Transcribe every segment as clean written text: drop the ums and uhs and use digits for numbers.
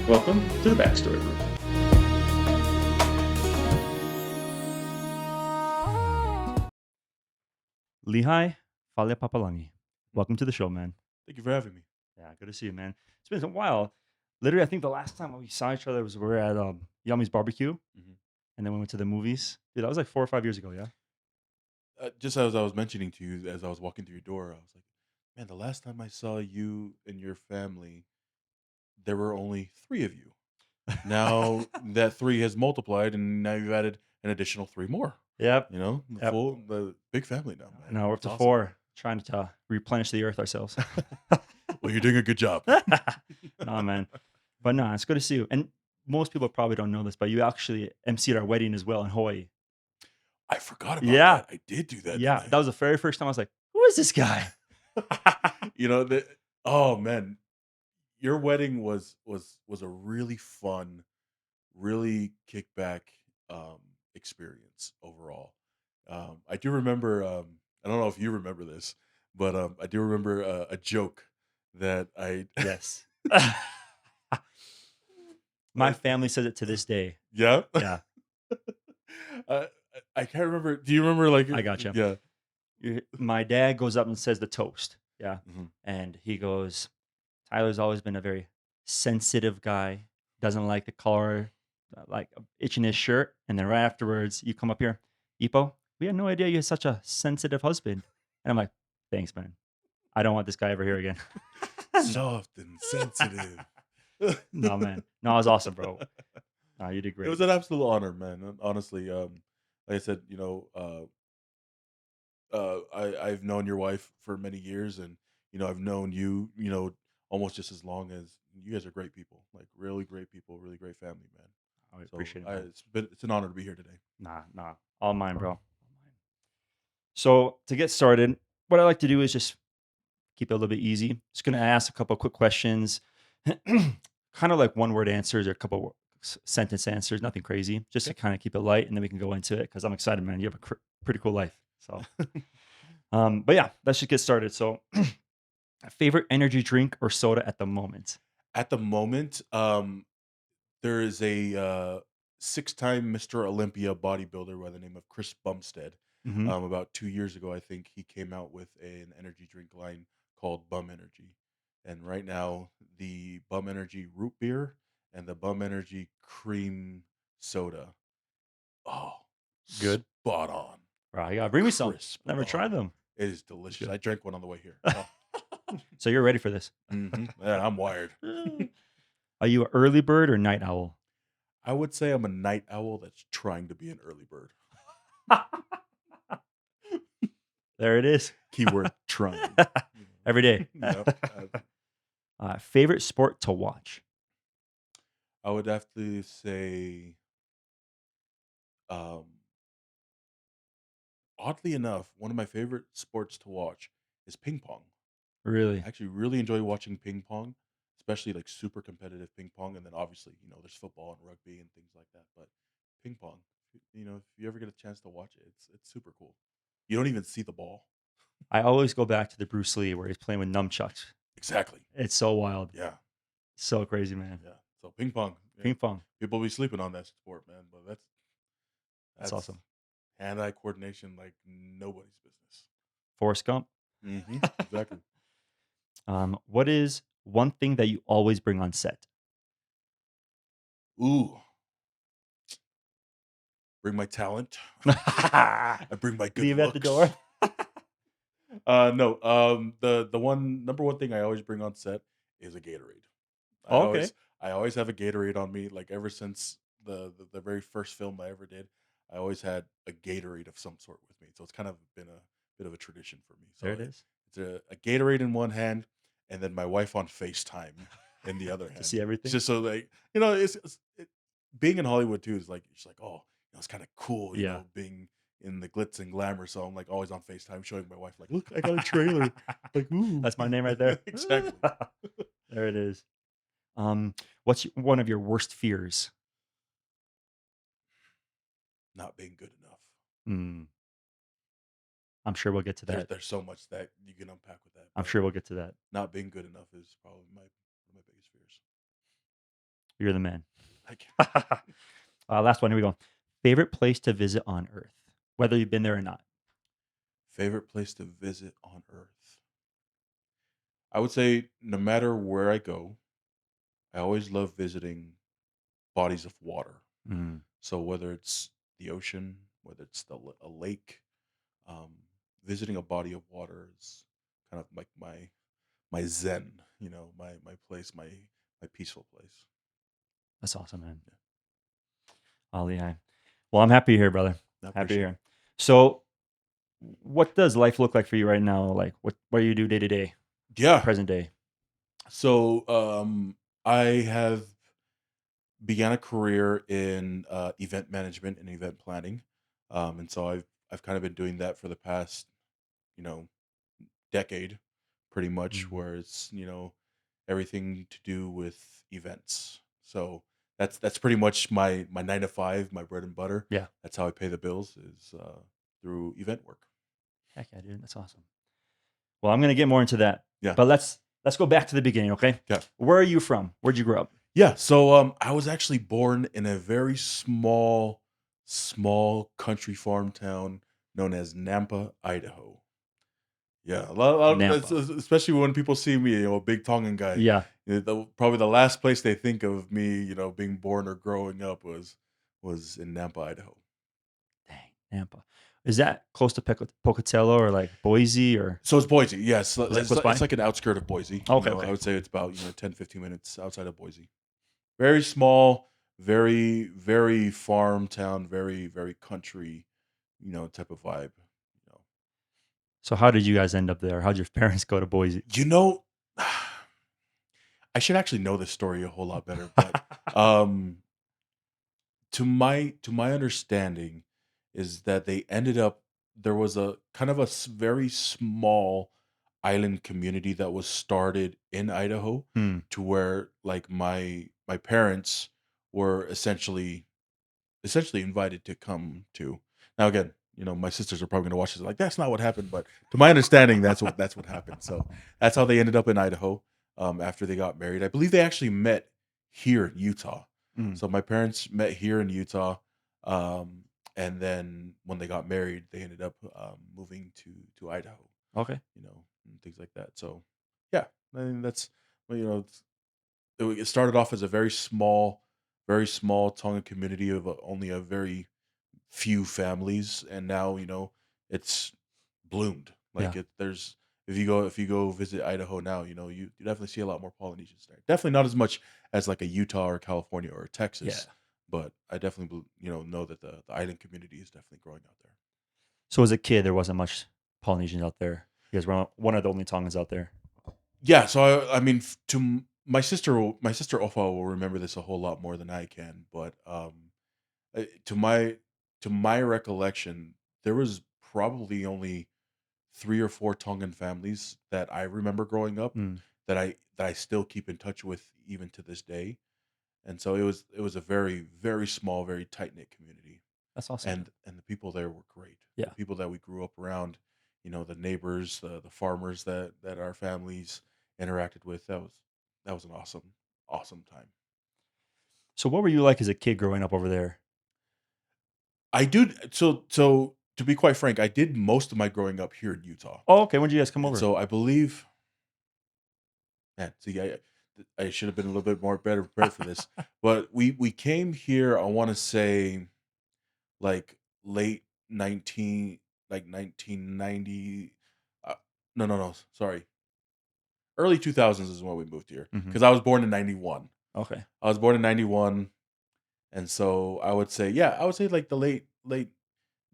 Welcome to the Backstory Room. Lehi, Falepapalangi. Welcome to the show, man. Thank you for having me. Yeah, good to see you, man. It's been a while. Literally, I think the last time we saw each other was we were at Yummy's barbecue, Mhm. and then we went to the movies. Dude, that was like 4 or 5 years ago, yeah? Just as I was mentioning to you as I was walking through your door, I was like, man, the last time I saw you and your family, there were only three of you. Now that three has multiplied, and now you've added an additional three more. Yep. The big family now, man. Now we're up It's to awesome. 4, trying to replenish the earth ourselves. Well, you're doing a good job. No, man. But no, it's good to see you. And most people probably don't know this, but you actually emceed our wedding as well in Hawaii. I forgot about Yeah. that. I did do that. Yeah, didn't that was the very first time I was like, who is this guy? I? Oh man, your wedding was a really fun, really kickback um, experience overall. I do remember. I don't know if you remember this, but I do remember a joke that I. Yes. My uh, family says it to this day. yeah. Yeah, uh, I can't remember. Do you remember? Like, I gotcha. yeah. My dad goes up and says the toast. Yeah. Mhm. And he goes, Tyler's always been a very sensitive guy, doesn't like the collar, like itching his shirt. And then right afterwards, you come up here, Ipo, we had no idea you had such a sensitive husband. And I'm like, thanks, man. I don't want this guy ever here again. Soft and sensitive. No, man. No, it was awesome, bro. No, you did It great. was an absolute honor, man. Honestly, like I said, I've known your wife for many years, and I've known you, almost just as long. As you guys are great people, like really great people, really great family, man. I So appreciate it, man. it's an honor to be here today. Nah. All mine, bro. All mine. So to get started, what I like to do is just keep it a little bit easy. Just going to ask a couple of quick questions, kind of like one word answers or a couple sentence answers, nothing crazy, just to Okay. kind of keep it light, and then we can go into it because I'm excited, man. You have a pretty cool life. So, but yeah, let's just get started. So, favorite energy drink or soda at the moment? At the moment, there is a six-time Mr. Olympia bodybuilder by the name of Chris Bumstead. Hmm. About 2 years ago, I think he came out with an energy drink line called Bum Energy. And right now, the Bum Energy root beer and the Bum Energy cream soda. Oh, Good. spot on. Right, you gotta bring me some. Crisp. Never tried Oh, them. it is delicious. Good. I drank one on the way here. Oh. So you're ready for this? Yeah, I'm wired. Are you an early bird or night owl? I would say I'm a night owl that's trying to be an early bird. There it is. Keyword trying. Every day. Yep. Favorite sport to watch? I would have to say, um, oddly enough, one of my favorite sports to watch is ping pong. Really? I actually really enjoy watching ping pong, especially like super competitive ping pong. And then obviously, there's football and rugby and things like that. But ping pong, if you ever get a chance to watch it, it's super cool. You don't even see the ball. I always go back to the Bruce Lee where he's playing with nunchucks. Exactly. It's so wild. Yeah. So crazy, man. Yeah. So ping pong. Yeah. Ping pong. People be sleeping on that sport, man. But That's that's awesome. hand-eye coordination like nobody's business. Forrest Gump. Exactly. What is one thing that you always bring on set? Ooh, bring my talent. I bring my good Leave looks. at the door. No. The number one thing I always bring on set is a Gatorade. I Oh, okay. always have a Gatorade on me. Like ever since the very first film I ever did, I always had a Gatorade of some sort with me. So it's kind of been a bit of a tradition for me. So There it is. it's a Gatorade in one hand, and then my wife on FaceTime in the other To hand. see everything. It's just so like being in Hollywood too is like it's like it's kind of cool, Yeah. being in the glitz and glamour. So I'm like always on FaceTime showing my wife like, look, I got a trailer. Like, ooh, That's my name right there. exactly. There it is. What's one of your worst fears? Not being good enough. Hmm. I'm sure we'll get to that. There's so much that you can unpack with that. I'm But sure we'll get to that. not being good enough is probably one of my biggest fears. You're the man. Like, Last one. Here we go. Favorite place to visit on Earth, whether you've been there or not. favorite place to visit on Earth. I would say no matter where I go, I always love visiting bodies of water. Mm, So whether it's the ocean, whether it's a lake, um, visiting a body of water is kind of like my zen, my place, my peaceful place. that's awesome, man. Yeah, Lehi. Well, I'm happy you're here, brother. I Happy appreciate you're it. here. So, what does life look like for you right now? Like, what do you do day to day, Yeah. present day? So I have began a career in event management and event planning, and so I've kind of been doing that for the past you know decade, pretty much, Mhm. where it's everything to do with events. So that's pretty much my 9 to 5, my bread and butter. Yeah. That's how I pay the bills is through event work. Heck yeah, dude. That's awesome. Well, I'm gonna get more into that, Yeah, but let's go back to the beginning, okay? yeah, Where are you from? Where'd you grow up? yeah. So I was actually born in a very small country farm town known as Nampa, Idaho. Yeah, Nampa. especially when people see me, a big Tongan guy. Yeah. Probably the last place they think of me, being born or growing up was in Nampa, Idaho. Dang, Nampa. Is that close to Pocatello or like Boise or So it's Boise. Yes, is that it's close it's by? like an outskirt of Boise. Okay, I okay. would say it's about 10-15 minutes outside of Boise. Very small, very farm town, very country, type of vibe. You know, So how did you guys end up there? How'd your parents go to Boise? you know, I should actually know this story a whole lot better, but um, to my understanding is that they ended up there was a kind of a very small island community that was started in Idaho Hmm. to where like my parents were essentially invited to come to. Now again, my sisters are probably going to watch this like that's not what happened, but to my understanding, that's what happened. So that's how they ended up in Idaho after they got married. I believe they actually met here in Utah. Mm. So my parents met here in Utah, um, and then when they got married, they ended up moving to Idaho. Okay. And things like that. So yeah, I mean that's well, it started off as a very small Tongan community of only a very few families, and now it's bloomed. Like Yeah. there's if you go visit Idaho now, you definitely see a lot more Polynesians there. Definitely not as much as like a Utah or California or Yeah. Texas, but I definitely know that the island community is definitely growing out there. So as a kid, there wasn't much Polynesians out there. You guys were one of the only Tongans out there. Yeah, so I mean, my sister Ofa will remember this a whole lot more than I can, but to my recollection, there was probably only 3 or 4 Tongan families that I remember growing up Mm. that I still keep in touch with even to this day, and so it was a very small, very tight knit community, That's awesome, man. and the people there were great. The Yeah. people that we grew up around, the neighbors, the farmers that our families interacted with. That was an awesome time. So what were you like as a kid growing up over there? I do so to be quite frank, I did most of my growing up here in Utah. Oh, okay. When did you guys come And over? so I believe, man, see, I should have been a little bit more better prepared for this, but we came here. I want to say like late 1990. Uh, no, sorry, early 2000s is when we moved here Hmm. because I was born in 91. Okay. I was born in 91, and so I would say like the late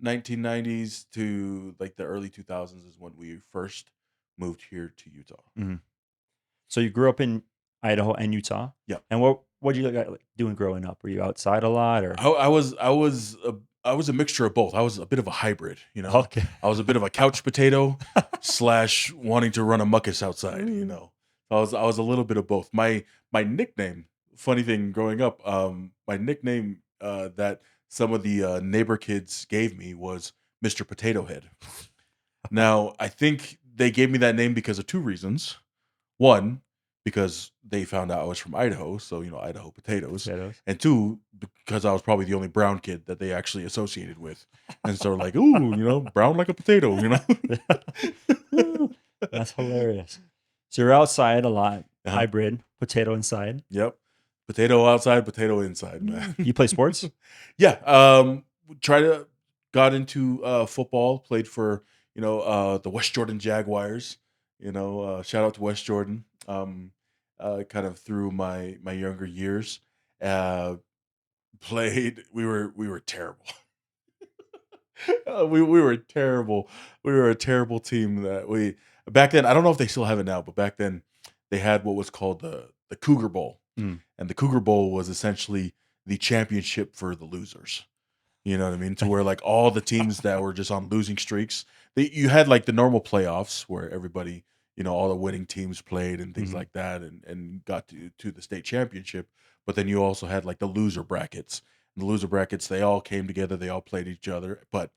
1990s to like the early 2000s is when we first moved here to Utah. Hmm. So you grew up in Idaho and Utah, Yeah. and what did you like doing growing up? Were you outside a lot or? I was a mixture of both. I was a bit of a hybrid, Okay. I was a bit of a couch potato slash wanting to run a muckus outside, Mm. I was a little bit of both. My nickname, funny thing growing up, my nickname that some of the neighbor kids gave me was Mr. Potato Head. Now, I think they gave me that name because of two reasons. One, because they found out I was from Idaho, so, Idaho potatoes, Potatoes. and 2, because I was probably the only brown kid that they actually associated with, and so like, "Ooh, brown like a potato," you know? That's hilarious. So you're outside a lot, Uh-huh. hybrid, potato inside. Yep. Potato outside, potato inside, man. You play sports? Yeah, try to got into, football, played for, the West Jordan Jaguars, shout out to West Jordan, kind of through my younger years, uh, played we were terrible. We were terrible. We were a terrible team that we back then, I don't know if they still have it now, but back then, they had what was called the Cougar Bowl, Mm. and the Cougar Bowl was essentially the championship for the losers. You know what I mean? To Like, where, like, all the teams that were just on losing streaks, you had, like, the normal playoffs where everybody, all the winning teams played and things mhm. like that and got to the state championship, but then you also had, like, the loser brackets. And the loser brackets, they all came together, they all played each other, but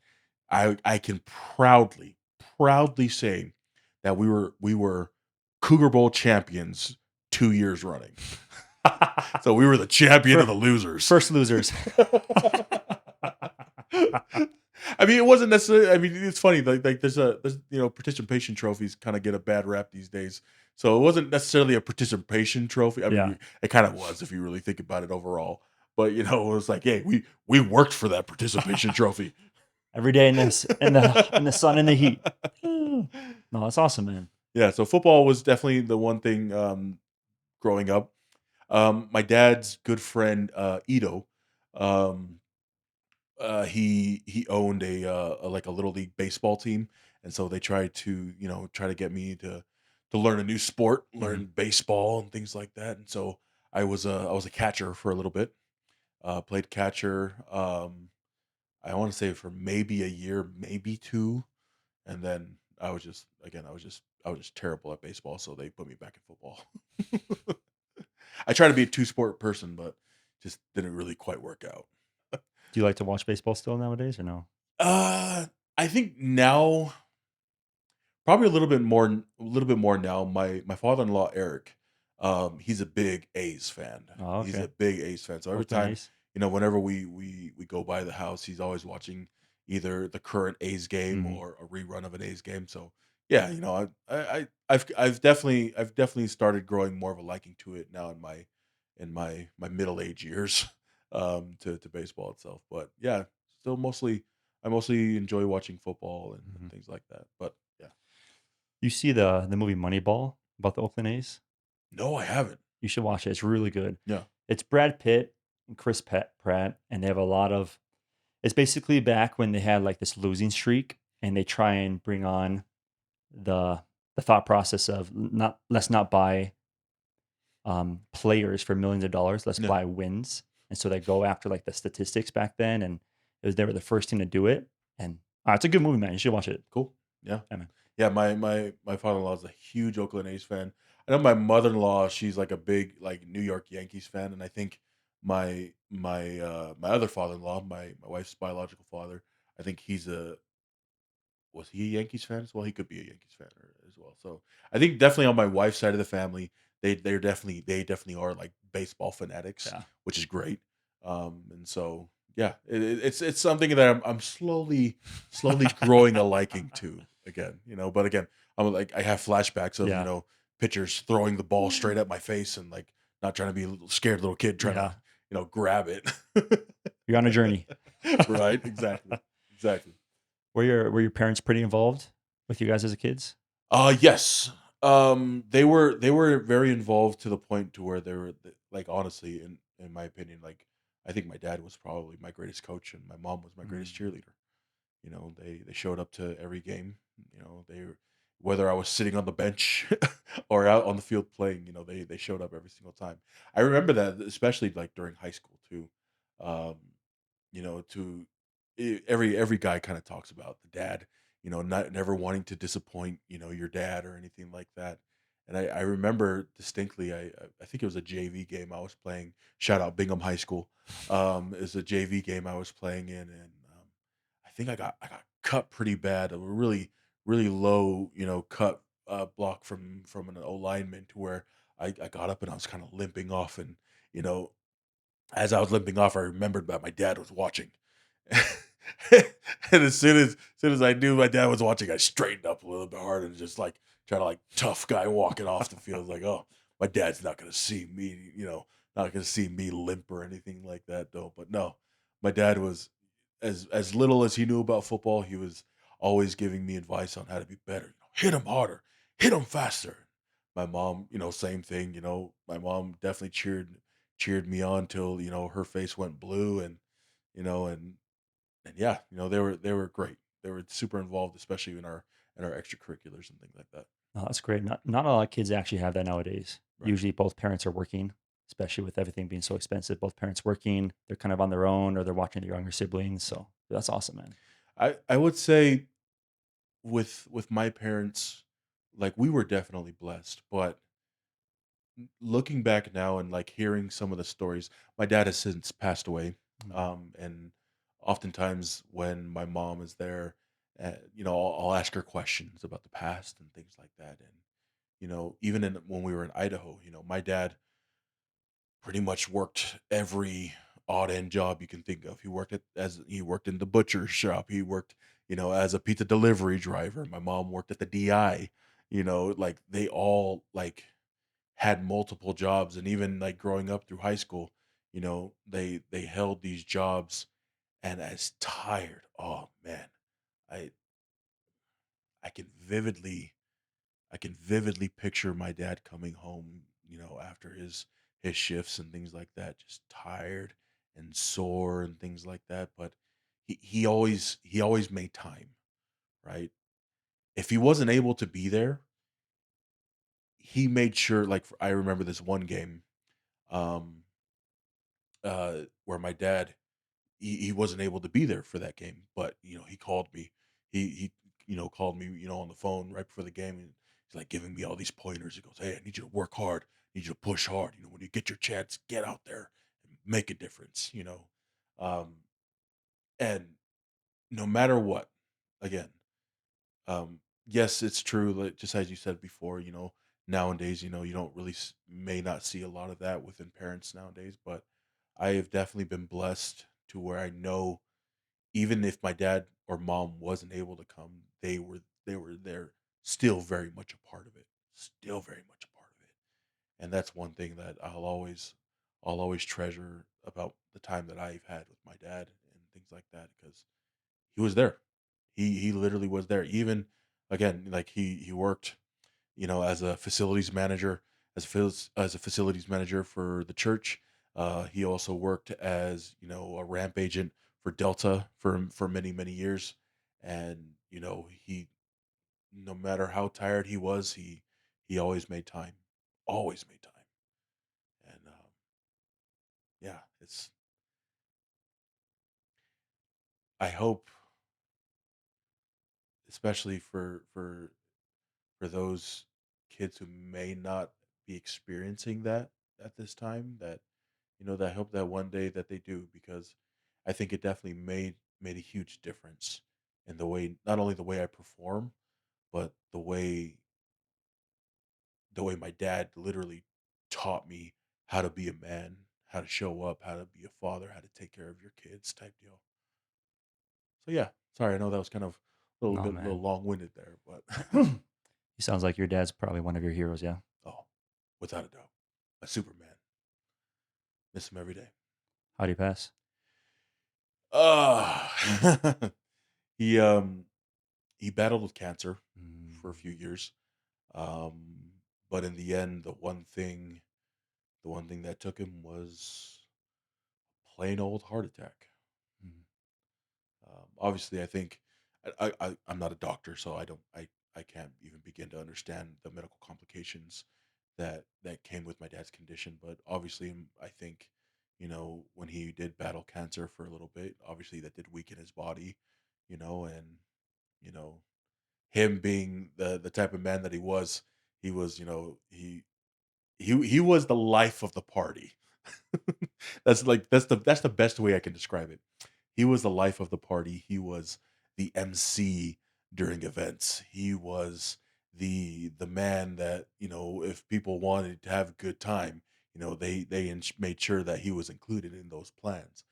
I can proudly say that we were Cougar Bowl champions 2 years running. So we were the champion of Fir- the losers. First losers. I mean, it wasn't necessarily. I mean, it's funny. Like there's participation trophies kind of get a bad rap these days. So it wasn't necessarily a participation trophy. I Yeah. mean, it kind of was if you really think about it overall. But it was like, hey, we worked for that participation trophy. Every day in the sun and the heat. No, that's awesome, man. Yeah. So football was definitely the one thing growing up. My dad's good friend Ito. Um, he owned like a little league baseball team, and so they tried to try to get me to learn a new sport, Mhm. learn baseball and things like that. And so I was a catcher for a little bit, played catcher. I want to say for maybe a year, maybe two, and then I was just terrible at baseball, so they put me back in football. I try to be a two sport person, but just didn't really quite work out. Do you like to watch baseball still nowadays or no? Uh, I think now probably a little bit more now. My father-in-law, Eric, he's a big A's fan. Oh, He's okay. a big A's fan. So every Oakland time, A's. whenever we go by the house, he's always watching either the current A's game Mhm. or a rerun of an A's game. So yeah, I've definitely started growing more of a liking to it now in my middle age years, to baseball itself. But yeah, still I mostly enjoy watching football and Mhm. things like that. But yeah. You see the movie Moneyball about the Oakland A's? No, I haven't. You should watch it. It's really good. Yeah. It's Brad Pitt and Chris Pratt, and they have a lot of. It's basically back when they had like this losing streak, and they try and bring on the the thought process of not let's not buy players for millions of dollars. Let's Yeah. buy wins. And so they go after like the statistics back then, and they were the first team to do it. And it's a good movie, man. You should watch it. Cool. Yeah. Yeah, man. Yeah, my father-in-law is a huge Oakland A's fan. I know my mother-in-law, she's like a big like New York Yankees fan, and I think my other father-in-law, my wife's biological father, I think he's a was he a Yankees fan as well? He could be a Yankees fan as well. So I think definitely on my wife's side of the family, they definitely are like baseball fanatics, Yeah. which is great. And so yeah, it's something that I'm slowly growing a liking to again. But again, I'm like I have flashbacks of Yeah. pitchers throwing the ball straight at my face and like not trying to be a little scared little kid trying to Yeah. grab it. You're on a journey. Right? Exactly. Were your parents pretty involved with you guys as a kids? Yes. They were very involved to the point to where they were like honestly, in my opinion, like I think my dad was probably my greatest coach and my mom was my greatest Mm. cheerleader. They showed up to every game. Whether I was sitting on the bench or out on the field playing, they showed up every single time. I remember that especially like during high school too. Um, to every guy kind of talks about the dad, not never wanting to disappoint, your dad or anything like that. And I remember distinctly, I think it was a JV game I was playing. Shout out Bingham High School. It's a JV game I was playing in, and I think I got cut pretty bad. A really really low, cut block from an O lineman to where I got up and I was kind of limping off, and you know, as I was limping off, I remembered that my dad was watching. And as soon as I knew my dad was watching, I straightened up a little bit harder and just like try to like tough guy walking off the field. Like, oh, my dad's not gonna see me, not gonna see me limp or anything like that though. But no, my dad was as little as he knew about football, he was always giving me advice on how to be better. Hit him harder, hit him faster. My mom, same thing. My mom definitely cheered me on till her face went blue, and you know and yeah, they were great. They were super involved, especially in our extracurriculars and things like that. No, that's great. Not a lot of kids actually have that nowadays. Right. Usually both parents are working, especially with everything being so expensive. Both parents working, they're kind of on their own or they're watching their younger siblings. So that's awesome, man. I would say with my parents, like we were definitely blessed, but looking back now and like hearing some of the stories, my dad has since passed away. Mm. And oftentimes when my mom is there, I'll ask her questions about the past and things like that. And even when we were in Idaho, my dad pretty much worked every odd end job you can think of. He worked in the butcher shop. He worked, as a pizza delivery driver. My mom worked at the DI. Like they all like had multiple jobs, and even like growing up through high school, they held these jobs, and as tired. Oh man, I I can vividly I can vividly picture my dad coming home, after his shifts and things like that, just tired and sore and things like that. But he always made time, right? If he wasn't able to be there, he made sure. Like I remember this one game, um, where my dad he wasn't able to be there for that game, but he called me. He called me, on the phone right before the game, and he's like giving me all these pointers. He goes, "Hey, I need you to work hard. I need you to push hard. When you get your chance, get out there and make a difference." Um, and no matter what, again, yes, it's true. Like, just as you said before, nowadays, you don't really may not see a lot of that within parents nowadays, but I have definitely been blessed to where I know even if my dad or mom wasn't able to come, they were there, still very much a part of it. Still very much a part of it. And that's one thing that I'll always treasure about the time that I've had with my dad and things like that, because he was there. He literally was there. Even again, like he worked, as a facilities manager, as a facilities manager for the church. He also worked as a ramp agent for Delta for many many years, and he no matter how tired he was, he always made time, and yeah, it's I hope, especially for those kids who may not be experiencing that at this time, that I hope that one day that they do, because I think it definitely made a huge difference in the way, not only the way I perform, but the way my dad literally taught me how to be a man, how to show up, how to be a father, how to take care of your kids type deal. So yeah, sorry, I know that was kind of No, a little man. long-winded there, but He sounds like your dad's probably one of your heroes. Yeah. oh, without a doubt, a Superman. Miss him every day. How do you pass? Uh he he battled with cancer for a Mm, few years. Um, but in the end, the one thing that took him was plain old heart attack. mm, Obviously, I think I'm not a doctor, so I can't even begin to understand the medical complications that came with my dad's condition. But obviously, I think when he did battle cancer for a little bit, obviously that did weaken his body, and you know him being the type of man that he was he was the life of the party. That's the best way I can describe it. He was the life of the party. He was the MC during events. He was the man that, if people wanted to have a good time, they made sure that he was included in those plans.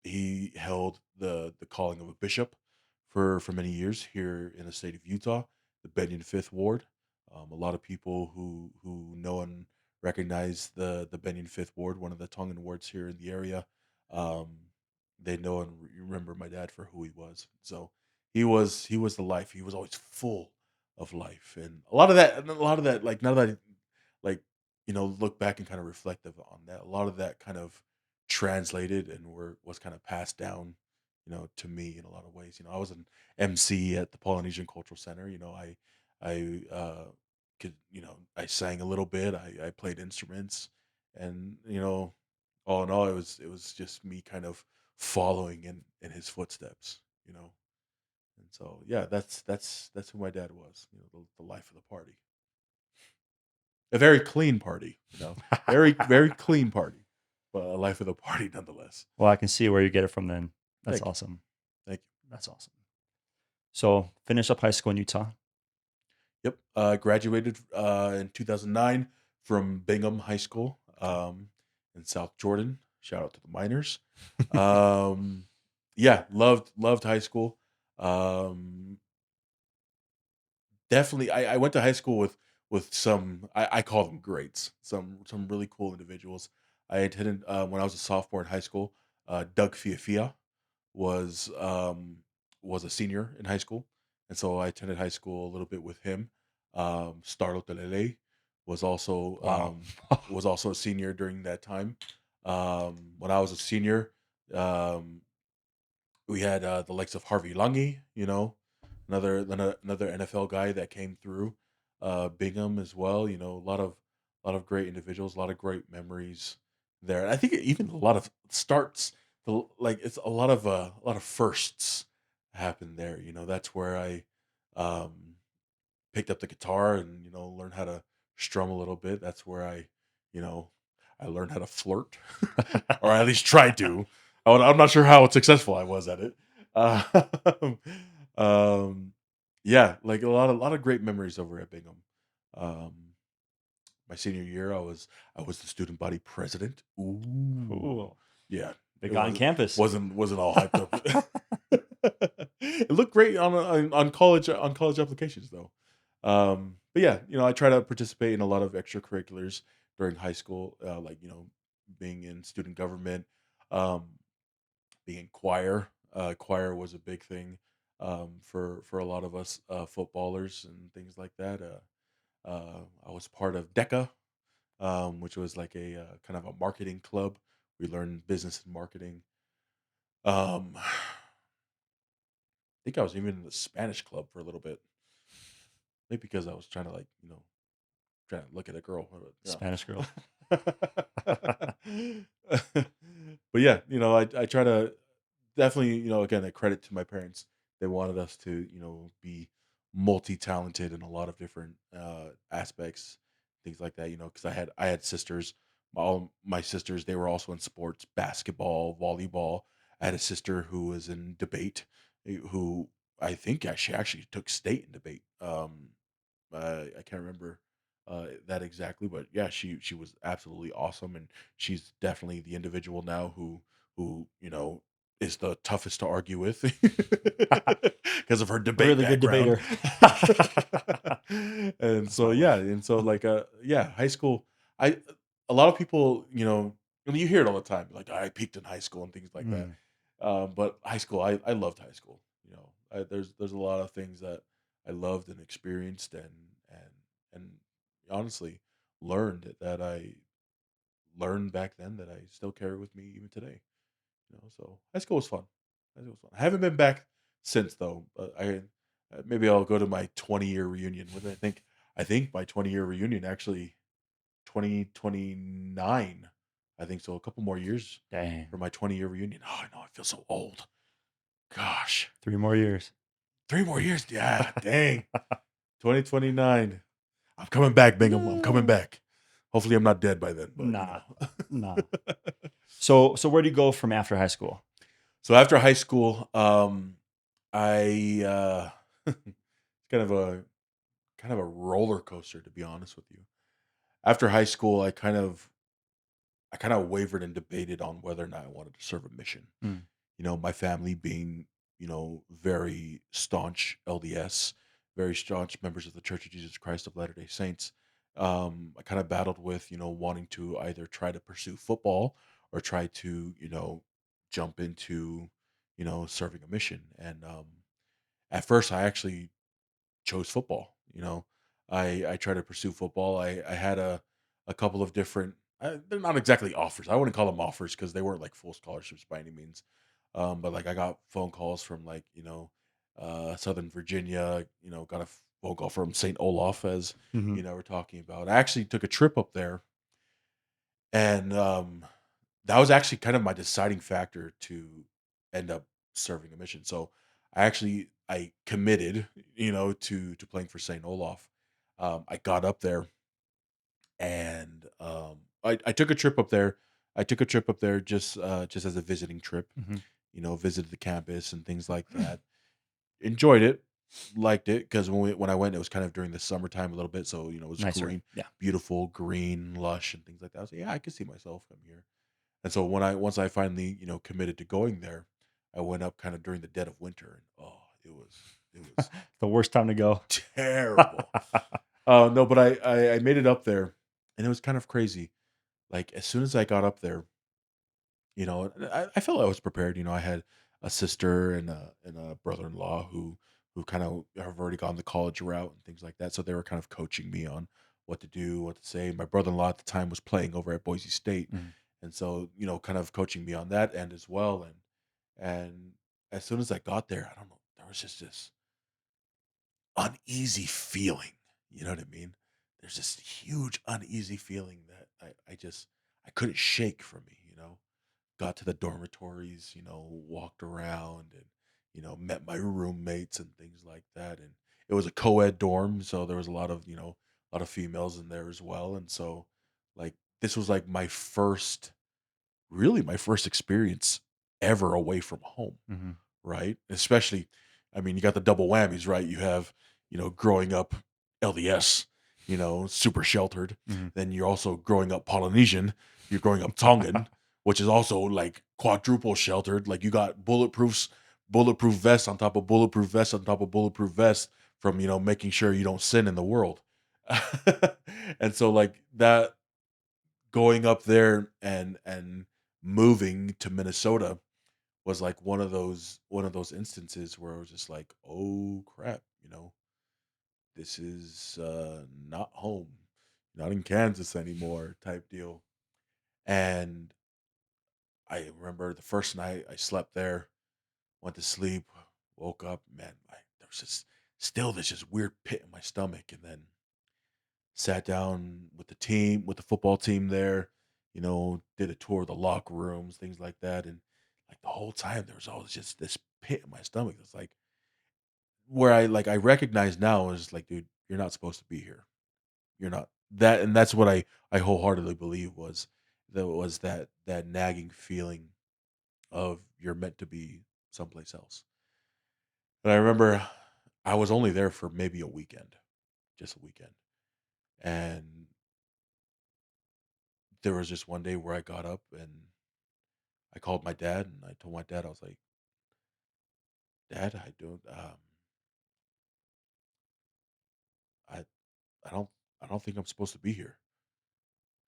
He held the calling of a bishop for many years here in the state of Utah, the Benyon Fifth Ward. A lot of people who know and recognize the Benyon Fifth Ward, one of the Tongan wards here in the area. Um, they know and remember my dad for who he was. So he was the life. He was always full of life, and a lot of that, like now that I, like look back and kind of reflective on that, a lot of that kind of translated and was kind of passed down, to me in a lot of ways. I was an MC at the Polynesian Cultural Center. I I sang a little bit. I played instruments, and all in all, it was just me kind of following in his footsteps. You know, and so yeah, that's who my dad was. The life of the party, a very clean party. Very very clean party, but a life of the party nonetheless. Well, I can see where you get it from then. That's Thank you, awesome. thank you. That's awesome. So finish up high school in Utah. Yep, graduated in 2009 from Bingham High School in South Jordan. Shout out to the miners. Um, yeah, loved high school. Um, Definitely, I went to high school with some, I call them greats, some really cool individuals. I attended when I was a sophomore in high school. Doug Fiafia was um, was a senior in high school, and so I attended high school a little bit with him. Starlo Telele was also Wow. a senior during that time. When I was a senior, um, we had the likes of Harvey Langi, another NFL guy that came through. Bingham as well. A lot of great individuals, a lot of great memories there. And I think even a lot of starts. Like it's a lot of firsts happened there. That's where I um, picked up the guitar and learned how to strum a little bit. That's where you know, I learned how to flirt, or at least tried to. I'm not sure how successful I was at it. Um, um, yeah, like a lot of great memories over at Bingham. Um, my senior year, I was the student body president. Ooh, Cool. yeah, They it got on was campus. wasn't all hyped up. It looked great on college applications though. But yeah, I try to participate in a lot of extracurriculars during high school, like being in student government, um, being in choir. Choir was a big thing for a lot of us footballers and things like that. I was part of DECA, which was like a kind of a marketing club. We learned business and marketing. I think I was even in the Spanish club for a little bit, maybe because I was trying to trying to look at a girl. Spanish girl. But yeah, I try to definitely, again, a credit to my parents. They wanted us to, be multi-talented in a lot of different aspects, things like that. Because I had sisters. All my sisters, they were also in sports, basketball, volleyball. I had a sister who was in debate, who I think she actually took state in debate. I can't remember that exactly, but yeah, she was absolutely awesome, and she's definitely the individual now who is the toughest to argue with because of her A debate really good background. debater. And That's so my yeah, wife. and so yeah, high school. I A lot of people, I mean, you hear it all the time, like I peaked in high school and things like that. Mm. But high school, I loved high school. There's a lot of things that I loved and experienced and and honestly learned that I learned back then that I still carry with me even today. So high school was fun. High school was fun. I haven't been back since though. But maybe I'll go to my 20-year reunion. What do I think? I think my 20-year reunion actually 2029. I think so. A couple more years Dang. for my 20-year reunion. Oh, I know. I feel so old. Gosh, 3 more years. 3 more years. Yeah, dang. 2029. I'm coming back, Bingham. I'm coming No. back. Hopefully, I'm not dead by then, but Nah. Nah. So where do you go from after high school? So after high school, I it's kind of a kind of a roller coaster, to be honest with you. After high school, I kind of wavered and debated on whether or not I wanted to serve a mission. Mm. My family being, very staunch LDS, very staunch members of the Church of Jesus Christ of Latter-day Saints. I kind of battled with, wanting to either try to pursue football or try to, jump into, serving a mission. And at first, I actually chose football. I tried to pursue football. I had a couple of different. They're not exactly offers. I wouldn't call them offers because they weren't like full scholarships by any means. But like I got phone calls from like Southern Virginia. Got a phone call from St. Olaf, as Mhm. we're talking about. I actually took a trip up there, and that was actually kind of my deciding factor to end up serving a mission. So I committed, to playing for St. Olaf. I got up there and I took a trip up there. I took a trip up there just as a visiting trip, Mhm. visited the campus and things like that. Enjoyed it, liked it because when I went, it was kind of during the summertime a little bit, so it was Nicer. green, Yeah. beautiful, green, lush, and things like that. I was like, yeah, I could see myself coming here. And so once I finally, committed to going there, I went up kind of during the dead of winter, and oh, it was The worst time to go. terrible. Oh no, but I made it up there, and it was kind of crazy. Like as soon as I got up there, I felt I was prepared. I had a sister and a brother-in-law who kind of have already gone the college route and things like that. So they were kind of coaching me on what to do, what to say. My brother-in-law at the time was playing over at Boise State, Mhm. and so kind of coaching me on that end as well. And as soon as I got there, I don't know, there was just this uneasy feeling. You know what I mean? There's this huge uneasy feeling that I couldn't shake from me. Got to the dormitories, walked around and, met my roommates and things like that. And it was a co-ed dorm, so there was a lot of females in there as well. And so like this was like my first experience ever away from home, Mhm. right? Especially, I mean, you got the double whammies, right? You have, growing up LDS, super sheltered. Mhm. Then you're also growing up Polynesian. You're growing up Tongan, which is also like quadruple sheltered. Like you got bulletproof vest on top of bulletproof vest on top of bulletproof vest from, making sure you don't sin in the world. And so like that going up there and moving to Minnesota was like one of those instances where I was just like, "Oh crap, this is not home, not in Kansas anymore," type deal. And I remember the first night I slept there, went to sleep, woke up, man, there was just still this just weird pit in my stomach, and then sat down with the team, with the football team there, did a tour of the locker rooms, things like that, and like the whole time there was always just this pit in my stomach. It's like where I recognize now is like, dude, you're not supposed to be here. You're not that, and that's what I wholeheartedly believe was that nagging feeling of you're meant to be someplace else. And I remember I was only there for maybe a weekend, just a weekend, and there was just one day where I got up and I called my dad and I told my dad, I was like, "Dad, I I don't I don't think I'm supposed to be here."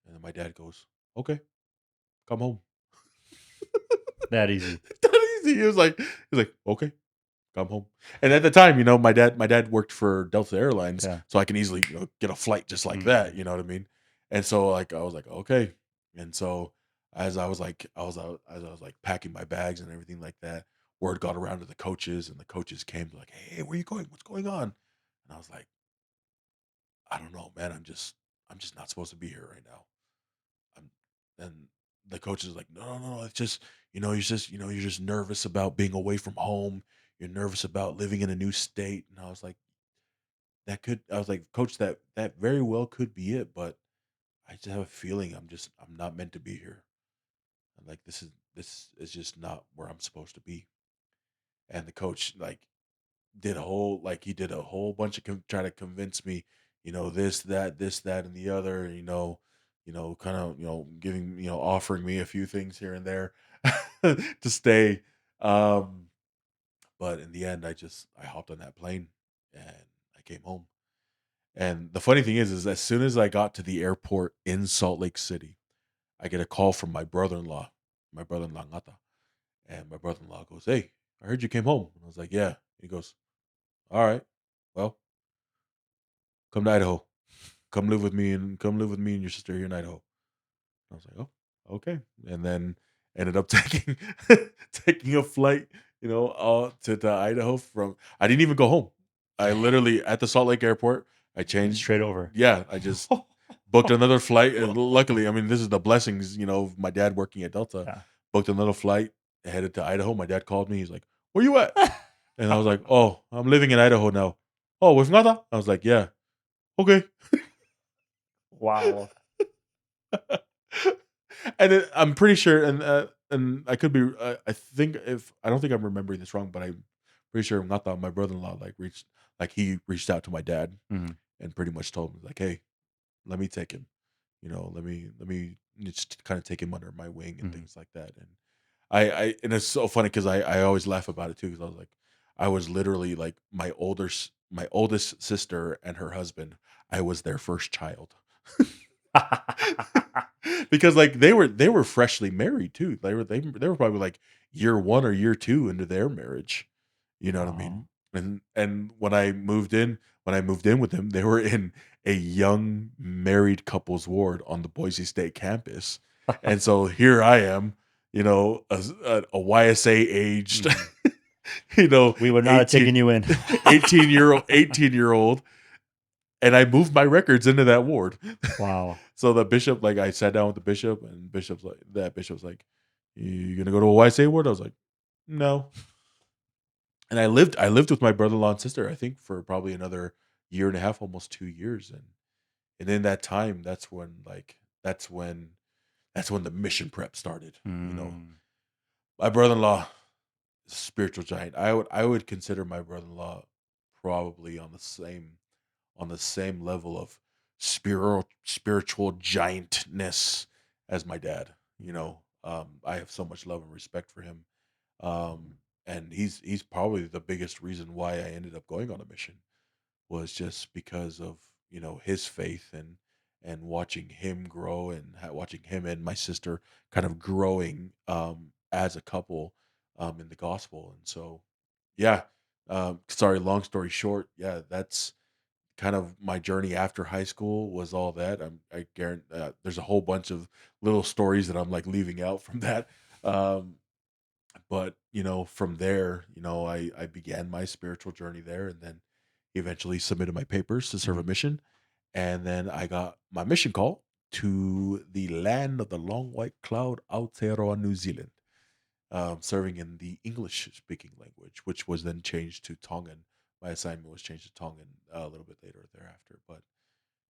And then my dad goes, "Okay, come home." That easy. That easy. He was like, "Okay, come home." And at the time, my dad worked for Delta Airlines, Yeah. so I can easily, get a flight just like that, Mhm. you know what I mean? And so like I was like, "Okay." And so as I was like packing my bags and everything like that, word got around to the coaches and the coaches came to like, "Hey, where you going? What's going on?" And I was like, "I don't know, man. I'm just not supposed to be here right now." I'm and the coach is like, "No, no, no, it's just, you're just nervous about being away from home. You're nervous about living in a new state." And I was like, I was like, "Coach, that very well could be it, but I just have a feeling I'm not meant to be here. And like this is just not where I'm supposed to be." And the coach like did a whole like he did a whole bunch of try to convince me, this, that, and the other, kind of, giving, offering me a few things here and there to stay. Um, but in the end, I hopped on that plane and I came home. And the funny thing is as soon as I got to the airport in Salt Lake City, I get a call from my brother-in-law Ngata, and my brother-in-law goes, "Hey, I heard you came home." And I was like, "Yeah." He goes, "All right, well, come to Idaho. Come live with me and your sister here in Idaho." I was like, "Oh, okay." And then ended up taking taking a flight, to Idaho from. I didn't even go home. I literally at the Salt Lake airport. I Went changed. straight over. Yeah, I just booked another flight, and luckily, I mean, this is the blessings, of my dad working at Delta. Yeah. Booked another flight, headed to Idaho. My dad called me. He's like, "Where you at?" And I was like, "Oh, I'm living in Idaho now." "Oh, with Ngata?" I was like, "Yeah." "Okay." Wow. And then I'm pretty sure, and I could be, I don't think I'm remembering this wrong, but I'm pretty sure Ngata, my brother-in-law, he reached out to my dad Mhm, and pretty much told him like, "Hey, let me take him. Let me just kind of take him under my wing and mhm. things like that." And and it's so funny because I always laugh about it too because I was literally like my oldest sister and her husband. I was their first child. Because like they were freshly married too. They were probably like year 1 or year 2 into their marriage. You know what I Aw. mean? And when I moved in with them, they were in a young married couples ward on the Boise State campus. And so here I am, a YSA aged, Mhm. you know, We would not have 18 taken you in. 18-year-old, and I moved my records into that ward. Wow. So the bishop, like I sat down with the bishop, and bishop's like, "You gonna go to a YSA ward?" I was like, "No." And I lived with my brother-in-law and sister, I think, for probably another year and a half, almost 2 years, and in that time, that's when the mission prep started. Mm. My brother-in-law is a spiritual giant. I would consider my brother-in-law probably on the same level of spiritual giantness as my dad. I have so much love and respect for him, and he's probably the biggest reason why I ended up going on a mission was just because of his faith and watching him grow and watching him and my sister kind of growing as a couple in the gospel. And so yeah, sorry, long story short, yeah, that's kind of my journey after high school was all that. I guarantee there's a whole bunch of little stories that I'm like leaving out from that. Um, but from there, I began my spiritual journey there, and then eventually submitted my papers to serve a Mhm. mission, and then I got my mission call to the land of the long white cloud, Aotearoa, New Zealand, serving in the English speaking language, which was then changed to Tongan. My assignment was changed to Tongan a little bit later thereafter. But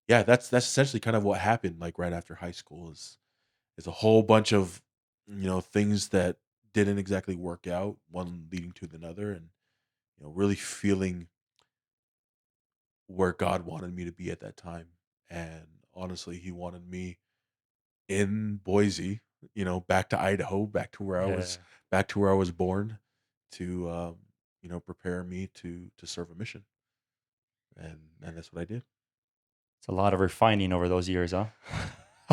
yeah, that's essentially kind of what happened. Like right after high school is a whole bunch of things that didn't exactly work out, one leading to another, and really feeling where God wanted me to be at that time. And honestly, He wanted me in Boise, back to Idaho, Yeah. back to where I was born, to prepare me to serve a mission, and that's what I did. It's a lot of refining over those years, huh?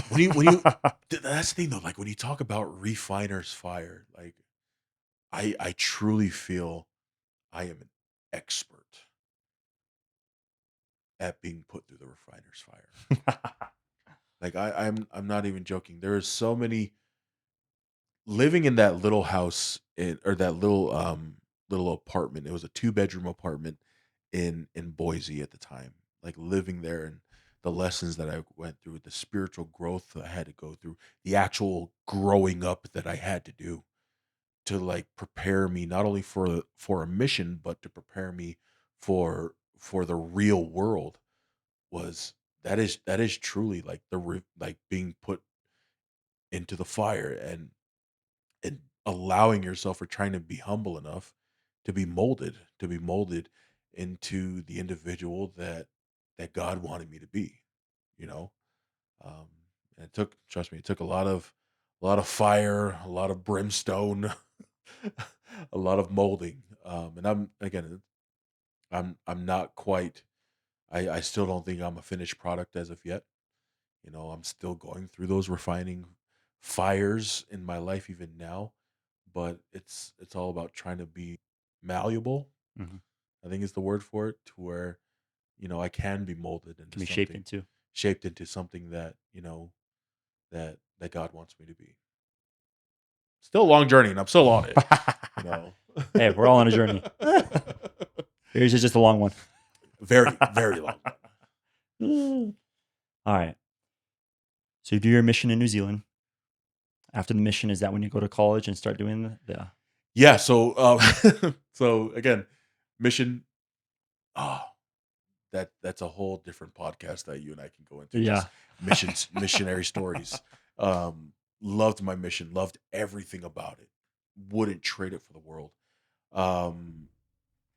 When you that's the thing though, like when you talk about refiner's fire, like I truly feel I am an expert at being put through the refiner's fire. Like I'm not even joking. There is so many living in that little house or that little apartment. It was a two-bedroom apartment in Boise at the time. Like living there and the lessons that I went through, the spiritual growth that I had to go through, the actual growing up that I had to do to like prepare me not only for a mission but to prepare me for the real world was that is truly like like being put into the fire and allowing yourself or trying to be humble enough to be molded into the individual that God wanted me to be, you know? Um, and it took, trust me, it took a lot of fire, a lot of brimstone, a lot of molding. And I'm again, I'm not quite. I still don't think I'm a finished product as of yet. You know, I'm still going through those refining fires in my life even now. But it's all about trying to be malleable. Mhm. I think is the word for it, to where I can be molded into Can be shaped something, into. shaped into something that that God wants me to be. Still a long journey, and I'm still on it. You know, Hey, we're all on a journey. Yours is just a long one. very very long one. All right. So you do your mission in New Zealand. After the mission, is that when you go to college and start doing the Yeah. So so again, mission. Oh, that's a whole different podcast that you and I can go into. yeah. Just missions, missionary stories. Um, Loved my mission, loved everything about it. Wouldn't trade it for the world. Um,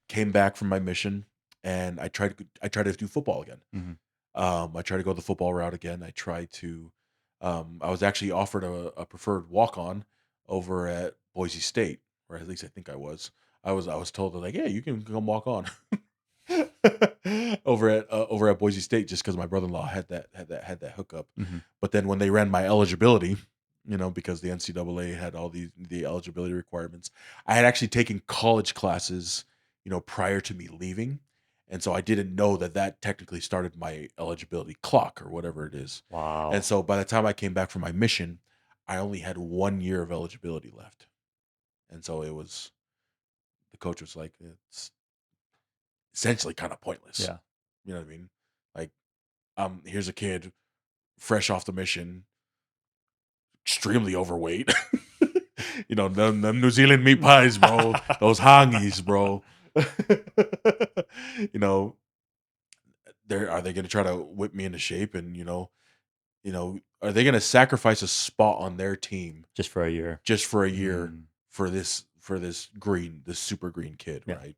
Came back from my mission, and I tried to do football again. Mhm. I tried to go the football route again. I tried to. I was actually offered a preferred walk on over at Boise State, or at least I think I was. I was told that, like, yeah, you can come walk on over at Boise State, just because my brother in law had that hookup. Mhm. But then when they ran my eligibility, because the NCAA had all the eligibility requirements, I had actually taken college classes, prior to me leaving, and so I didn't know that that technically started my eligibility clock or whatever it is. And Wow. so by the time I came back from my mission, I only had 1 year of eligibility left, and so it was the coach was like, it's essentially kind of pointless. Yeah. You know what I mean? Like, here's a kid fresh off the mission, extremely overweight. Them New Zealand meat pies, bro. Those hangies, bro. you know, are they going to try to whip me into shape? And are they going to sacrifice a spot on their team Just for a year. just for a year Mm. this super green kid, Yeah. right?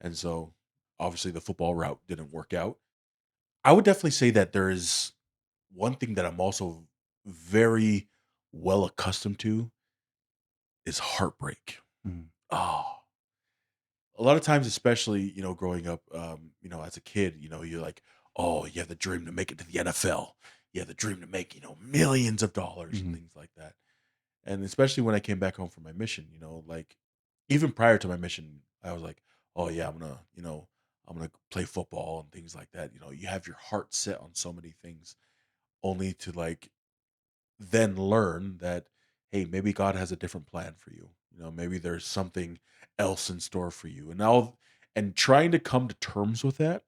And so obviously the football route didn't work out. I would definitely say that there is one thing that I'm also very well accustomed to is heartbreak. Mm. Oh, a lot of times, especially, growing up, as a kid, you're like, oh, you have the dream to make it to the NFL. You have the dream to make, millions of dollars and Mhm. things like that. And especially when I came back home from my mission, like even prior to my mission, I was like, oh yeah, I'm gonna play football and things like that. You have your heart set on so many things, only to, like, then learn that, hey, maybe God has a different plan for you. Maybe there's something else in store for you. And trying to come to terms with that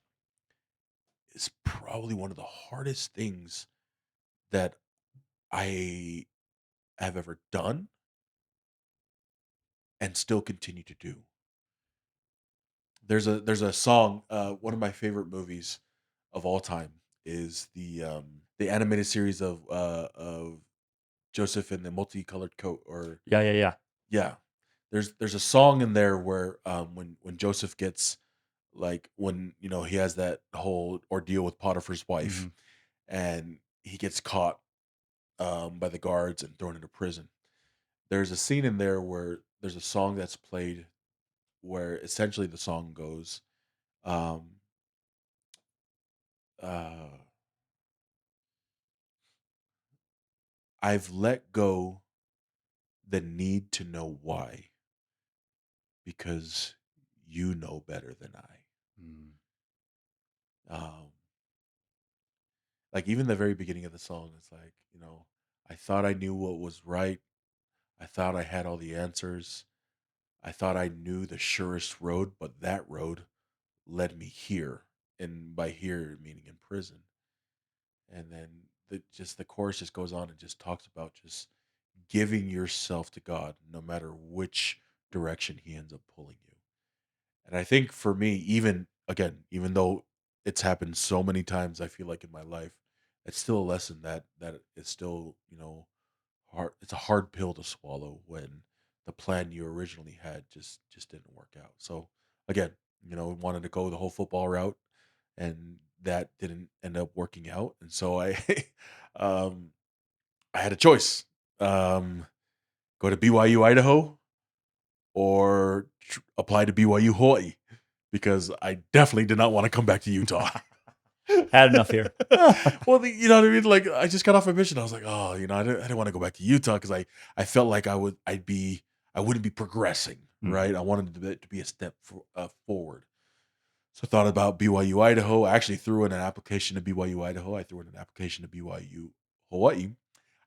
is probably one of the hardest things that I have ever done and still continue to do. There's a song, one of my favorite movies of all time is the animated series of Joseph in the multicolored coat, or Yeah, yeah, yeah. yeah. There's a song in there where, when Joseph gets, like, when he has that whole ordeal with Potiphar's wife, Mhm. and he gets caught, by the guards and thrown into prison. There's a scene in there where there's a song that's played where essentially the song goes, um, uh, I've let go the need to know why, because you know better than I. Mm. Um, like, even the very beginning of the song, it's like, I thought I knew what was right. I thought I had all the answers. I thought I knew the surest road, but that road led me here. And by here, meaning in prison. And then the chorus just goes on and just talks about just giving yourself to God, no matter which direction He ends up pulling you. And I think for me, even again, even though it's happened so many times, I feel like in my life, it's still a lesson that is still, hard. It's a hard pill to swallow when the plan you originally had just didn't work out. So again, wanted to go the whole football route, and that didn't end up working out. And so um, I had a choice: go to BYU Idaho or apply to BYU Hawaii, because I definitely did not want to come back to Utah. Had enough here. Well, you know what I mean? Like, I just got off my mission. I was like, oh, I didn't want to go back to Utah because I felt like I wouldn't be progressing, Mm, right? I wanted to be a step forward. So I thought about BYU Idaho. I actually threw in an application to BYU Idaho. I threw in an application to BYU Hawaii.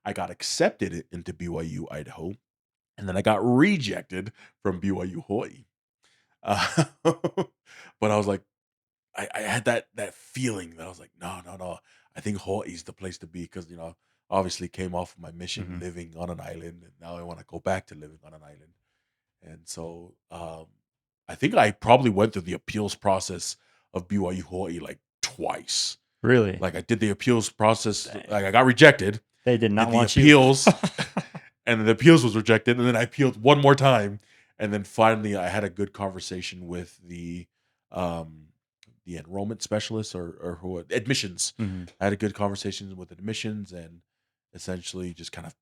I got accepted into BYU Idaho, and then I got rejected from BYU Hawaii. Uh, but I was like, I had that feeling that I was like, no, no, no. I think Hawaii's the place to be because obviously came off of my mission mhm. living on an island, and now I want to go back to living on an island. And so I think I probably went through the appeals process of BYU Hawaii like twice. Really? Like, I did the appeals process, Dang. like I got rejected, They did not did the want you. appeals, and then the appeals was rejected, and then I appealed one more time, and then finally I had a good conversation with um the enrollment specialist, or who admissions. Mhm. I had a good conversation with admissions, and essentially just kind of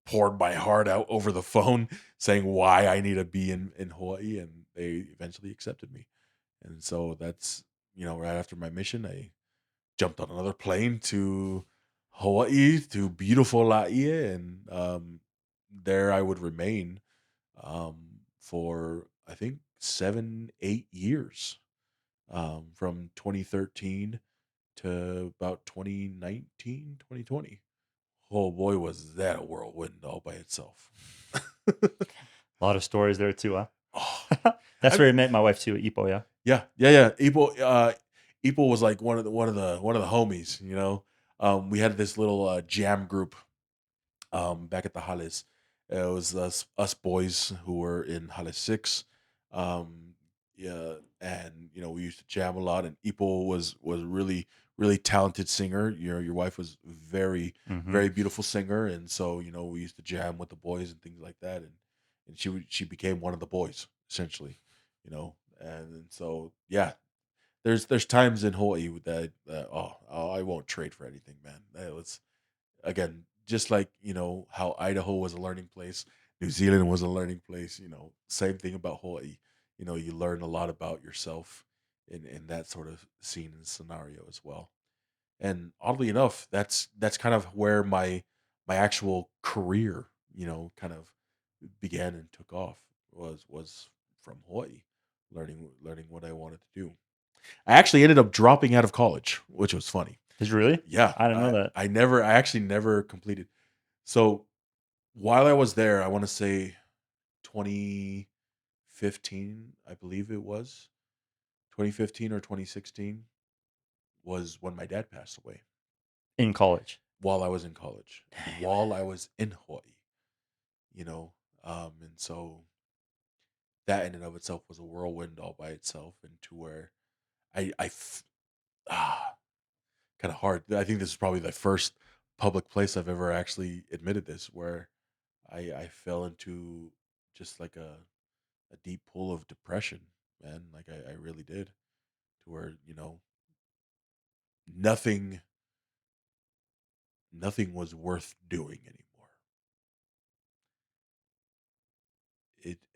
poured my heart out over the phone, saying why I need to be in Hawaii, and they eventually accepted me. And so that's, right after my mission, I jumped on another plane to Hawaii, to beautiful Laie, and there I would remain for, I think, 7, 8 years, from 2013 to about 2019, 2020. Oh boy, was that a whirlwind all by itself. A lot of stories there too, Oh, huh? That's I where I met my wife too, at Ipo, yeah. yeah, yeah, yeah. Ipo was like one of the homies. We had this little jam group back at the Halles. It was us boys who were in Halle 6. Yeah, and we used to jam a lot. And Ipo was really really talented singer. Your wife was very Mhm. very beautiful singer, and so we used to jam with the boys and things like that. And she became one of the boys essentially. And so yeah, there's times in Hawaii that oh, I won't trade for anything, man. Let's again, just like how Idaho was a learning place, New Zealand was a learning place. Same thing about Hawaii. You learn a lot about yourself in that sort of scene and scenario as well. And oddly enough, that's kind of where my actual career, kind of began and took off, was from Hawaii, learning what I wanted to do. I actually ended up dropping out of college, which was funny. Did you really? Yeah, I didn't know I that. I never I actually never completed. So while I was there, I want to say 2015, I believe it was 2015 or 2016 was when my dad passed away In college. while I was in college and Dang, while I man. was in Hawaii, you know. And so that in and of itself was a whirlwind all by itself, and to where I ah kind of hard. I think this is probably the first public place I've ever actually admitted this, where I fell into just like a deep pool of depression, man. Like, I really did, to where nothing nothing was worth doing anymore.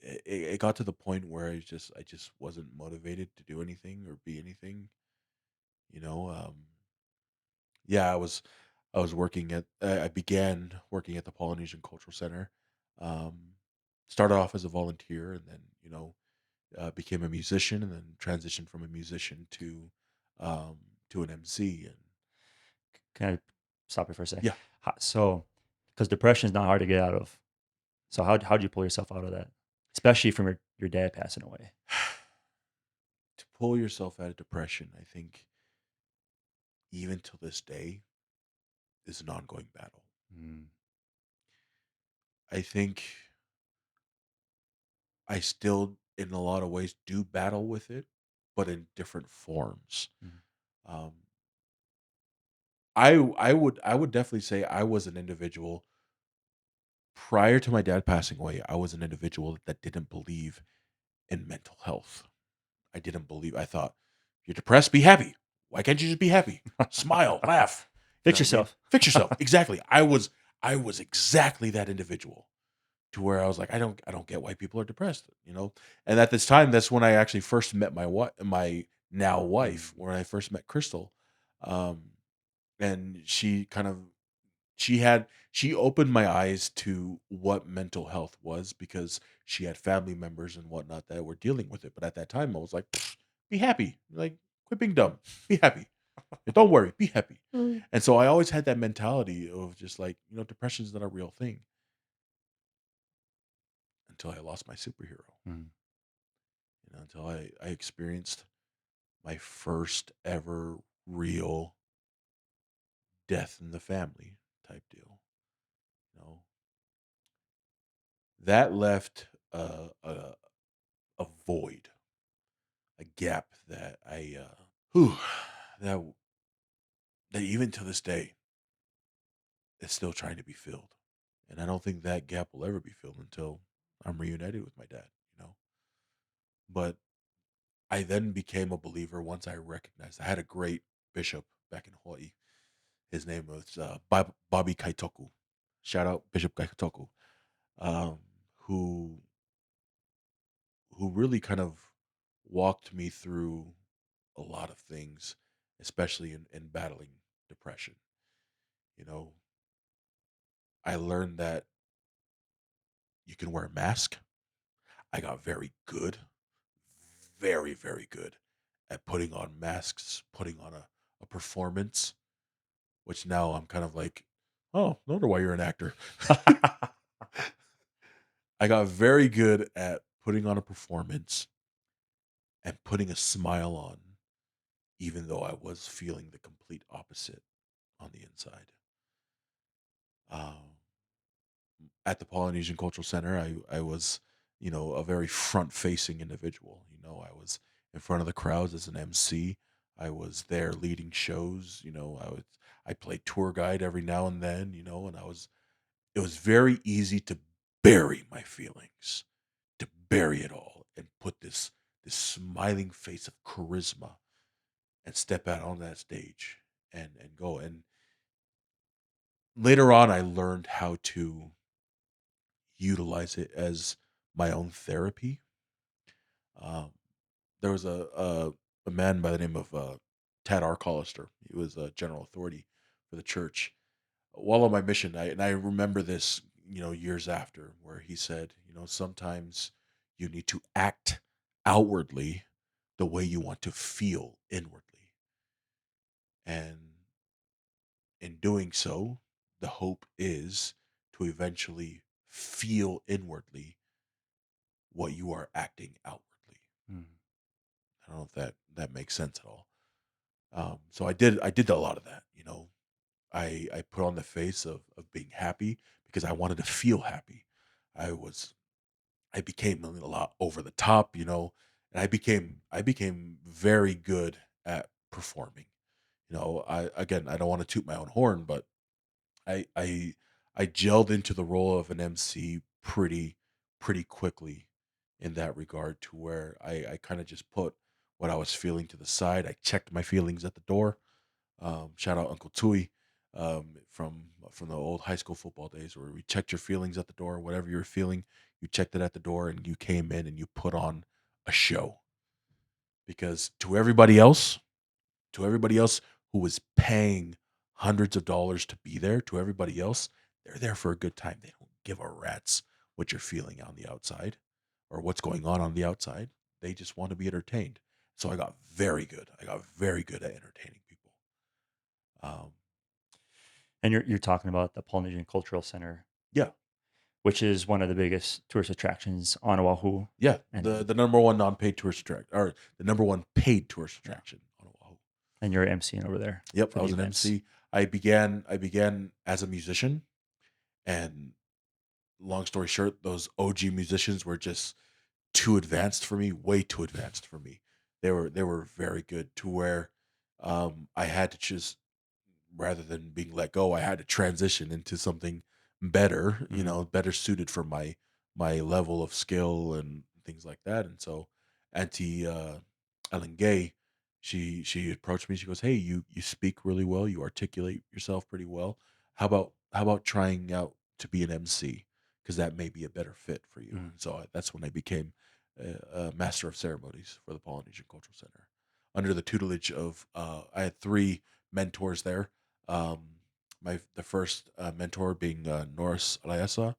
It got to the point where I just wasn't motivated to do anything or be anything. You know, yeah, I was working at I began working at the Polynesian Cultural Center. Um, Started off as a volunteer, and then became a musician, and then transitioned from a musician um, to an MC. And Can I stop you for a sec? yeah, So, because depression is not hard to get out of. So how'd you pull yourself out of that? Especially from your dad passing away. to pull yourself out of depression, I think even till this day is an ongoing battle. Mm, I think I still, in a lot of ways, do battle with it, but in different forms. mhm. Um, I would definitely say I was an individual prior to my dad passing away, I was an individual that didn't believe in mental health. I didn't believe. I thought, you're depressed, be happy. Why can't you just be happy? Smile, laugh. You know Fix what I mean? yourself. Fix yourself. Exactly. I was exactly that individual to where I was like, I don't get why people are depressed, you know? And at this time, that's when I actually first met my now wife, Mm. when I first met Crystal. Um, and she opened my eyes to what mental health was because she had family members and whatnot that were dealing with it. But at that time, I was like, "Pfft, be happy. Like, quit being dumb. Be happy. Don't worry. Be happy." Mm. And so I always had that mentality of just like, depression is not a real thing until I lost my superhero. Mm. Until I experienced my first ever real death in the family type deal. You know, that left a void, a gap that whew, that that even to this day is still trying to be filled. And I don't think that gap will ever be filled until I'm reunited with my dad. You know, but I then became a believer once I recognized I had a great bishop back in Hawaii. His name was Bobby Kaitoku. Shout out Bishop Kaitoku, um, who really kind of walked me through a lot of things, especially in battling depression. You know, I learned that you can wear a mask. I got very good, very, very good at putting on masks, putting on a performance, which now I'm kind of like, oh, no wonder why you're an actor. I got very good at putting on a performance and putting a smile on, even though I was feeling the complete opposite on the inside. Um, at the Polynesian Cultural Center, I was, a very front facing individual. I was in front of the crowds as an MC. I was there leading shows. I played tour guide every now and then. And it was very easy to bury my feelings, to bury it all, and put this smiling face of charisma and step out on that stage and go. And later on, I learned how to utilize it as my own therapy. Um, there was a man by the name of Tad R. Collister. He was a general authority for the church. While on my mission, I remember this, years after, where he said, sometimes you need to act outwardly the way you want to feel inwardly. And in doing so, the hope is to eventually feel inwardly what you are acting outwardly. Mm. I don't know if that makes sense at all. So I did a lot of that. I put on the face of being happy because I wanted to feel happy. I was I became a lot over the top, and I became very good at performing. I don't want to toot my own horn, but I I I gelled into the role of an MC pretty quickly in that regard to where I kind of just put what I was feeling to the side. I checked my feelings at the door. Shout out Uncle Tui, from the old high school football days where we checked your feelings at the door. Whatever you were feeling, you checked it at the door and you came in and you put on a show. Because to everybody else who was paying hundreds of dollars to be there, to everybody else, they're there for a good time. They don't give a rat's what you're feeling on the outside or what's going on the outside. They just want to be entertained. So I got very good. I got very good at entertaining people. Um, And you're talking about the Polynesian Cultural Center, yeah, which is one of the biggest tourist attractions on Oahu. yeah. The And the number one non-paid tourist attraction, or the number one paid tourist yeah, attraction on Oahu. and you're emceeing over there Yep, for I the was an events. MC. I began as a musician, and long story short, those OG musicians were just too advanced for me, way too advanced for me. They were very good to where I had to just, rather than being let go, I had to transition into something better, Mhm. better suited for my level of skill and things like that. And so Auntie Ellen Gay, she approached me. She goes, "Hey, you speak really well. You articulate yourself pretty well. How about trying out to be an MC? Because that may be a better fit for you." Mhm. And so that's when I became a master of ceremonies for the Polynesian Cultural Center, under the tutelage of I had three mentors there. Um, the first mentor being Norris Alaesa,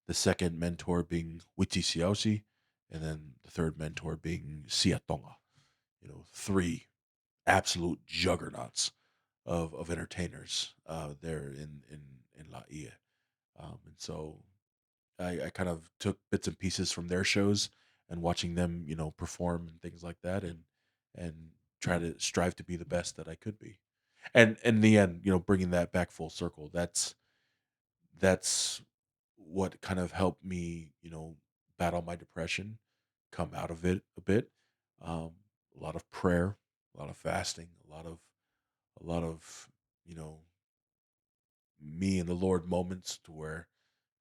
the second mentor being Witi Siausi, and then the third mentor being Sia Tonga. Three absolute juggernauts of entertainers there in Laie. And so I kind of took bits and pieces from their shows and watching them, perform and things like that, and try to strive to be the best that I could be. And in the end, bringing that back full circle, that's what kind of helped me, battle my depression, come out of it a bit. Um, a lot of prayer, a lot of fasting, a lot of you know me and the Lord moments, to where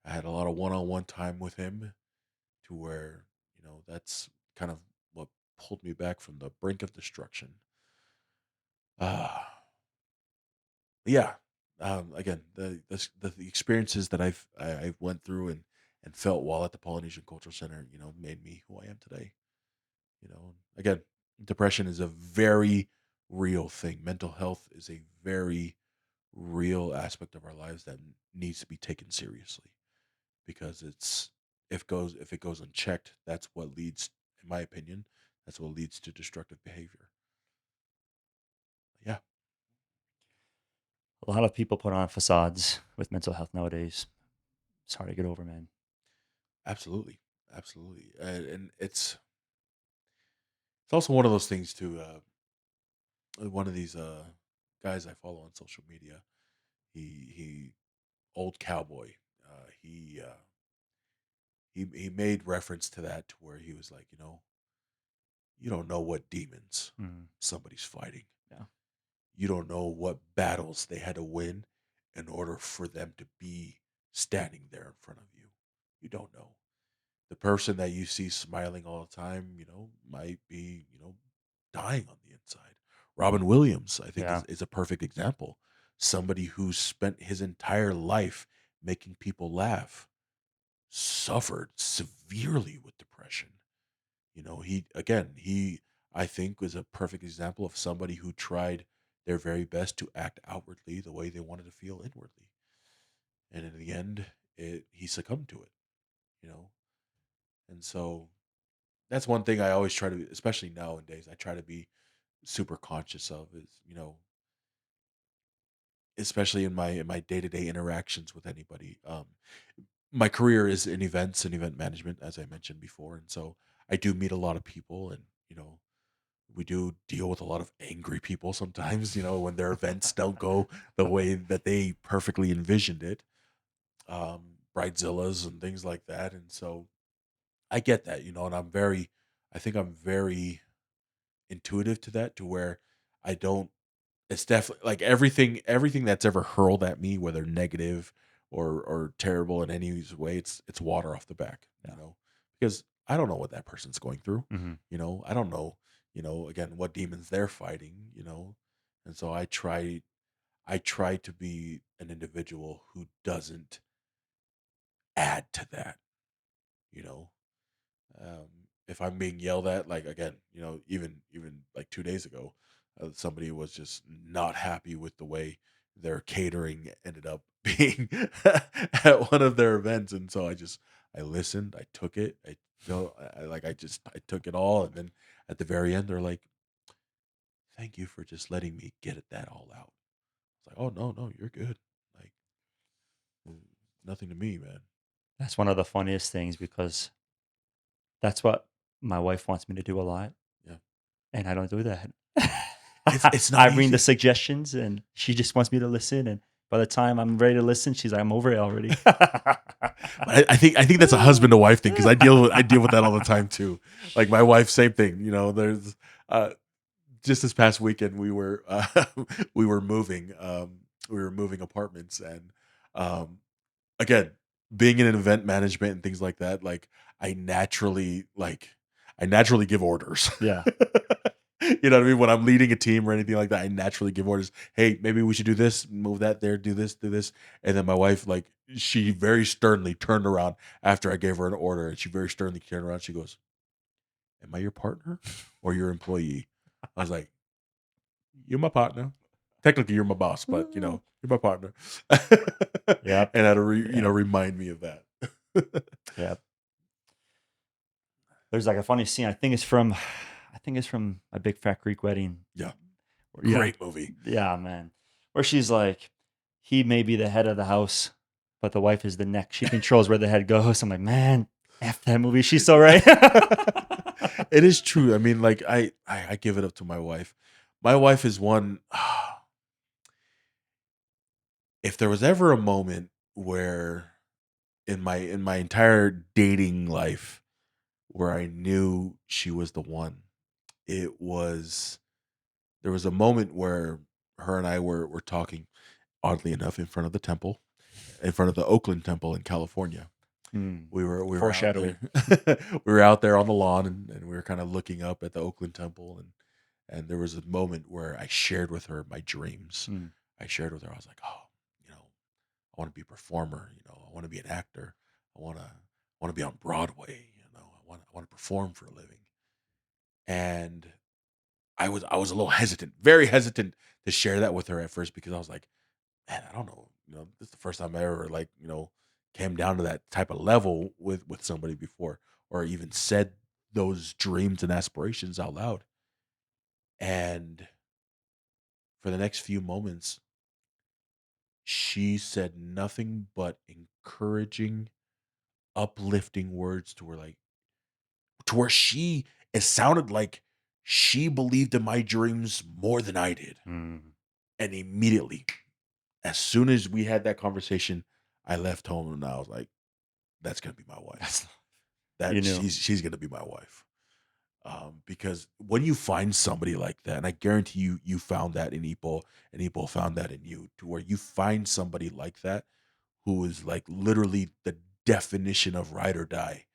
I had a lot of one-on-one time with Him, to where that's kind of what pulled me back from the brink of destruction. Ah, yeah. Again, the experiences that I've went through and felt while at the Polynesian Cultural Center, made me who I am today. Again, depression is a very real thing. Mental health is a very real aspect of our lives that needs to be taken seriously, because if it goes unchecked, that's what leads, in my opinion, that's what leads to destructive behavior. Yeah, A lot of people put on facades with mental health nowadays. It's hard to get over, man. absolutely, absolutely, and it's also one of those things too. One of these guys I follow on social media, he old cowboy. He made reference to that, to where he was like, you don't know what demons Mhm. somebody's fighting. Yeah. You don't know what battles they had to win in order for them to be standing there in front of you. You don't know. The person that you see smiling all the time, might be, dying on the inside. Robin Williams, I think, Yeah. is a perfect example. Somebody who spent his entire life making people laugh, suffered severely with depression. He I think was a perfect example of somebody who tried their very best to act outwardly the way they wanted to feel inwardly. And in the end, he succumbed to it, you know. And so that's one thing I always try to, especially nowadays, I try to be super conscious of, is, especially in my day-to-day interactions with anybody. My career is in events and event management, as I mentioned before, and so I do meet a lot of people, and we do deal with a lot of angry people sometimes, when their events don't go the way that they perfectly envisioned it. Bridezillas and things like that. And so I get that, and I think I'm very intuitive to that, to where I don't, it's definitely like everything that's ever hurled at me, whether negative or terrible in any way, it's water off the back, Yeah. because I don't know what that person's going through. Mhm. I don't know, again, what demons they're fighting, and so I try to be an individual who doesn't add to that, you know. Um, if I'm being yelled at, like, again, even like 2 days ago, somebody was just not happy with the way their catering ended up being at one of their events, and so I listened, I took it, I took it all, and then at the very end, they're like, "Thank you for just letting me get that all out." It's like, "Oh, no, no, you're good. Like, mm, nothing to me, man." That's one of the funniest things because that's what my wife wants me to do a lot, Yeah, and I don't do that. it's I not bring the easy. suggestions, and she just wants me to listen, and by the time I'm ready to listen, she's like, "I'm over it already." But I think that's a husband to wife thing, because I deal with that all the time too. Like my wife, same thing. There's uh, just this past weekend we were we were moving apartments, and um, again, being in event management and things like that, like I naturally like I naturally give orders. Yeah. You know what I mean? When I'm leading a team or anything like that, I naturally give orders. Hey, maybe we should do this, move that there, do this, do this. And then my wife, like, she very sternly turned around after I gave her an order, and she very sternly turned around. She goes, "Am I your partner or your employee?" I was like, "You're my partner. Technically, you're my boss, but Ooh. you're my partner." Yep. And had to Yep. remind me of that. Yep. There's like a funny scene. I think it's from A Big Fat Greek Wedding. Yeah, Yeah. great movie. Yeah, man. Where she's like, he may be the head of the house, but the wife is the neck. She controls where the head goes. I'm like, man, F that movie. She's so right. It is true. I mean, like I give it up to my wife. My wife is one. If there was ever a moment where in my entire dating life where I knew she was the one, it was there was a moment where her and I were talking, oddly enough, in front of the temple, in front of the Oakland Temple in California. Hmm. We were out Foreshadowing. there. We were out there on the lawn, and we were kind of looking up at the Oakland Temple, and there was a moment where I shared with her my dreams. Hmm. I shared with her. I was like, "Oh, I want to be a performer. I want to be an actor. I want to be on Broadway. I want to perform for a living." And I was a little hesitant, very hesitant to share that with her at first because I was like, man, I don't know. This is the first time I ever like, came down to that type of level with somebody before, or even said those dreams and aspirations out loud. And for the next few moments, she said nothing but encouraging, uplifting words to where it sounded like she believed in my dreams more than I did. Hmm. And immediately, as soon as we had that conversation, I left home and I was like, that's gonna be my wife. That's you That knew. she's gonna be my wife. Because when you find somebody like that, and I guarantee you found that in Ipo, and Ipo found that in you, to where you find somebody like that who is like literally the definition of ride or die.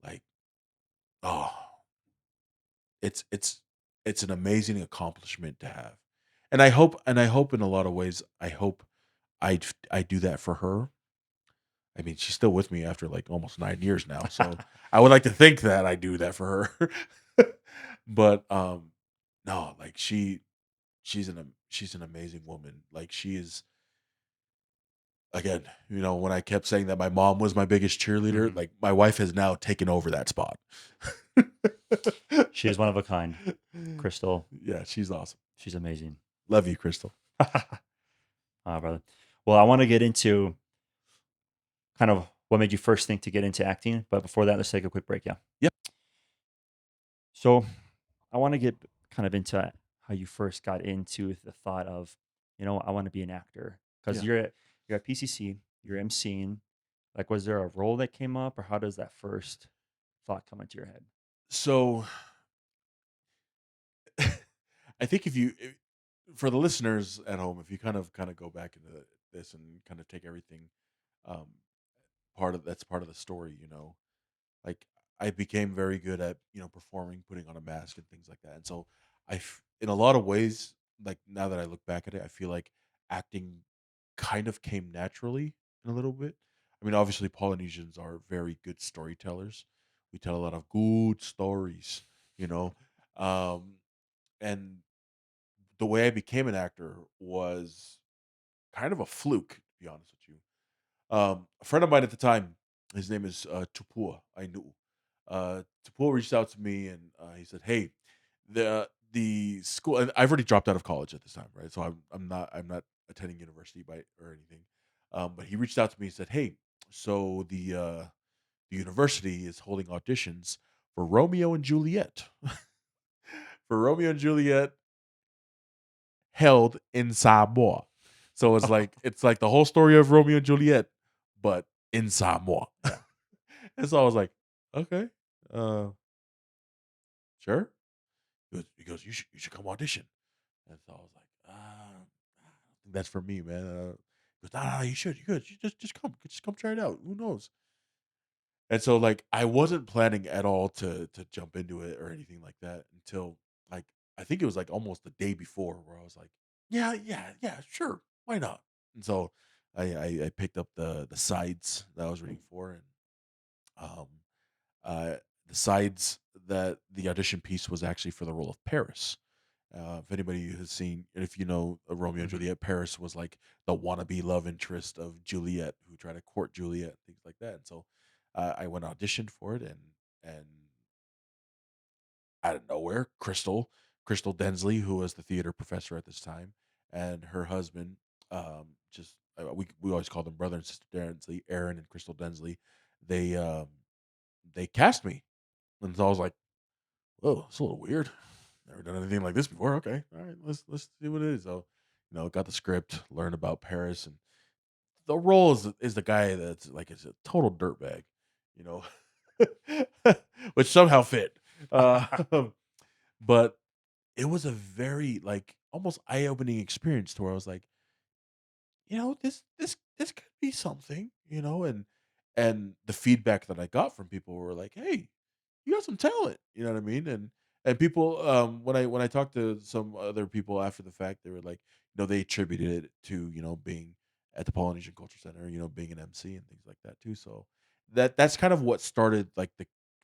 Like, oh, it's an amazing accomplishment to have. And I hope in a lot of ways, I do that for her. I mean, she's still with me after like almost 9 years now, so I would like to think that I do that for her. But no, like she's an amazing woman. Like she is, again, when I kept saying that my mom was my biggest cheerleader, Mhm. like my wife has now taken over that spot. She is one of a kind. Crystal, Yeah, she's awesome. she's amazing. Love you, Crystal. Brother. Well, I want to get into kind of what made you first think to get into acting. But before that, let's take a quick break. Yeah. Yep. So I want to get kind of into how you first got into the thought of, I want to be an actor because Yeah. you're at PCC, you're emceeing. Like, was there a role that came up, or how does that first thought come into your head? So I think for the listeners at home, if you kind of go back into this and kind of take everything, um, part of the story, like I became very good at performing, putting on a mask and things like that. And so in a lot of ways, like now that I look back at it, I feel like acting kind of came naturally in a little bit. I mean, obviously Polynesians are very good storytellers. We tell a lot of good stories, you know. Um, and the way I became an actor was kind of a fluke, to be honest with you. A friend of mine at the time, his name is Tupua. I knew. Tupua reached out to me and he said, "Hey, the school. And I've already dropped out of college at this time, right? So I'm not attending university by or anything. But he reached out to me and said, "Hey, so the university is holding auditions for Romeo and Juliet, for Romeo and Juliet held in Samoa. So it's like the whole story of Romeo and Juliet, but in Samoa." Yeah. And so I was like, okay, uh, sure. He goes, you should come audition. And so I was like, I don't think that's for me, man. He goes, "Nah, nah, you should, you could. You just come try it out. Who knows?" And so, like, I wasn't planning at all to jump into it or anything like that until, like, I think it was, like, almost the day before where I was like, "Yeah, yeah, yeah, sure, why not?" And so I picked up the sides that I was reading for, and, um, uh, the sides that the audition piece was actually for the role of Paris. If anybody has seen, if you know Romeo and Mhm. Juliet, Paris was like the wannabe love interest of Juliet, who tried to court Juliet, things like that. And so I went auditioned for it, and out of nowhere, Crystal Densley, who was the theater professor at this time, and her husband, just we always call them brother and sister Densley, Aaron and Crystal Densley. They they cast me, and so I was like, "Whoa, it's a little weird. Never done anything like this before. Okay, all right, let's see what it is." So, got the script, learned about Paris, and the role is the guy that's like is a total dirtbag, you know, which somehow fit. Uh, but it was a very like almost eye opening experience to where I was like, this could be something, and the feedback that I got from people were like, "Hey, you got some talent," you know what I mean? And people, when I talked to some other people after the fact, they were like, they attributed it to being at the Polynesian Culture Center, being an MC and things like that too. So that's kind of what started like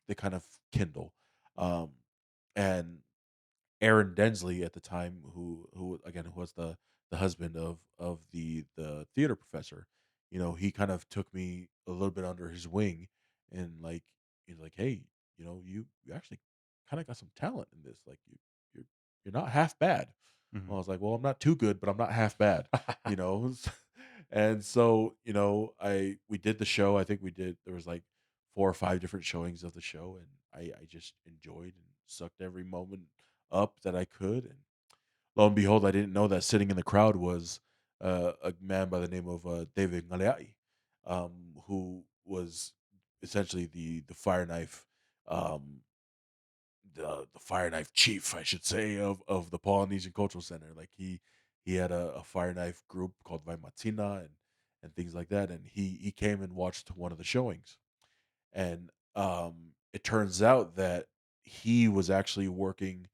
the kind of kindle, um, and Aaron Densley at the time, who again who was the husband of the theater professor, he kind of took me a little bit under his wing, and like he's like, "Hey, you actually kind of got some talent in this. Like you're you're not half bad." Mhm. Well, I was like, "Well, I'm not too good, but I'm not half bad," you know. And so I we did the show. I think we did. There was like 4 or 5 different showings of the show, and I just enjoyed and sucked every moment up that I could, and lo and behold, I didn't know that sitting in the crowd was, a man by the name of, David Ngaleai, who was essentially the fire knife, um, the fire knife chief, I should say, of the Polynesian Cultural Center. Like, he had a fire knife group called Vaimatina and things like that, and he came and watched one of the showings, and, it turns out that he was actually working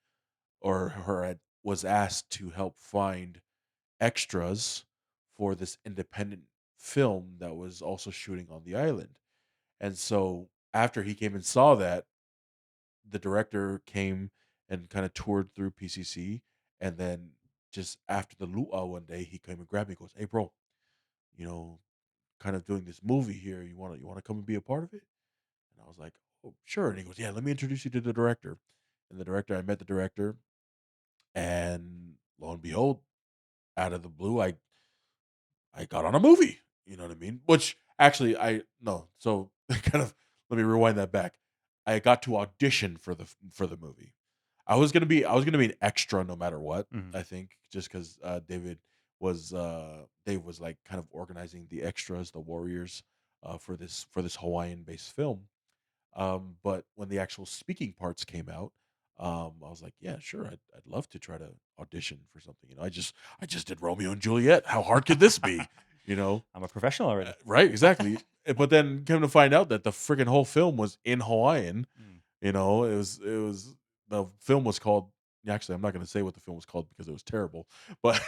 or her was asked to help find extras for this independent film that was also shooting on the island. And so after he came and saw that, the director came and kind of toured through PCC, and then just after the luau one day, he came and grabbed me. And goes, "Hey, bro, you know, kind of doing this movie here. You want to come and be a part of it?" And I was like, "Oh, sure." And he goes, "Yeah, let me introduce you to the director." And I met the director, and lo and behold, out of the blue, I got on a movie, you know what I mean? Which actually I no, so kind of let me rewind that back. I got to audition for the movie. I was gonna be an extra no matter what, Mhm. I think, just because Dave was like kind of organizing the extras, the warriors, for this Hawaiian based film. But when the actual speaking parts came out, I was like, "Yeah, sure, I'd love to try to audition for something." I just did Romeo and Juliet. How hard could this be? You know, I'm a professional already. right? Exactly. But then come to find out that the freaking whole film was in Hawaiian. Mm. It was the film was called. Actually, I'm not going to say what the film was called because it was terrible. But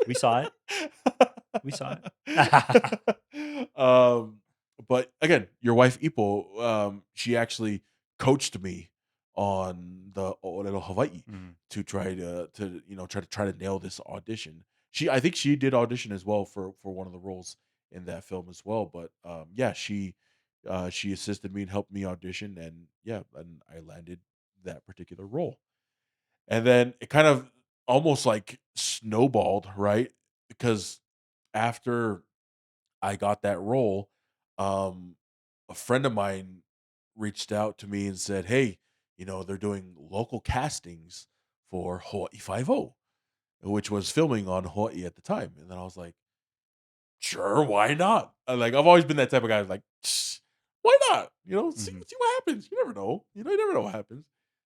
We saw it. We saw it. um, but again, your wife Ipo, she actually coached me on the Olelo Hawaii Mhm. to try to nail this audition. I think she did audition as well for one of the roles in that film as well. But yeah, she assisted me and helped me audition, and yeah, and I landed that particular role. And then it kind of almost like snowballed, right? Because after I got that role, um, a friend of mine reached out to me and said, "Hey, they're doing local castings for Hawaii Five-0, which was filming on Hawaii at the time." And then I was like, "Sure, why not?" Like I've always been that type of guy, like, "Why not? See Mhm. see what happens. You never know. You never know what happens."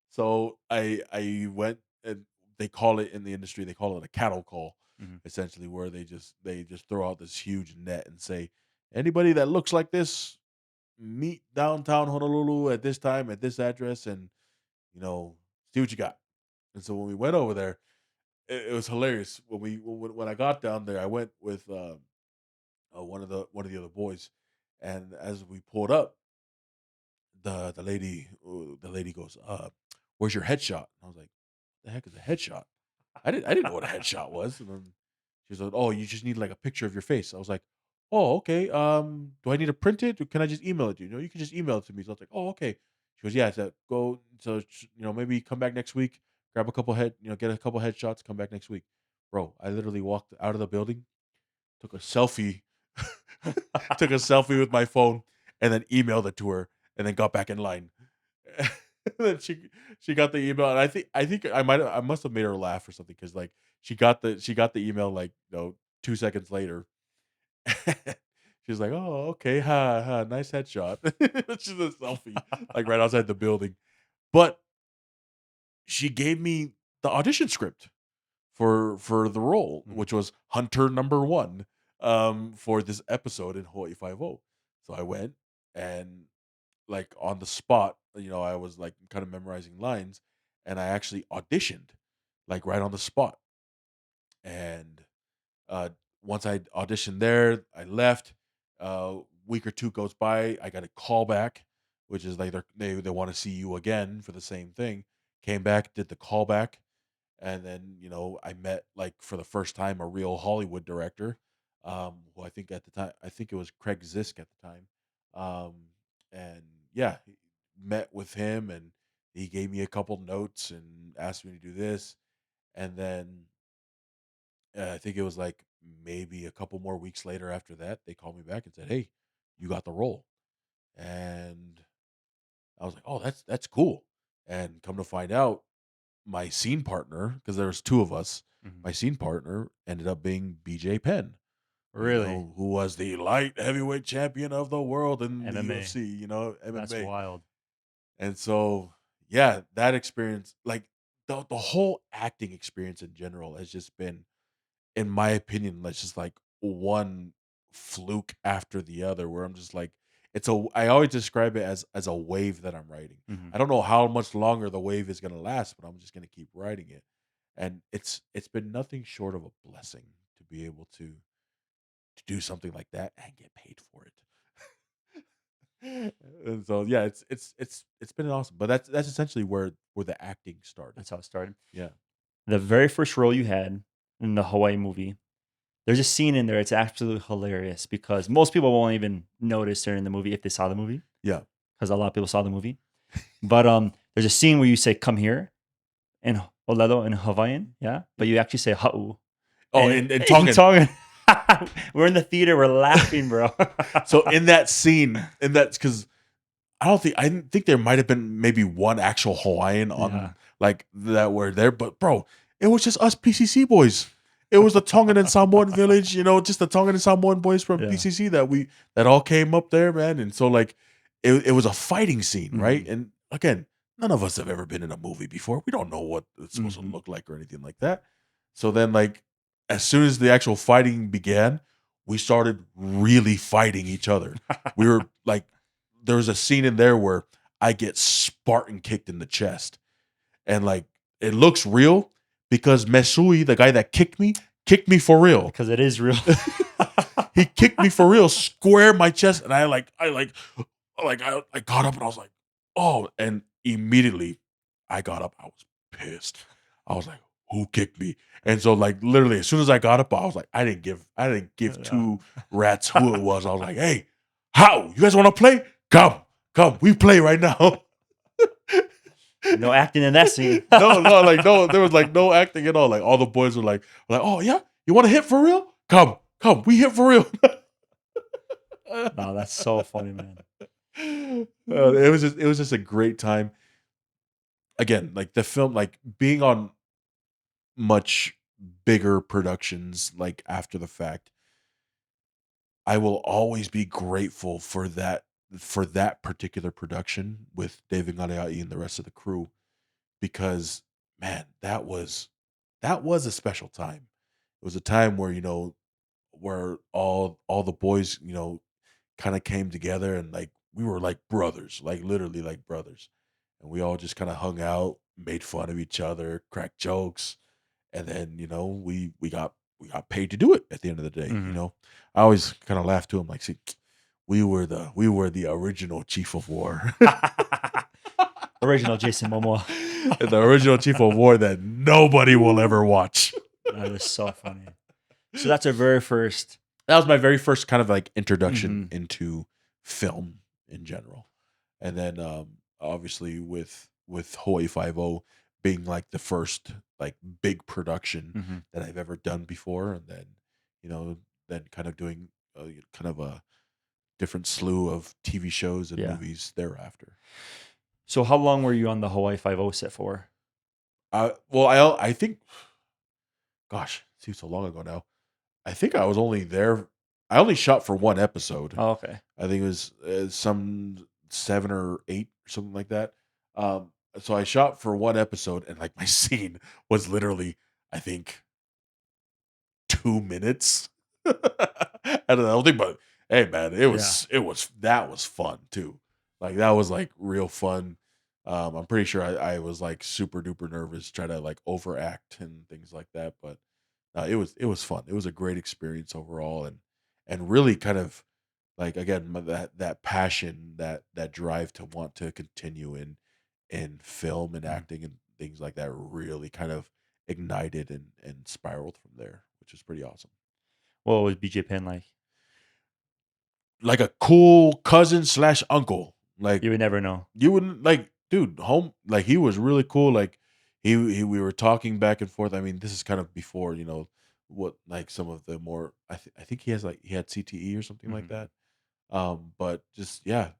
So I went, and they call it in the industry, they call it a cattle call. Mhm. essentially, where they just throw out this huge net and say, anybody that looks like this, meet downtown Honolulu at this time at this address, and you know, see what you got. And so when we went over there, it was hilarious. When I got down there, I went with one of the other boys, and as we pulled up, the lady goes, "Where's your headshot?" And I was like, "The heck is a headshot?" I didn't know what a headshot was. And then she's like, "Oh, you just need like a picture of your face." I was like, "Oh, okay. Do I need to print it? Or can I just email it to you? No, you can just email it to me." So I was like, "Oh, okay." She goes, "Yeah." So go. So maybe come back next week. Grab a couple get a couple headshots. Come back next week, bro. I literally walked out of the building, took a selfie, took a selfie with my phone, and then emailed it to her, and then got back in line. And then she got the email, and I think I must have made her laugh or something, because like she got the email like 2 seconds later. She's like, "Oh, okay, ha ha, nice headshot." She's a selfie like right outside the building, but she gave me the audition script for the role, Mhm. which was Hunter number one, for this episode in Hawaii Five-0. So I went, and like on the spot, I was like kind of memorizing lines, and I actually auditioned like right on the spot. And uh, once I auditioned there, I left. Week or two goes by, I got a call back, which is like they want to see you again for the same thing. Came back, did the callback, and then I met like for the first time a real Hollywood director, who I think it was Craig Zisk at the time, and yeah, met with him, and he gave me a couple notes and asked me to do this, and then I think it was like maybe a couple more weeks later after that, they called me back and said, "Hey, you got the role," and I was like, "Oh, that's cool." And come to find out, my scene partner, because there was two of us, Mhm. my scene partner ended up being BJ Penn, Really? who was the light heavyweight champion of the world in the MMA. UFC, That's MMA. wild. And so, yeah, that experience, like the whole acting experience in general, has just been, in my opinion, that's just like one fluke after the other, where I'm just like, I always describe it as a wave that I'm riding. Mhm. I don't know how much longer the wave is gonna last, but I'm just gonna keep riding it. And it's been nothing short of a blessing to be able to do something like that and get paid for it. And so yeah, it's been awesome. But that's essentially where the acting started. That's how it started. Yeah. The very first role you had in the Hawaii movie, there's a scene in there, it's absolutely hilarious because most people won't even notice during the movie if they saw the movie, Yeah. because a lot of people saw the movie. But there's a scene where you say "come here" in Olelo in Hawaiian, yeah, but you actually say "ha'u" Oh, and and in Tongan. Tongan. We're in the theater, we're laughing, bro. So in that scene, in that because I didn't think there might have been maybe one actual Hawaiian Yeah, on like that were there, but bro, it was just us PCC boys. It was the Tongan and Samoan village, just the Tongan and Samoan boys from yeah. PCC that all came up there, man. And so like it was a fighting scene, right? Mhm, And again, none of us have ever been in a movie before. We don't know what it's supposed to mhm. look like or anything like that. So then like as soon as the actual fighting began, we started really fighting each other. We were like there was a scene in there where I get Spartan kicked in the chest. And like it looks real because Mesui, the guy that kicked me for real. Because it is real. He kicked me for real, square my chest, and I got up and I was like, oh, and immediately I got up. I was pissed. I was like, who kicked me? And so like literally as soon as I got up, I was like, I didn't give Yeah. two rats who it was. I was like, hey, how? You guys want to play? Come, we play right now. No acting in that scene. No, no, like no, there was like no acting at all. Like all the boys were like, oh yeah, you want to hit for real? Come, we hit for real. No, that's so funny, man. It was just a great time. Again, like the film, like being on much bigger productions, like after the fact, I will always be grateful for that particular production with David Galeai and the rest of the crew, because man, that was a special time. was a time where where all the boys kind of came together, and like we were like brothers, like literally like brothers, and we all just kind of hung out, made fun of each other, cracked jokes, and then we got paid to do it at the end of the day. Mhm. I always kind of laugh to him like, see, we were the original chief of war. Original Jason Momoa. The original chief of war that nobody will ever watch. That is so funny. So that's our very first. That was my very first kind of like introduction Mhm, into film in general. And then obviously with Hawaii Five-0 being like the first like big production mhm. that I've ever done before, and then you know then kind of doing kind of a different slew of TV shows and Yeah. movies thereafter. So how long were you on the Hawaii Five-0 set for? Well, I think, gosh, it seems so long ago now. I think I was only there. I only shot for one episode. Oh, okay. I think it was some 7 or 8 or something like that. Um, so I shot for one episode, and like my scene was literally, I think, 2 minutes out of the whole thing. But hey, man, Yeah. that was fun too. Like that was like real fun. I'm pretty sure I was like super duper nervous, trying to like overact and things like that. But it was fun. It was a great experience overall, and really kind of like again that passion, that drive to want to continue in film and Mhm. acting and things like that really kind of ignited and spiraled from there, which is pretty awesome. What was BJ Penn like? Like a cool cousin slash uncle. Like You would never know. you wouldn't like, dude, home like he was really cool. Like he we were talking back and forth. I mean, this is kind of before, what like some of the more I think he had CTE or something like Mhm. that. But just yeah,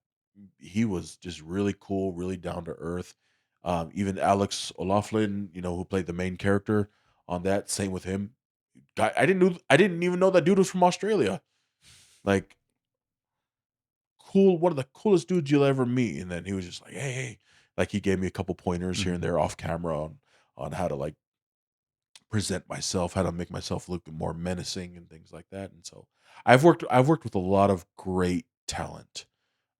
he was just really cool, really down to earth. Even Alex O'Loughlin, who played the main character on that, same with him. Guy, I didn't even know that dude was from Australia. Like cool, one of the coolest dudes you'll ever meet. And then he was just like, hey, like he gave me a couple pointers here and Mhm. there off camera on how to like present myself, how to make myself look more menacing and things like that. And so I've worked with a lot of great talent,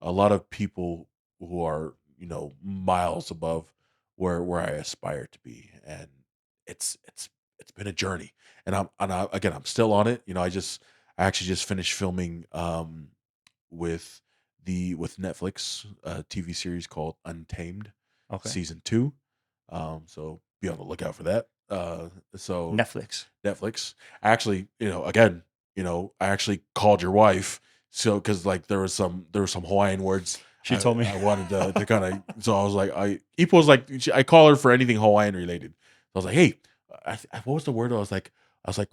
a lot of people who are, miles above where I aspire to be. And it's been a journey. Again, I'm still on it. I actually just finished filming with with Netflix a TV series called Untamed Okay. season 2. So be on the lookout for that. So Netflix. Netflix. Actually, again, I actually called your wife, so because like there was some Hawaiian words She I, told me. I wanted to kind of. So I was like, Ipo was like, I call her for anything Hawaiian related. I was like, hey, what was the word? I was like,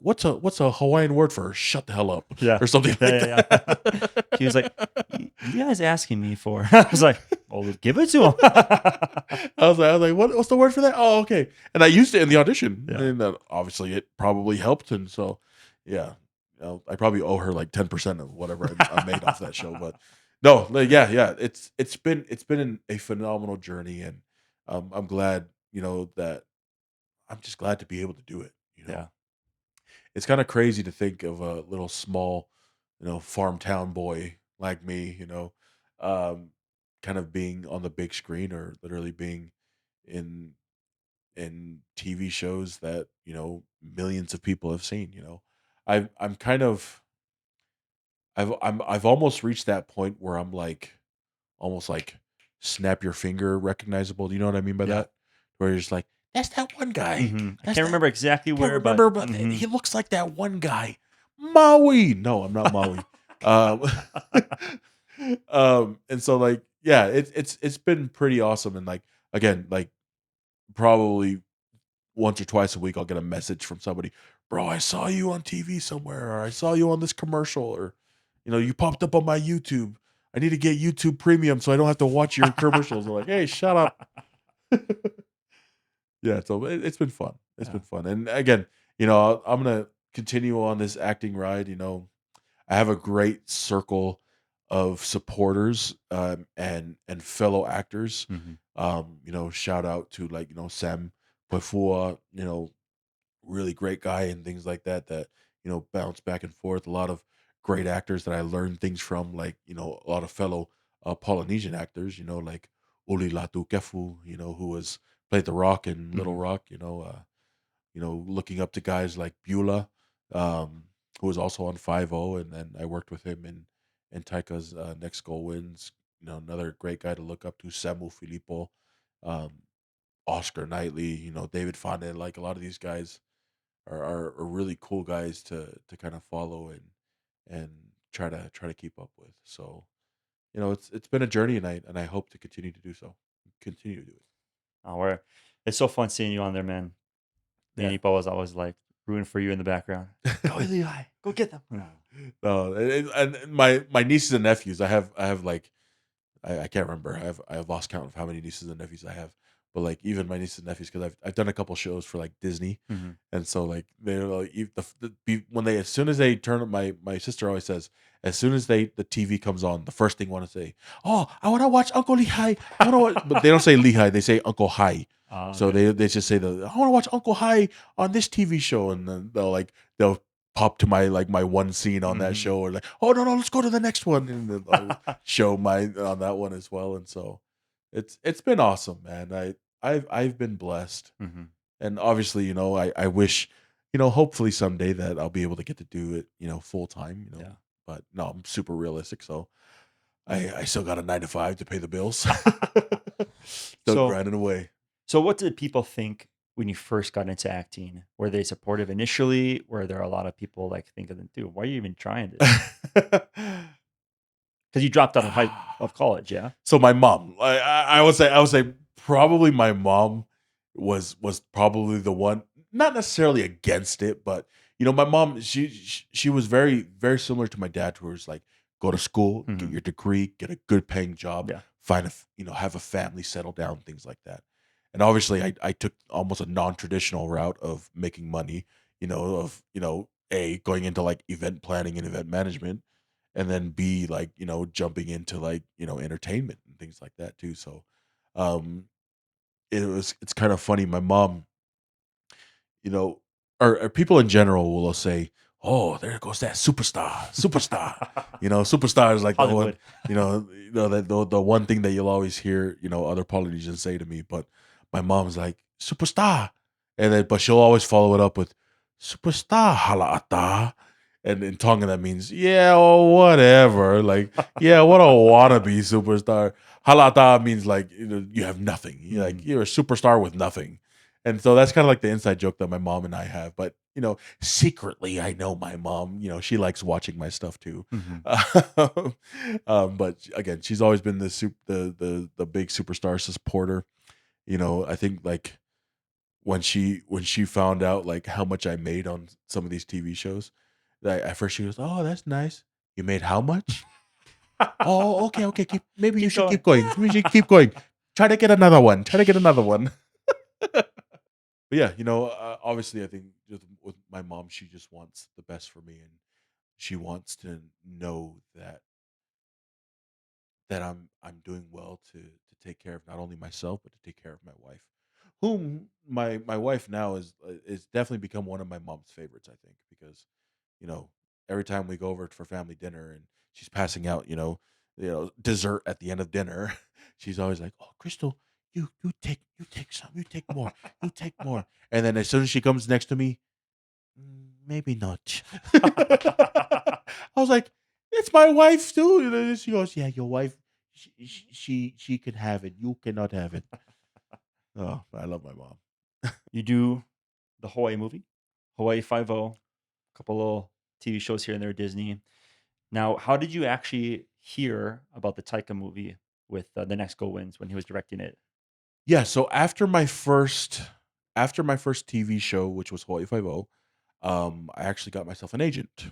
what's a Hawaiian word for shut the hell up Yeah. or something like Yeah, yeah, yeah. He was like, You guys asking me for?" I was like, "Well, give it to him." I was like, what's the word for that? Oh, okay. And I used it in the audition, Yeah. and obviously it probably helped. And so, yeah, I probably owe her like 10% of whatever I made off that show. But no, like, yeah, yeah, it's been a phenomenal journey, and I'm glad, that I'm just glad to be able to do it. Yeah. It's kind of crazy to think of a little small, farm town boy like me, um, kind of being on the big screen or literally being in TV shows that millions of people have seen. I'm kind of I've almost reached that point where I'm like almost like snap your finger recognizable. Do you know what I mean by Yeah. that? Where you're just like, that's that one guy. Mhm. I That's can't that. remember exactly I can't where, but remember, but mhm. he looks like that one guy. Maui. No, I'm not Maui. Um, and so like, yeah, it's been pretty awesome. And like again, like probably once or twice a week, I'll get a message from somebody, bro. I saw you on TV somewhere, or I saw you on this commercial, or you popped up on my YouTube. I need to get YouTube Premium so I don't have to watch your commercials. I'm like, hey, shut up. Yeah, so it's been fun. It's been Yeah. fun. And again, I'm gonna continue on this acting ride. I have a great circle of supporters and fellow actors. Mhm. Shout out to like Sam Pafua, really great guy and things like that that, bounce back and forth. A lot of great actors that I learned things from, like, a lot of fellow Polynesian actors, like Uli Latu Kefu, who was played the Rock in Little Mhm. Rock, looking up to guys like Beulah, um, who was also on 5-0, and then I worked with him in Taika's Next Goal Wins. Another great guy to look up to, Samu Filippo, um, Oscar Knightley, David Fonda. Like a lot of these guys are really cool guys to kind of follow and try to keep up with. So it's been a journey, and I hope to continue to do so. Continue to do it. Oh, where it's so fun seeing you on there, man. Me Yeah. and Ipo was always like rooting for you in the background. Go Lehi, go get them. No, and my nieces and nephews, I have like I can't remember. I have lost count of how many nieces and nephews I have. But like even my nieces and nephews, because I've done a couple shows for like Disney, Mhm. and so like they're like when they as soon as they turn my sister always says, as soon as the TV comes on, the first thing want to say, oh, I want to watch Uncle Lehigh. I want to watch, but they don't say Lehigh, they say Uncle High. Oh, So okay. they just say, I want to watch Uncle High on this TV show, and then they'll pop to my one scene on that Mhm. show, or like, oh no, let's go to the next one, and then I'll show my on that one as well. And so it's been awesome, man. I've been blessed, Mhm. and obviously, I wish, hopefully someday that I'll be able to get to do it, full time, Yeah. but no, I'm super realistic, so I still got a 9 to 5 to pay the bills. Still So grinding away. so what did people think when you first got into acting? Were they supportive initially? Were there a lot of people like thinking, dude, why are you even trying this? Because you dropped out of college, yeah? So my mom, I would say probably my mom was probably the one, not necessarily against it, but my mom, she was very similar to my dad, who was like, go to school, get Mhm. your degree, get a good paying job, Yeah. find have a family, settle down, things like that. And obviously, I took almost a non traditional route of making money, of a going into like event planning and event management, and then B, like, jumping into like, entertainment and things like that too. So um it's kind of funny. My mom, you know, or people in general will say, "Oh, there goes that superstar." Superstar is like the one, Hollywood. that the one thing that you'll always hear, other Polynesians say to me. But my mom's like, "Superstar," and then but she'll always follow it up with "Superstar halaata." And in Tonga, that means, yeah, or whatever. Like, yeah, what a wannabe superstar. Halata means like, you have nothing. You're like, Mhm. you're a superstar with nothing. And so that's kind of like the inside joke that my mom and I have. But, secretly, I know my mom, she likes watching my stuff too. Mhm. Um, but again, she's always been the big superstar supporter. I think like when she found out like how much I made on some of these TV shows, like at first she goes, "Oh, that's nice. You made how much? Oh, okay, okay. Maybe you Keep should going. keep going. Maybe you should keep going. Try to get another one. Try to get another one." But yeah, obviously, I think just with my mom, she just wants the best for me, and she wants to know that I'm doing well to take care of not only myself but to take care of my wife, whom my wife now is definitely become one of my mom's favorites. I think because you know every time we go over for family dinner and she's passing out, dessert at the end of dinner, she's always like, "Oh, Crystal, you take some, you take more," and then as soon as she comes next to me, maybe not. I was like, "It's my wife too." She goes, "Yeah, your wife. She can have it. You cannot have it." Oh, I love my mom. You do the Hawaii movie, Hawaii Five-0, couple little TV shows here and there at Disney. Now, how did you actually hear about the Taika movie with The Next Go Wins when he was directing it? Yeah. So after my first TV show, which was Hawaii 5-0, I actually got myself an agent,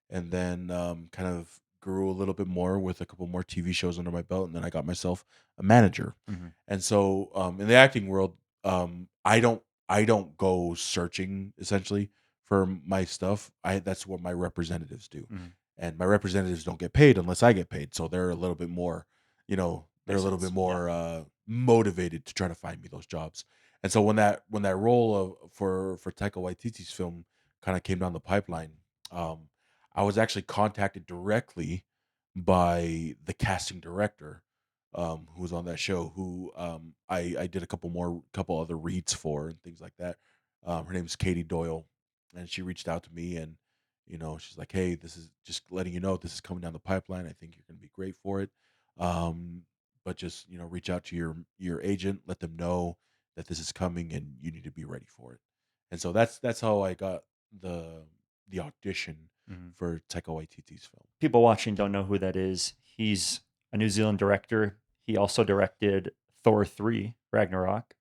and then kind of grew a little bit more with a couple more TV shows under my belt, and then I got myself a manager. Mhm. And so in the acting world, I don't go searching essentially for my stuff. I That's what my representatives do, Mhm. and my representatives don't get paid unless I get paid. So they're a little bit more, they're a Makes little bit sense. Yeah. more motivated to try to find me those jobs. And so when that role for Taika Waititi's film kind of came down the pipeline, um, I was actually contacted directly by the casting director, who was on that show, who I did a couple other reads for and things like that. Her name is Katie Doyle, and she reached out to me, and she's like, "Hey, this is just letting you know this is coming down the pipeline. I think you're going to be great for it. Um, but just reach out to your agent, let them know that this is coming, and you need to be ready for it." And so that's how I got the the audition Mhm. for Taika Waititi's film. People watching don't know who that is. He's a New Zealand director. He also directed Thor 3 Ragnarok.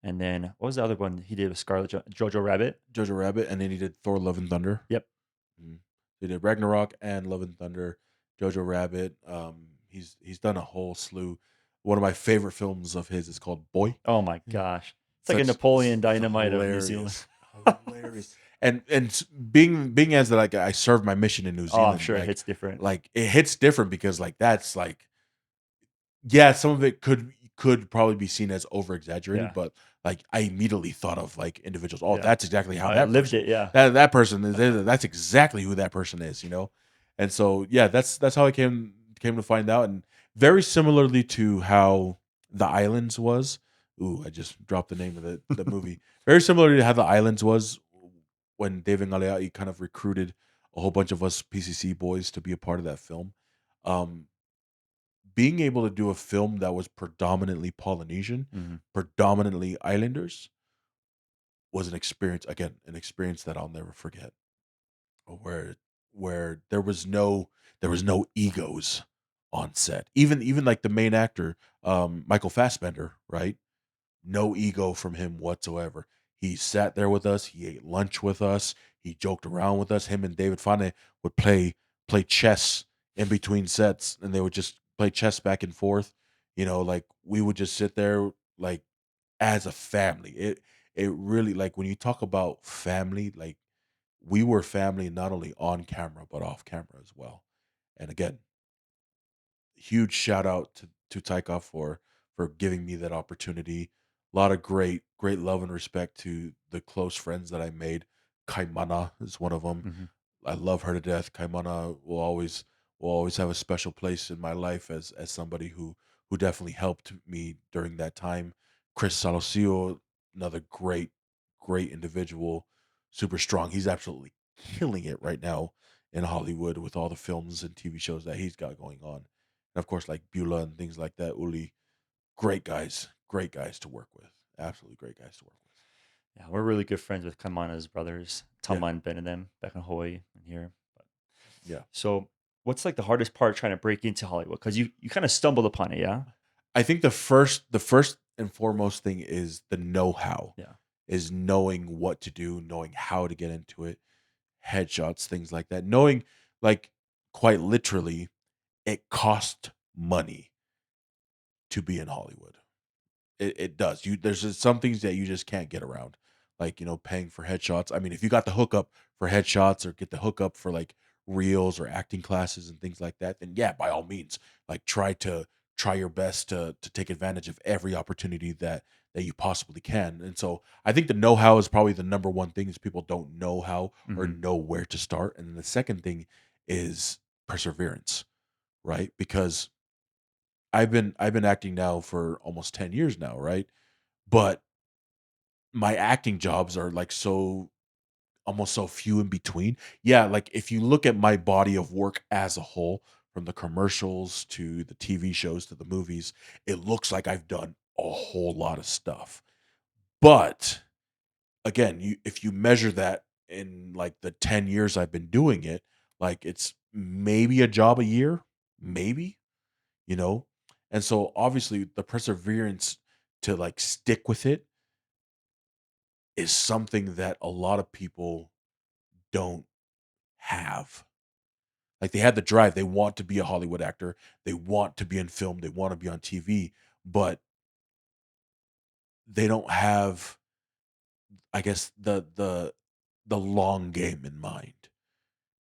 And then what was the other one he did with Jojo Rabbit? Jojo Rabbit, and then he did Thor: Love and Thunder. Yep. Mhm. He did Ragnarok and Love and Thunder, Jojo Rabbit. He's done a whole slew. One of my favorite films of his is called Boy. Oh my Yeah. gosh. It's like a Such Napoleon Dynamite of New Zealand. hilarious, hilarious. Being as that, like, I served my mission in New Oh, I'm Zealand, sure it hits different. like it hits different because like that's like, yeah, some of it could probably be seen as over exaggerated, Yeah. but like I immediately thought of like individuals. Oh, Yeah. that's exactly how I that lived person it, yeah. that person is. That's exactly who that person is. And so yeah, that's how I came to find out, and very similarly to how The Islands was. Ooh, I just dropped the name of the movie. Very similar to how The Islands was when David Ngaleai kind of recruited a whole bunch of us PCC boys to be a part of that film. Um, Being able to do a film that was predominantly Polynesian, Mhm. predominantly Islanders, was an experience that I'll never forget. Where there was no egos on set. Even like the main actor, Michael Fassbender, right? No ego from him whatsoever. He sat there with us. He ate lunch with us. He joked around with us. Him and David Fane would play chess in between sets, and they would just play chess back and forth. Like we would just sit there like as a family. It really, like, when you talk about family, like we were family not only on camera but off camera as well. And again, huge shout out to Taika for giving me that opportunity. A lot of great love and respect to the close friends that I made. Kaimana is one of them. Mhm. I love her to death. Kaimana will always have a special place in my life as somebody who definitely helped me during that time. Chris Salosio, another great individual, super strong. He's absolutely killing it right now in Hollywood with all the films and TV shows that he's got going on. And of course, like Beulah and things like that, Uli, great guys to work with. Absolutely great guys to work with. Yeah, we're really good friends with Kamana's brothers, Yeah, Tama and Ben and them back in Hawaii and here. But yeah. so what's like the hardest part trying to break into Hollywood? Because you kind of stumbled upon it, yeah? I think the first and foremost thing is the know-how, Yeah. is knowing what to do, knowing how to get into it, headshots, things like that. Knowing, like, quite literally, it cost money to be in Hollywood. It does. There's just some things that you just can't get around. Like, paying for headshots. I mean, if you got the hookup for headshots or get the hookup for like reels or acting classes and things like that, then yeah, by all means, like try your best to take advantage of every opportunity that you possibly can. And so I think the know-how is probably the number one thing, is people don't know how or Mhm. know where to start. And then the second thing is perseverance, right? Because I've been acting now for almost 10 years now, right? But my acting jobs are like so almost so few in between. Yeah, like if you look at my body of work as a whole, from the commercials to the TV shows to the movies, it looks like I've done a whole lot of stuff. But again, if you measure that in like the 10 years I've been doing it, like it's maybe a job a year, maybe, you know? And so obviously the perseverance to like stick with it is something that a lot of people don't have. Like they have the drive, they want to be a Hollywood actor, they want to be in film, they want to be on TV, but they don't have, I guess, the long game in mind.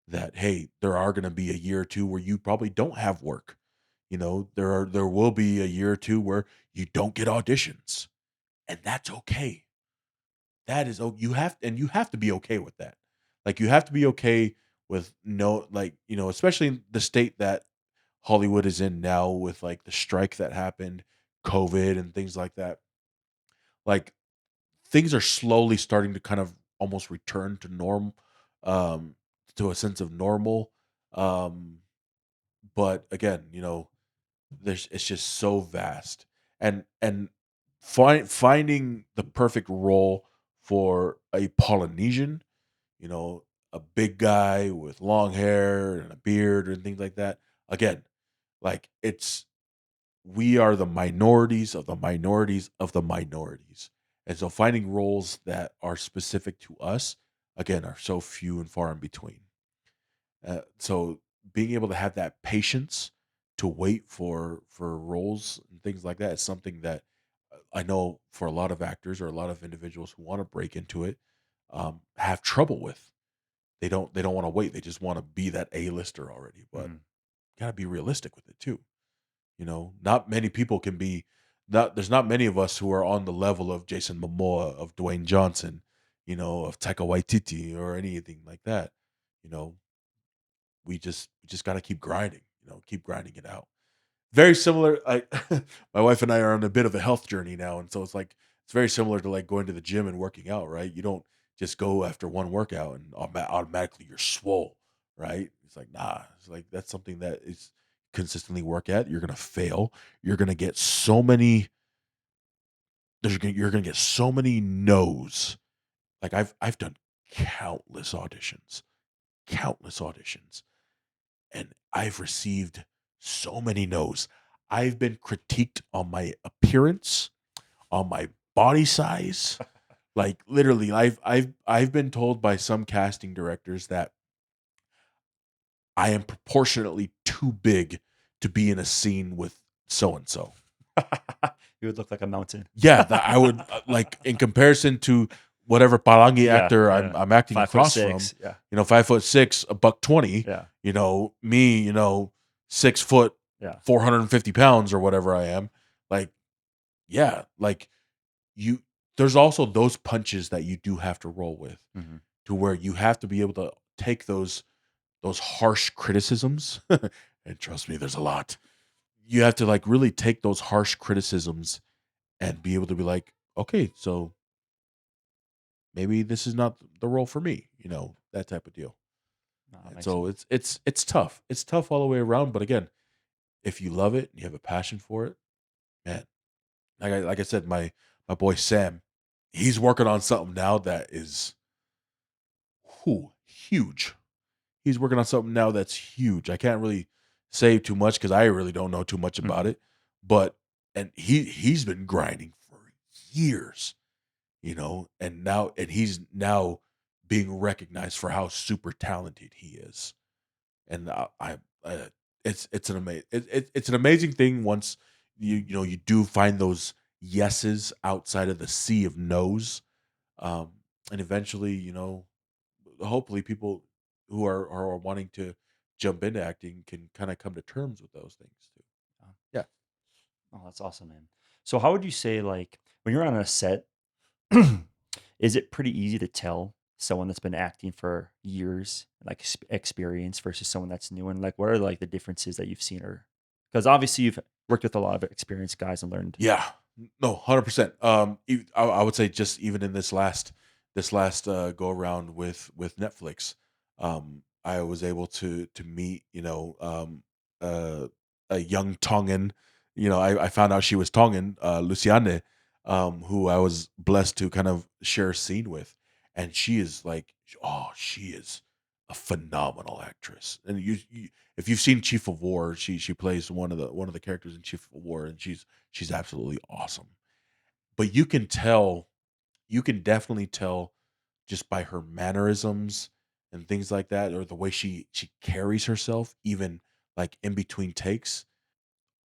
That, hey, there are going to be a year or two where you probably don't have work. There will be a year or two where you don't get auditions, and that's okay. that is you have and you have to be okay with that. Like you have to be okay with no like, especially in the state that Hollywood is in now with like the strike that happened, COVID and things like that. Like things are slowly starting to kind of almost return to norm um to a sense of normal. Um but again, there's it's just so vast. And finding the perfect role for a Polynesian, you know, a big guy with long hair and a beard and things like that. Again, like it's we are the minorities of the minorities of the minorities. And so finding roles that are specific to us, again, are so few and far in between. So being able to have that patience to wait for roles and things like that is something that I know for a lot of actors or a lot of individuals who want to break into it have trouble with. They don't want to wait. They just want to be that A-lister already. But Mhm. gotta be realistic with it too. Not many people can be not there's not many of us who are on the level of Jason Momoa, of Dwayne Johnson, of Taika Waititi or anything like that. You know, we just got to keep grinding, keep grinding it out. Very similar. My wife and I are on a bit of a health journey now, and so it's very similar to like going to the gym and working out, right? You don't just go after one workout and automatically you're swole, right? It's like nah. It's like that's something that is consistently work at. You're gonna fail. You're gonna get so many. You're gonna get so many no's. Like I've done countless auditions, and I've received so many no's. I've been critiqued on my appearance, on my body size. Like literally, I've been told by some casting directors that I am proportionately too big to be in a scene with so and so. You would look like a mountain. Yeah, that I would like in comparison to whatever Palangi Yeah, actor I'm yeah. I'm acting Five foot across from, six. Yeah, 5'6", a buck 20, yeah, me, 6 foot, yeah. 450 pounds or whatever I am. Like, yeah, like you there's also those punches that you do have to roll with Mhm. to where you have to be able to take those harsh criticisms. And trust me, there's a lot. You have to like really take those harsh criticisms and be able to be like, okay, so maybe this is not the role for me, that type of deal. No, that And makes so sense. it's tough. It's tough all the way around. But again, if you love it and you have a passion for it, man, like I said, my boy Sam, he's working on something now that is huge. He's working on something now that's huge. I can't really say too much because I really don't know too much about Mhm. it. But and he's been grinding for years, and he's now being recognized for how super talented he is. And it's an it's an amazing thing once you do find those yeses outside of the sea of no's, um, and eventually hopefully people who are wanting to jump into acting can kind of come to terms with those things too. Yeah. Yeah, Oh, that's awesome, man. So how would you say, like, when you're on a set, is it pretty easy to tell someone that's been acting for years, like experience versus someone that's new? And like, what are like the differences that you've seen? Or because obviously you've worked with a lot of experienced guys and learned. yeah, no, 100%. I would say just even in this last go around with Netflix, I was able to meet uh, a young Tongan. I found out she was Tongan, Luciane, who I was blessed to kind of share a scene with, and she is like, oh, she is a phenomenal actress. And if you've seen Chief of War, she plays one of the characters in Chief of War, and she's absolutely awesome. But you can definitely tell just by her mannerisms and things like that, or the way she carries herself, even like in between takes,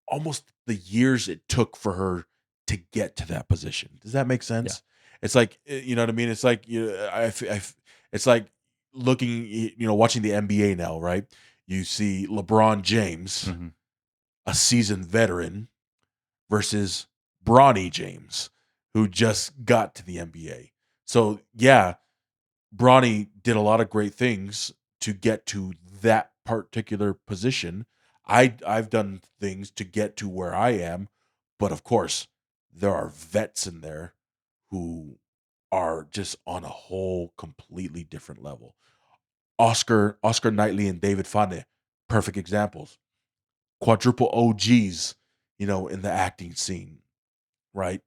almost the years it took for her to get to that position. Does that make Yeah. sense? It's like you know what I mean. It's like it's like looking, watching the NBA now, right? You see LeBron James, Hmm. a seasoned veteran, versus Bronny James, who just got to the NBA. So yeah, Bronny did a lot of great things to get to that particular position. I've done things to get to where I am, but of course, there are vets in there who are just on a whole completely different level. Oscar Knightley and David Fonde, perfect examples. Quadruple OGs, in the acting scene, right?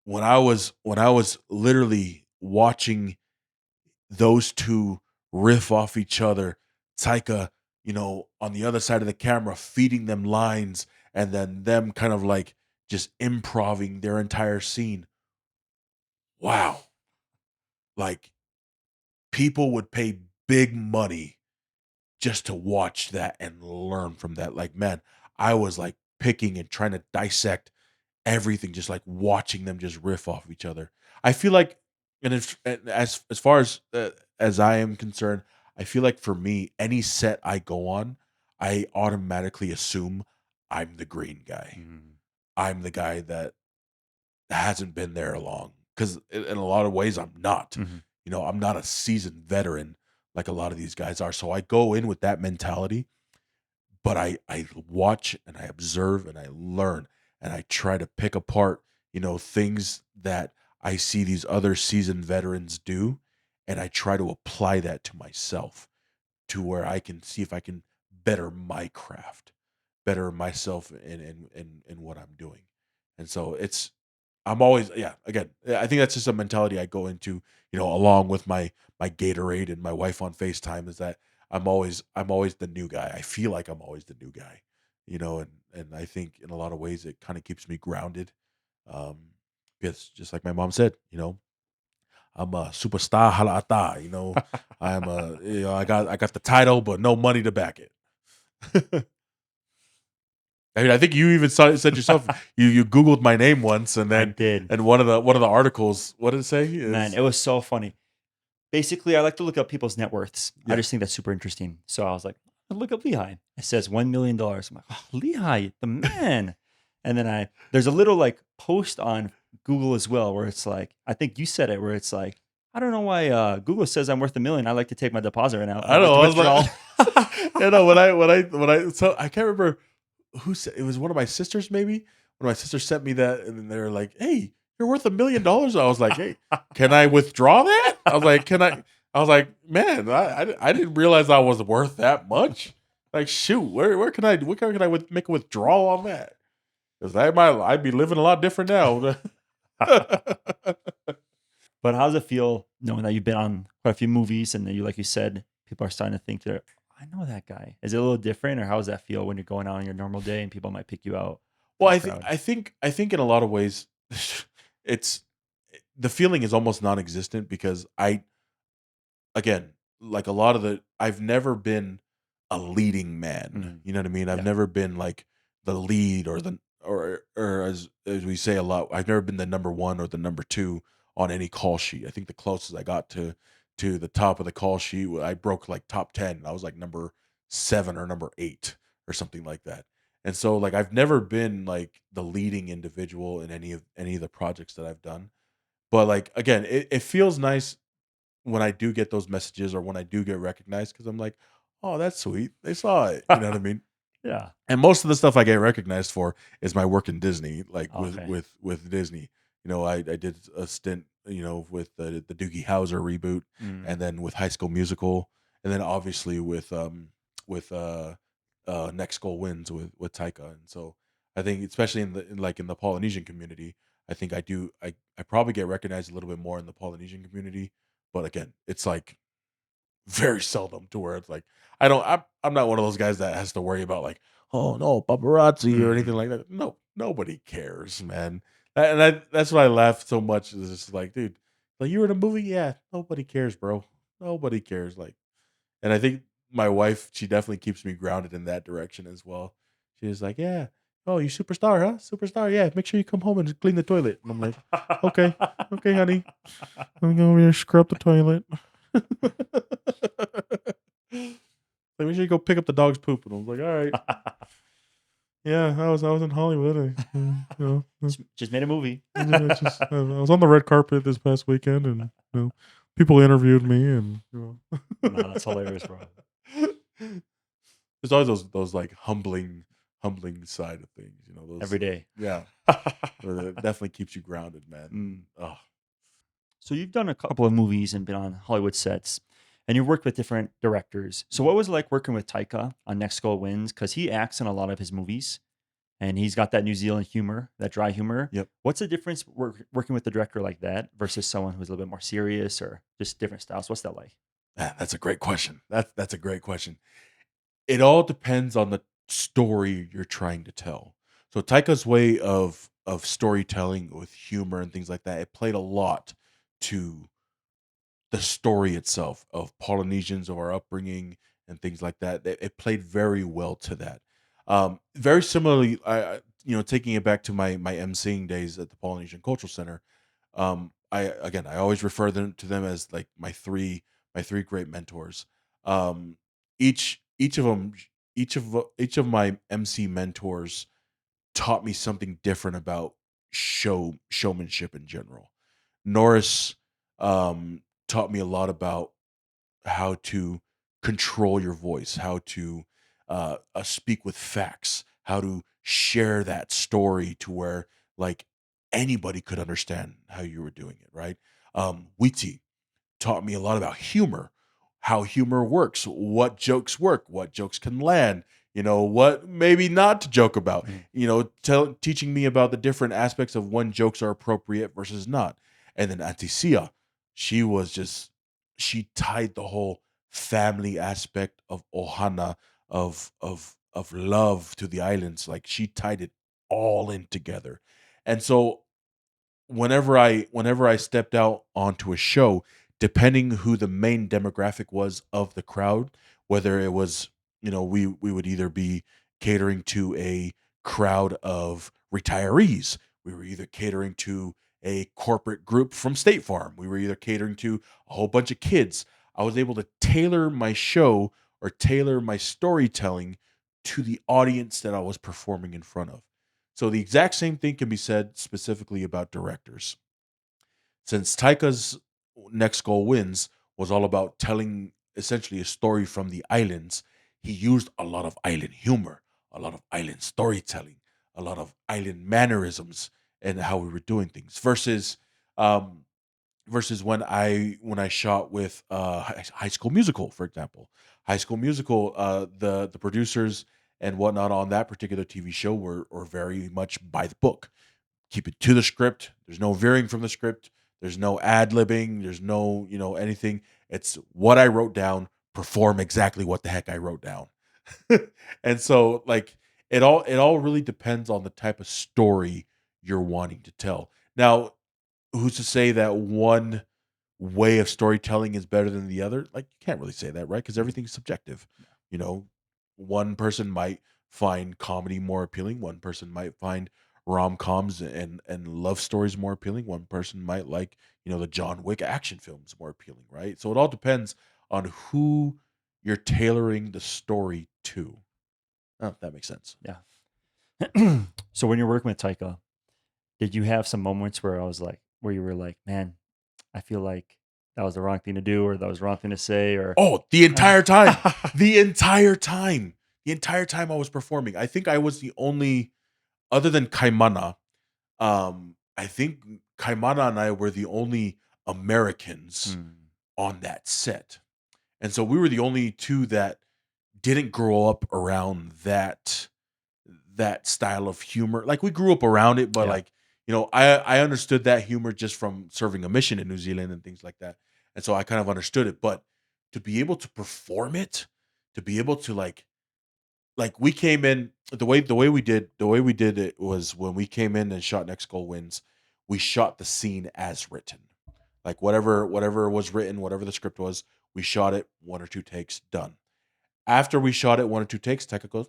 When I was literally watching those two riff off each other, Taika, on the other side of the camera feeding them lines and then them kind of like just improving their entire scene. Wow. Like people would pay big money just to watch that and learn from that. Like, man, I was like picking and trying to dissect everything, just like watching them just riff off each other. I feel like, and as far as I am concerned, I feel like for me, any set I go on, I automatically assume I'm the green guy. Mm. I'm the guy that hasn't been there long because in a lot of ways I'm not. Mhm. I'm not a seasoned veteran like a lot of these guys are. So I go in with that mentality, but I watch and I observe and I learn and I try to pick apart, things that I see these other seasoned veterans do, and I try to apply that to myself to where I can see if I can better my craft, better myself in what I'm doing. And so I'm always, yeah, again, I think that's just a mentality I go into, along with my Gatorade and my wife on FaceTime, is that I'm always the new guy. I feel like I'm always the new guy, and I think in a lot of ways it kind of keeps me grounded. Um because just like my mom said, I'm a superstar halata, I'm a I got the title but no money to back it. I mean, I think you even said yourself, you Googled my name once, and I then did. and one of the articles, what did it say? Man, Is it was so funny. Basically, I like to look up people's net worths. I yeah. just think that's super interesting. So I was like, look up Lehi. It says $1 million. I'm like, oh, Lehi, the man. And then there's a little like post on Google as well where it's like, I think you said it, where it's like, I don't know why Google says I'm worth $1 million. I like to take my deposit right now. I Like know. to I was withdrawal. like, when I so I can't remember who said it was. One of my sisters, maybe. When my sister sent me that, and then they were like, "Hey, you're worth $1 million." I was like, "Hey, can I withdraw that?" I was like, "Can I?" I was like, "Man, I didn't realize I was worth that much." Like, shoot, where can I make a withdrawal on that? Because I'd be living a lot different now. But how does it feel knowing that you've been on quite a few movies and that like you said, people are starting to think that I know that guy. Is it a little different, or how does that feel when you're going out on your normal day and people might pick you out Well, from a I think crowd? I think I think in a lot of ways, it's the feeling is almost non-existent because again, like a lot of I've never been a leading man. Mhm. You know what I mean? I've Yeah. never been like the lead or as we say a lot, I've never been the number one or the number two on any call sheet. I think the closest I got to the top of the call sheet, I broke like top 10. I was like number 7 or number 8 or something like that. And so like I've never been like the leading individual in any of the projects that I've done. But like again, it feels nice when I do get those messages or when I do get recognized because I'm like, oh, that's sweet. They saw it. You know what I mean? Yeah. And most of the stuff I get recognized for is my work in Disney, like with Okay. with with Disney. I did a stint, with the Doogie Howser reboot, Mm. and then with High School Musical, and then obviously with Next Goal Wins with Taika. And so I think especially in the Polynesian community, I think I probably get recognized a little bit more in the Polynesian community. But again, it's like very seldom to where it's like I'm not one of those guys that has to worry about like, oh no, paparazzi or anything Mhm. like that. No, nobody cares, man. That's why I laugh so much. Is just like, dude, like you were in a movie, yeah. Nobody cares, bro. Nobody cares. Like, and I think my wife, she definitely keeps me grounded in that direction as well. She's like, yeah, oh, you superstar, huh? Superstar, yeah. Make sure you come home and clean the toilet. And I'm like, okay, okay, honey. I'm going over here scrub the toilet. Like, make sure you go pick up the dog's poop. And I was like, all right. Yeah, I was in Hollywood. Just made a movie. Yeah, I was on the red carpet this past weekend, and people interviewed me, and No, that's hilarious, bro. there's always those like humbling side of things. Those Every day. yeah, it definitely keeps you grounded, man. Mm. Oh, So you've done a couple of movies and been on Hollywood sets, and you worked with different directors. So mhm. what was it like working with Taika on Next Goal Wins? Because he acts in a lot of his movies, and he's got that New Zealand humor, that dry humor. Yep. What's the difference working with a director like that versus someone who's a little bit more serious or just different styles? What's that like? That's a great question. That's a great question. It all depends on the story you're trying to tell. So Taika's way of storytelling with humor and things like that, it played a lot to the story itself of Polynesians, of our upbringing and things like that. It played very well to that. Very similarly, taking it back to my emceeing days at the Polynesian Cultural Center. I always refer to them as like my three great mentors. Um, each of them, each of my MC mentors taught me something different about showmanship in general. Norris taught me a lot about how to control your voice, how to speak with facts, how to share that story to where like anybody could understand how you were doing it, right? Wheaty taught me a lot about humor, how humor works, what jokes work, what jokes can land, what maybe not to joke about, Mm. teaching me about the different aspects of when jokes are appropriate versus not. And then Antisia, she was just, she tied the whole family aspect of Ohana, of love to the islands. Like she tied it all in together. And so whenever I stepped out onto a show, depending who the main demographic was of the crowd, whether it was, we would either be catering to a crowd of retirees, we were either catering to a corporate group from State Farm, we were either catering to a whole bunch of kids. I was able to tailor my show or tailor my storytelling to the audience that I was performing in front of. So the exact same thing can be said specifically about directors. Since Taika's Next Goal Wins was all about telling essentially a story from the islands, he used a lot of island humor, a lot of island storytelling, a lot of island mannerisms and how we were doing things um versus when I shot with High School Musical, for example. High School Musical, the producers and whatnot on that particular TV show were very much by the book. Keep it to the script. There's no veering from the script. There's no ad libbing. There's no anything. It's what I wrote down. Perform exactly what the heck I wrote down. And so like it all really depends on the type of story you're wanting to tell. Now, who's to say that one way of storytelling is better than the other? Like, you can't really say that, right? Because Mm. everything's subjective. Yeah. You know, one person might find comedy more appealing. One person might find rom coms and love stories more appealing. One person might like, the John Wick action films more appealing, right? So it all depends on who you're tailoring the story to. Oh, if that makes sense. Yeah. So when you're working with Taika, did you have some moments where you were like, man, I feel like that was the wrong thing to do, or that was the wrong thing to say, or Oh, the entire time. The entire time. The entire time I was performing. I think I was the only, other than Kaimana, I think Kaimana and I were the only Americans Hmm. on that set. And so we were the only two that didn't grow up around that style of humor. Like we grew up around it, but Yeah, like, I understood that humor just from serving a mission in New Zealand and things like that. And so I kind of understood it, but to be able to perform it, to be able to like we came in the way we did it was when we came in and shot Next Goal Wins, we shot the scene as written. Like whatever was written, whatever the script was, we shot it, one or two takes, done. After we shot it, one or two takes, Tekka goes,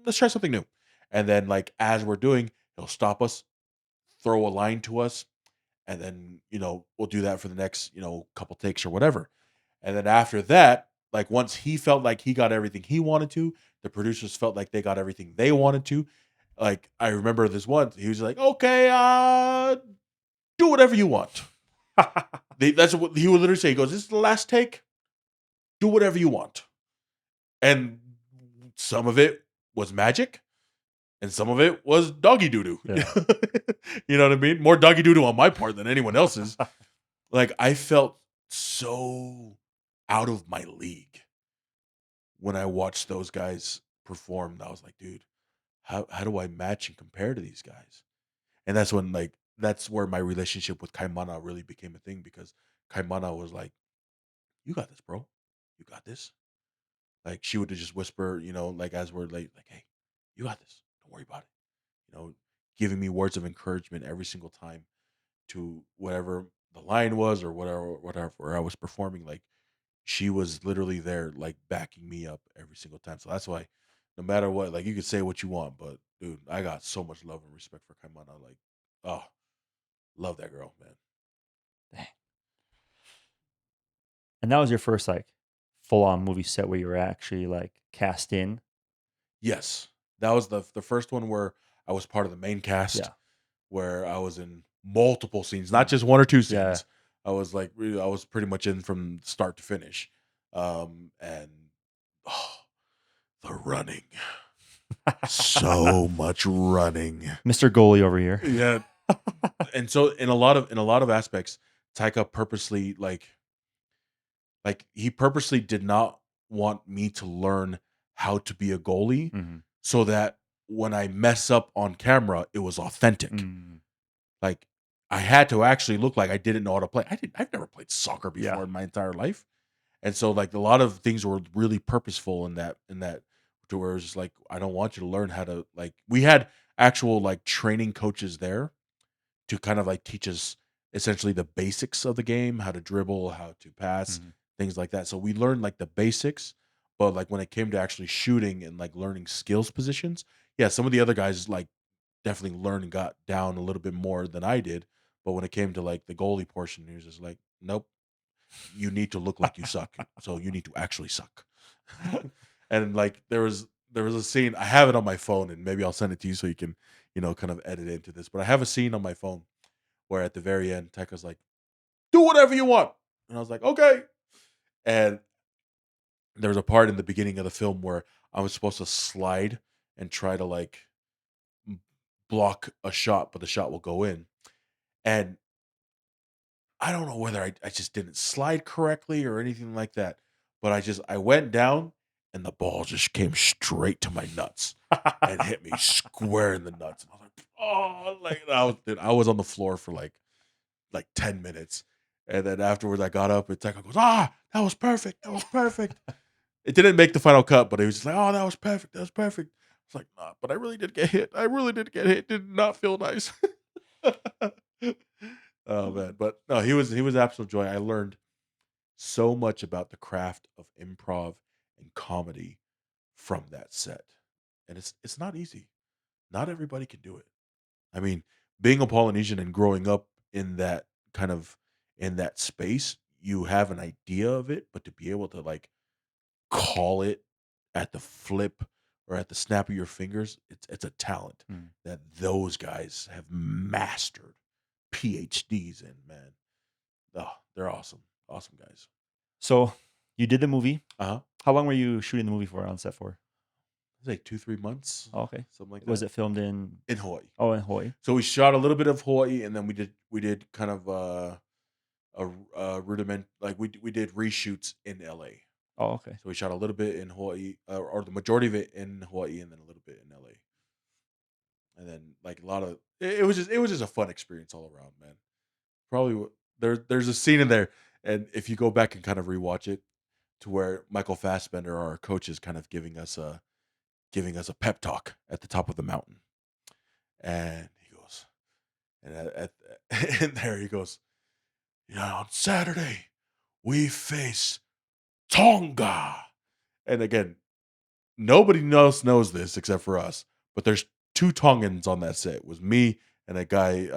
let's try something new. And then like as we're doing, he'll stop us, throw a line to us, and then we'll do that for the next couple takes or whatever. And then after that, like once he felt like he got everything he wanted to, the producers felt like they got everything they wanted to. Like I remember this one, he was like, "Okay, do whatever you want." That's what he would literally say. He goes, "This is the last take. Do whatever you want." And some of it was magic, and some of it was doggy doo doo. Yeah. You know what I mean? More doggy doo doo on my part than anyone else's. Like I felt so out of my league when I watched those guys perform. I was like, dude, how do I match and compare to these guys? And that's when like that's where my relationship with Kaimana really became a thing because Kaimana was like, "You got this, bro. You got this." Like she would just whisper, like as we're late, like, "Hey, you got this. Don't worry about it." Giving me words of encouragement every single time to whatever the line was or whatever I was performing. Like she was literally there, like backing me up every single time. So that's why, no matter what, like you could say what you want, but dude, I got so much love and respect for Kaimana. Like, oh, love that girl, man. Dang. And that was your first like full on movie set where you were actually like cast in. Yes, that was the first one where I was part of the main cast, Yeah. where I was in multiple scenes, not Mm. just one or two Yeah. scenes. I was pretty much in from start to finish, and oh, the running, so much running. Mr. Goalie over here. Yeah, and so in a lot of aspects, Taika purposely like he purposely did not want me to learn how to be a goalie, Hmm. so that when I mess up on camera, it was authentic. Mm. Like I had to actually look like I didn't know how to play. I've never played soccer Yeah. before in my entire life. And so like a lot of things were really purposeful in that to where it was just like I don't want you to learn how to like we had actual like training coaches there to kind of like teach us essentially the basics of the game, how to dribble, how to pass, Hmm. things like that. So we learned like the basics, but like when it came to actually shooting and like learning skills positions, yeah, some of the other guys like definitely learned and got down a little bit more than I did. But when it came to like the goalie portion, he was just like, nope, you need to look like you suck. So you need to actually suck. And like there was a scene, I have it on my phone and maybe I'll send it to you so you can, kind of edit into this. But I have a scene on my phone where at the very end, Tekka's like, do whatever you want. And I was like, okay. And there was a part in the beginning of the film where I was supposed to slide and try to like block a shot, but the shot will go in. And I don't know whether I just didn't slide correctly or anything like that, but I went down and the ball just came straight to my nuts and hit me square in the nuts. And I was like, oh, like I was on the floor for like 10 minutes. And then afterwards I got up and Tekka goes, that was perfect. That was perfect. It didn't make the final cut, but he was just like, oh, that was perfect. That was perfect. I was like, nah, but I really did get hit. I really did get hit. It did not feel nice. Oh man. But no, he was absolute joy. I learned so much about the craft of improv and comedy from that set. And it's not easy. Not everybody can do it. I mean, being a Polynesian and growing up in that kind of in that space, you have an idea of it, but to be able to like call it at the flip or at the snap of your fingers, it's a talent Mm. that those guys have mastered, PhDs in, man. Oh, they're awesome. Awesome guys. So you did the movie. Uh-huh. How long were you shooting the movie for on set for? It's like 2-3 months, Oh, okay. something like Was that. it filmed in? In Hawaii. Oh, in Hawaii. So we shot a little bit of Hawaii, and then we did kind of a rudiment like we did reshoots in LA. Oh, okay. So we shot a little bit in Hawaii, or the majority of it in Hawaii, and then a little bit in LA. And then like a lot of it was just a fun experience all around, man. Probably there's a scene in there, and if you go back and kind of rewatch it, to where Michael Fassbender, our coach, is kind of giving us a pep talk at the top of the mountain, and he goes, and in there he goes, on Saturday we face Tonga, and again, nobody else knows this except for us, but there's two Tongans on that set. It was me and a guy.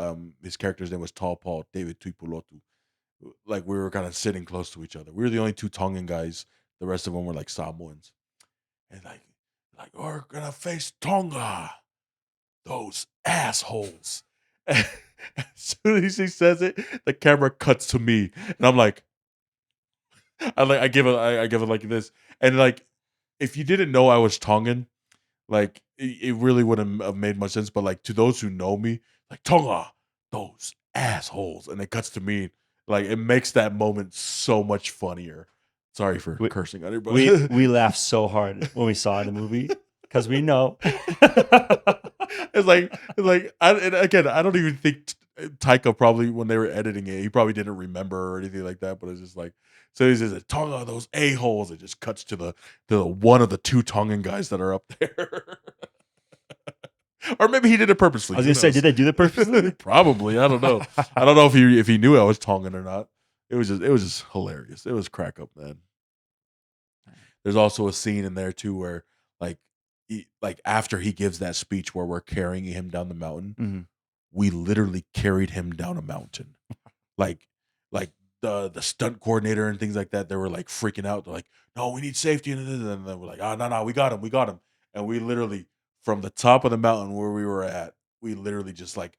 His character's name was Tall Paul David Tuipulotu. Like we were kind of sitting close to each other. We were the only two Tongan guys the rest of them were like Samoans, and like we're gonna face Tonga, those assholes. As soon as he says it, the camera cuts to me, and I'm like, I give it like this, and like if you didn't know I was Tongan, like it really wouldn't have made much sense. But like to those who know me, like Tonga, those assholes, and it cuts to me, like it makes that moment so much funnier. Sorry for We cursing on it, but we laughed so hard when we saw the movie because we know. and again, I don't even think Taika probably when they were editing it, he probably didn't remember or anything like that. But it's just like so he's just Tonga, those a holes. It just cuts to the one of the two Tongan guys that are up there. Or maybe he did it I purposely. was Who gonna say, knows? did they do that purposely? Probably. I don't know. I don't know if he knew I was Tongan or not. It was just hilarious. It was crack up, man. There's also a scene in there too where like like after he gives that speech where we're carrying him down the mountain, Mhm. we literally carried him down a mountain. Like like the stunt coordinator and things like that, they were like freaking out. They're like, "No, we need safety." And then we're like, "Oh, no, we got him." And we literally from the top of the mountain where we were at, we literally just like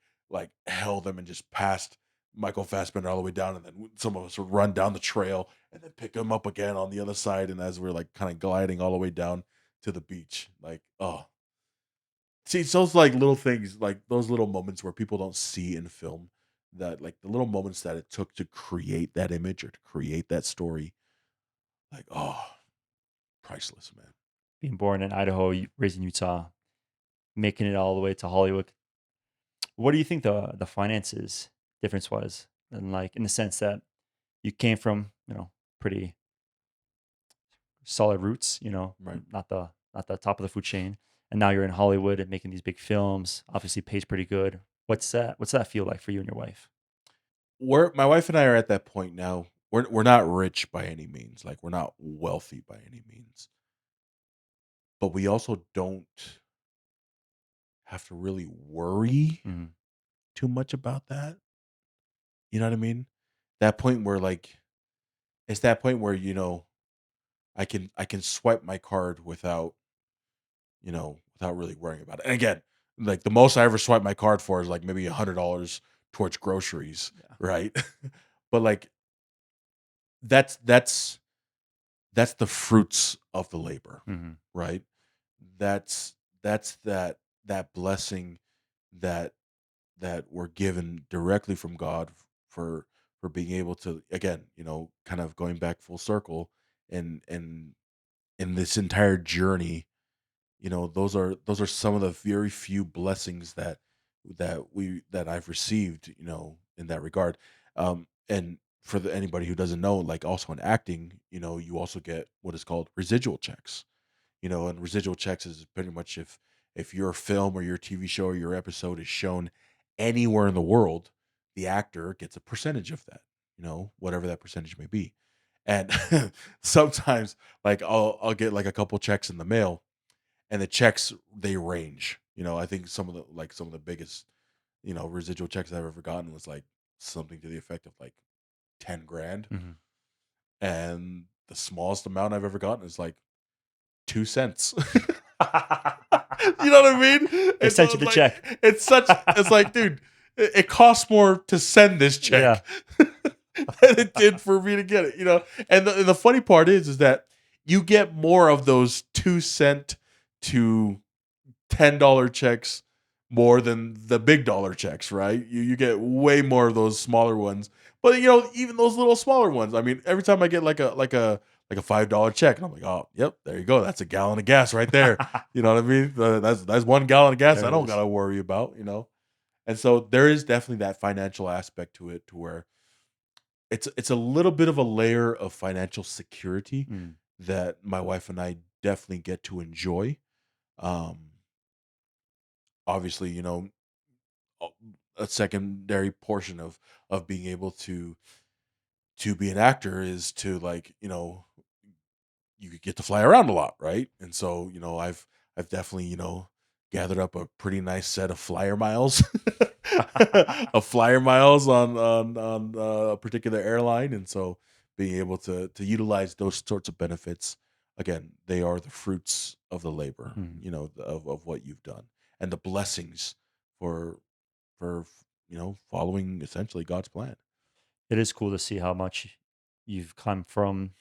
held him and just passed Michael Fassbender all the way down, and then some of us would run down the trail and then pick him up again on the other side. And as we're like kind of gliding all the way down to the beach, like oh, see, it's those like little things, like those little moments where people don't see in film, that like the little moments that it took to create that image or to create that story, like oh, priceless, man. Being born in Idaho, raised in Utah, making it all the way to Hollywood. What do you think the finances difference was? And like in the sense that you came from, pretty solid roots, Right. not the top of the food chain, and now you're in Hollywood and making these big films. Obviously, pays pretty good. What's that feel like for you and your wife? We're my wife and I are at that point now. We're not rich by any means, like we're not wealthy by any means, but we also don't have to really worry Mhm. too much about that. You know what I mean? That point where like it's that point where I can swipe my card without without really worrying about it. And again, like the most I ever swipe my card for is like maybe $100 towards groceries, Yeah. right? But like that's that's that's the fruits of the labor, Mhm. right? That's that blessing that we're given directly from God for being able to again, kind of going back full circle and in this entire journey. Those are some of the very few blessings that I've received, in that regard. And for anybody who doesn't know, like also in acting, you also get what is called residual checks. And residual checks is pretty much if your film or your TV show or your episode is shown anywhere in the world, the actor gets a percentage of that, whatever that percentage may be. And sometimes like I'll get like a couple checks in the mail, and the checks they range. I think some of the biggest residual checks I've ever gotten was like something to the effect of like 10 grand, Mhm. and the smallest amount I've ever gotten is like 2 cents. You know what I mean? They And so sent you it's the like check. it's like, dude, it costs more to send this Yeah. check than it did for me to get it. And the funny part is that you get more of those 2 cent to $10 checks more than the big dollar checks, right? You get way more of those smaller ones. But even those little smaller ones. I mean, every time I get like a $5 check, and I'm like, oh, yep, there you go. That's a gallon of gas right there. You know what I mean? That's 1 gallon of gas There I it don't is. gotta worry about. And so there is definitely that financial aspect to it, to where it's a little bit of a layer of financial security Mm. that my wife and I definitely get to enjoy. Um, Obviously, a a secondary portion of being able to be an actor is to like you get to fly around a lot, right? And so I've definitely gathered up a pretty nice set of flyer miles of flyer miles on a particular airline. And so being able to utilize those sorts of benefits. Again, they are the fruits of the labor, Mhm. of what you've done, and the blessings for for following essentially God's plan. It is cool to see how much you've come from,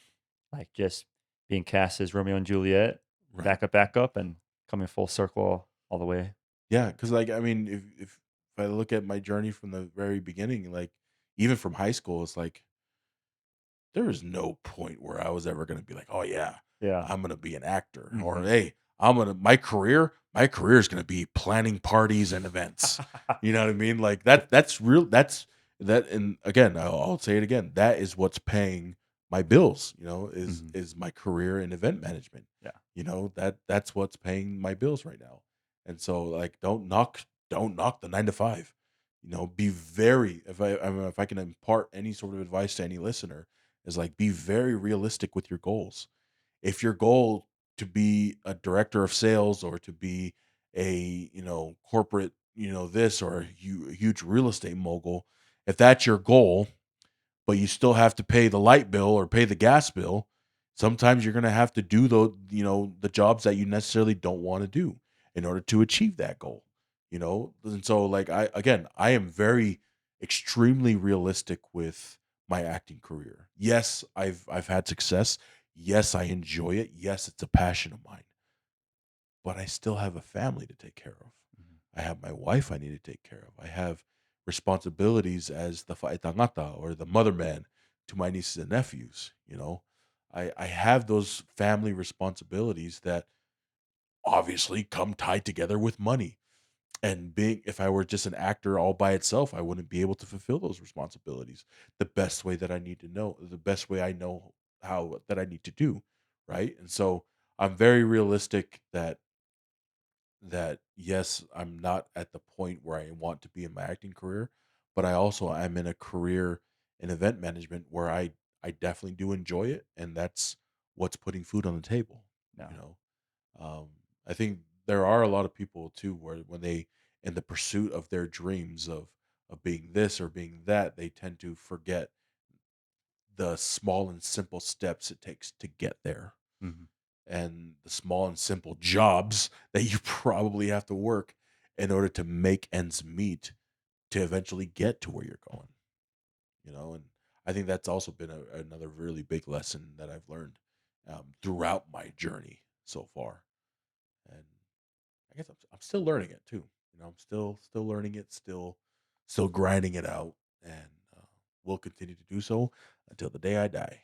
like, just being cast as Romeo and Juliet, Right. back up, and coming full circle all the way. Yeah, because like I mean, if I look at my journey from the very beginning, like even from high school, it's like there was no point where I was ever gonna be like, "Oh, yeah, Yeah. I'm gonna be an actor," or, Mhm. "Hey, I'm gonna my career is gonna be planning parties and events." You know what I mean? Like, that's real that and again, I'll say it again, that is what's paying my bills, is Mhm. is my career in event management. Yeah. That's what's paying my bills right now. And so, like, don't knock the 9 to 5. Be very if I can impart any sort of advice to any listener, is like be very realistic with your goals. If your goal to be a director of sales or to be a corporate this or a huge real estate mogul, if that's your goal, but you still have to pay the light bill or pay the gas bill, sometimes you're going to have to do the jobs that you necessarily don't want to do in order to achieve that goal. And so like I am very extremely realistic with my acting career. Yes, I've had success. Yes, I enjoy it. Yes, it's a passion of mine, but I still have a family to take care of. Mhm. I have my wife I need to take care of. I have responsibilities as the faitangata or the mother man to my nieces and nephews. I have those family responsibilities that obviously come tied together with money. And being if I were just an actor all by itself, I wouldn't be able to fulfill those responsibilities the best way that I need to know, the best way I know how that I need to do, right? And so I'm very realistic that yes, I'm not at the point where I want to be in my acting career, but I'm in a career in event management where I definitely do enjoy it, and that's what's putting food on the table. Yeah. You know, um, I think there are a lot of people too where when they in the pursuit of their dreams of being this or being that, they tend to forget the small and simple steps it takes to get there Mhm. and the small and simple jobs that you probably have to work in order to make ends meet to eventually get to where you're going. And I think that's also been another really big lesson that I've learned throughout my journey so far. And I guess I'm still learning it too. I'm still learning it, still grinding it out, and will continue to do so until the day I die.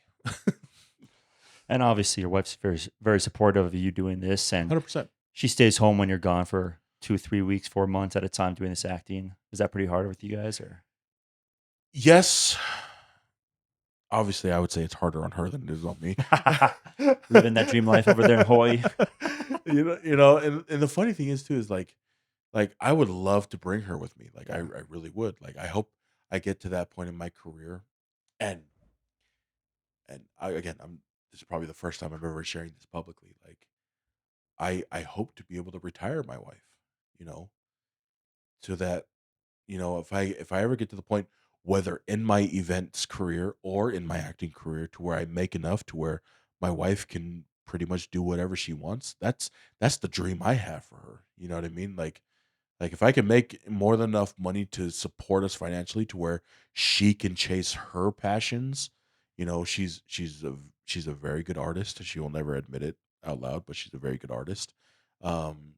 And obviously, your wife's very supportive of you doing this, and 100%. she stays home when you're gone for 2, 3 weeks, 4 months at a time doing this acting. Is that pretty hard with you guys, or Yes, obviously, I would say it's harder on her than it is on me. living that dream life over there in Hawaii? And the funny thing is too is like I would love to bring her with me. Like I, Yeah. I really would. Like I hope I get to that point in my career, and again, this is probably the first time I'm ever sharing this publicly. Like I hope to be able to retire my wife, you know, so that if I ever get to the point, whether in my events career or in my acting career, to where I make enough to where my wife can pretty much do whatever she wants, that's the dream I have for her. You know what I mean? Like if I can make more than enough money to support us financially to where she can chase her passions, she's a very good artist. She will never admit it out loud, but she's a very good artist. Um,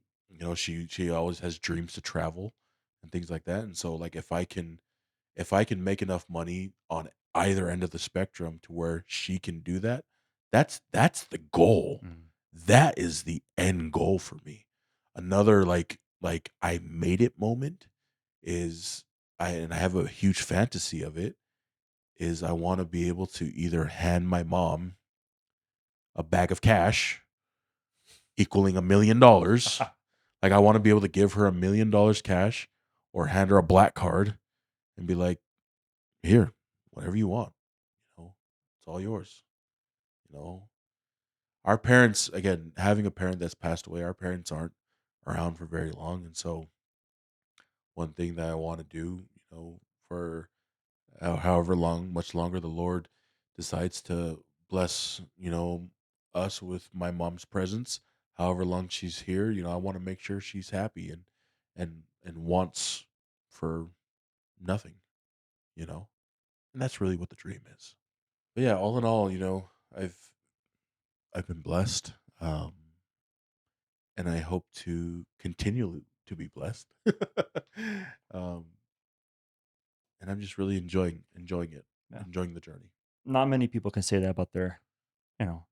she always has dreams to travel and things like that. And so like if I can make enough money on either end of the spectrum to where she can do that, that's the goal. Mm. That is the end goal for me. Another like I made it moment is I have a huge fantasy of it is I want to be able to either hand my mom a bag of cash equaling $1 million. Like I want to be able to give her $1 million cash or hand her a black card and be like, here, whatever you want. It's all yours. You know, our parents, again, having a parent that's passed away, our parents aren't around for very long. And so, one thing that I want to do, for however long, much longer the Lord decides to bless, us with my mom's presence, however long she's here, I want to make sure she's happy and wants for nothing, you know. And that's really what the dream is. But yeah, all in all, I've I've been blessed. And I hope to continue to be blessed. um, and I'm just really enjoying it, Yeah. enjoying the journey. Not many people can say that about their, you know,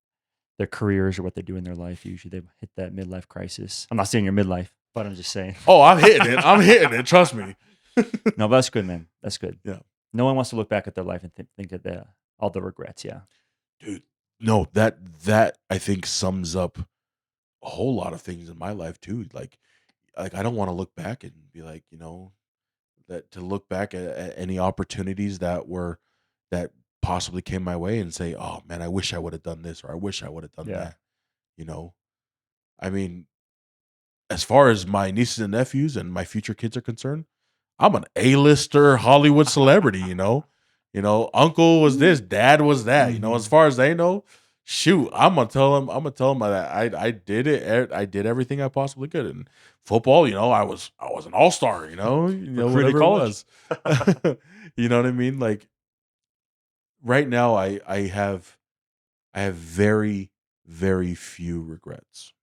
their careers or what they do in their life. Usually they hit that midlife crisis. I'm not saying you're midlife, but I'm just saying. Oh, I'm hitting it. I'm hitting it. Trust me. No, but that's good, man. That's good. Yeah, No one wants to look back at their life and think of all the regrets. Yeah. dude. No, that I think sums up a whole lot of things in my life too. Like I don't want to look back and be like, that to look back at any opportunities that possibly came my way and say, oh man, I wish I would have done this or I wish I would have done Yeah. that. You know, I mean, as far as my nieces and nephews and my future kids are concerned, I'm an A-lister Hollywood celebrity, you know? Uncle was this, dad was that, as Hmm. far as they know, shoot, I'm gonna tell them that I did it. I did everything I possibly could. In football, I was an all-star, Recruited whatever it college. was. You know what I mean? Like right now I have very, very few regrets.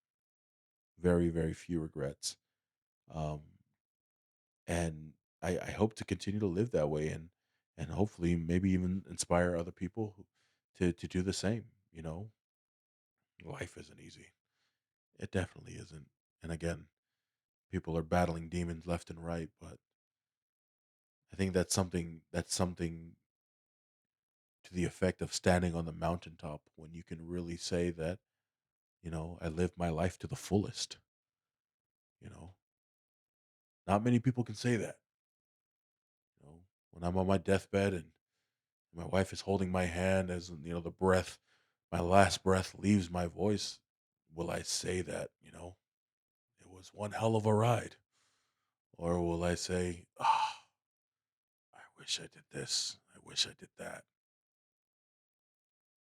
Very, very few regrets. Um and I hope to continue to live that way and hopefully maybe even inspire other people to do the same. Life isn't easy. It definitely isn't. And again, people are battling demons left and right, but I think that's something to the effect of standing on the mountaintop when you can really say that, I lived my life to the fullest. You know, not many people can say that. When I'm on my deathbed and my wife is holding my hand as my last breath leaves my voice. Will I say that, it was one hell of a ride? Or will I say, I wish I did this. I wish I did that.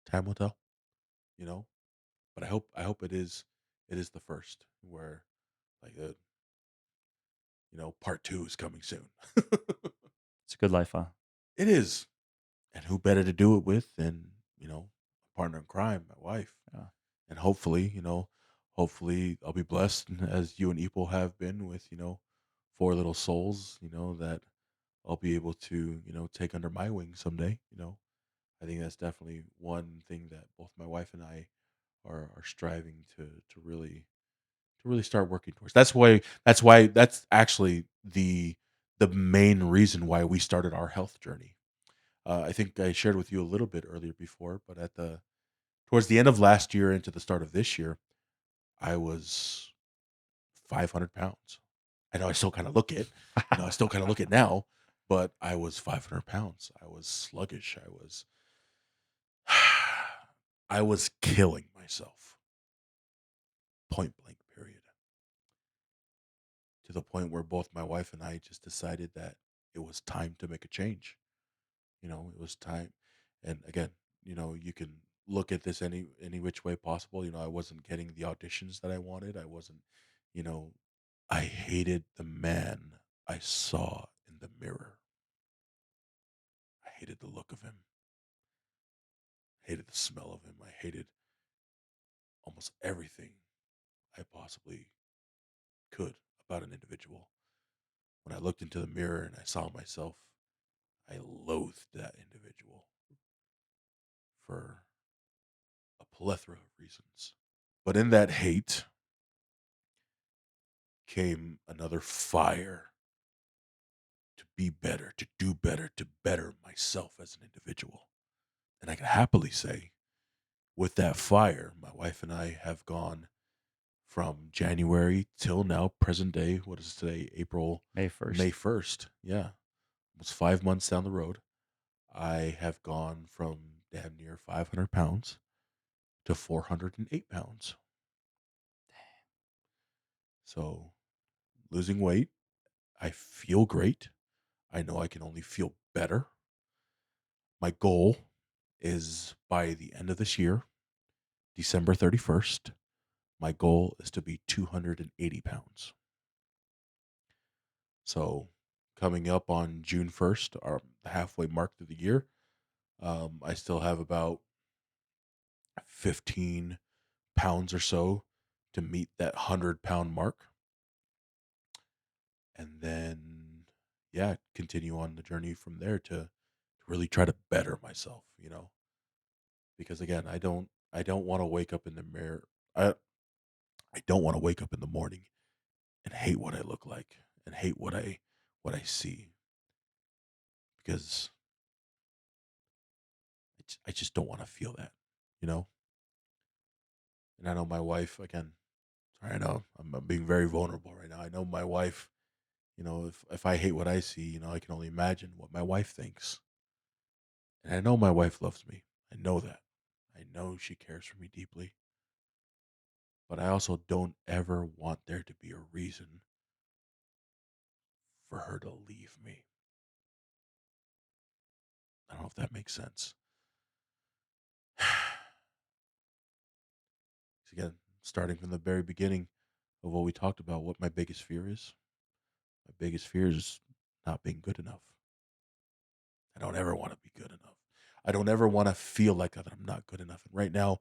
Time will tell, you know? But I hope it is the first where like part two is coming soon. It's a good life, huh? It is. And who better to do it with than, a partner in crime, my wife. Yeah. And hopefully I'll be blessed as you and Ipo have been with, four little souls, that I'll be able to, take under my wing someday. I think that's definitely one thing that both my wife and I are striving to really start working towards. That's actually the main reason why we started our health journey. I think I shared with you a little bit earlier before, but towards the end of last year into the start of this year, I was 500 pounds. I know I still kind of look it, I still kind of look it now, but I was 500 pounds. I was sluggish. I was killing myself, point blank, period, to the point where both my wife and I just decided that it was time to make a change. It was time. And again, you can look at this any which way possible. I wasn't getting the auditions that I wanted. I wasn't, you know, I hated the man I saw in the mirror. I hated the look of him. Hated the smell of him. I hated almost everything I possibly could about an individual. When I looked into the mirror and I saw myself, I loathed that individual for a plethora of reasons. But in that hate came another fire to be better, to do better, to better myself as an individual. And I can happily say, with that fire, my wife and I have gone from January till now, present day. What is today? April, May May 1st. 1st. Yeah. Almost 5 months down the road. I have gone from damn near 500 pounds to 408 pounds. So losing weight, I feel great. I know I can only feel better. My goal is by the end of this year, December 31st, my goal is to be 280 pounds. So coming up on June 1st, our halfway mark through the year, I still have about 15 pounds or so to meet that 100-pound mark. And then, yeah, continue on the journey from there to really try to better myself, because again, I don't want to wake up in the mirror. I don't want to wake up in the morning and hate what I look like and hate what I see because I just don't want to feel that, you know. And I know my wife again. Sorry, I know I'm being very vulnerable right now. I know my wife. If I hate what I see, I can only imagine what my wife thinks. And I know my wife loves me. I know that. I know she cares for me deeply. But I also don't ever want there to be a reason for her to leave me. I don't know if that makes sense. Again, starting from the very beginning of what we talked about, what my biggest fear is. My biggest fear is not being good enough. I don't ever want to be good enough. I don't ever want to feel like that I'm not good enough. And right now,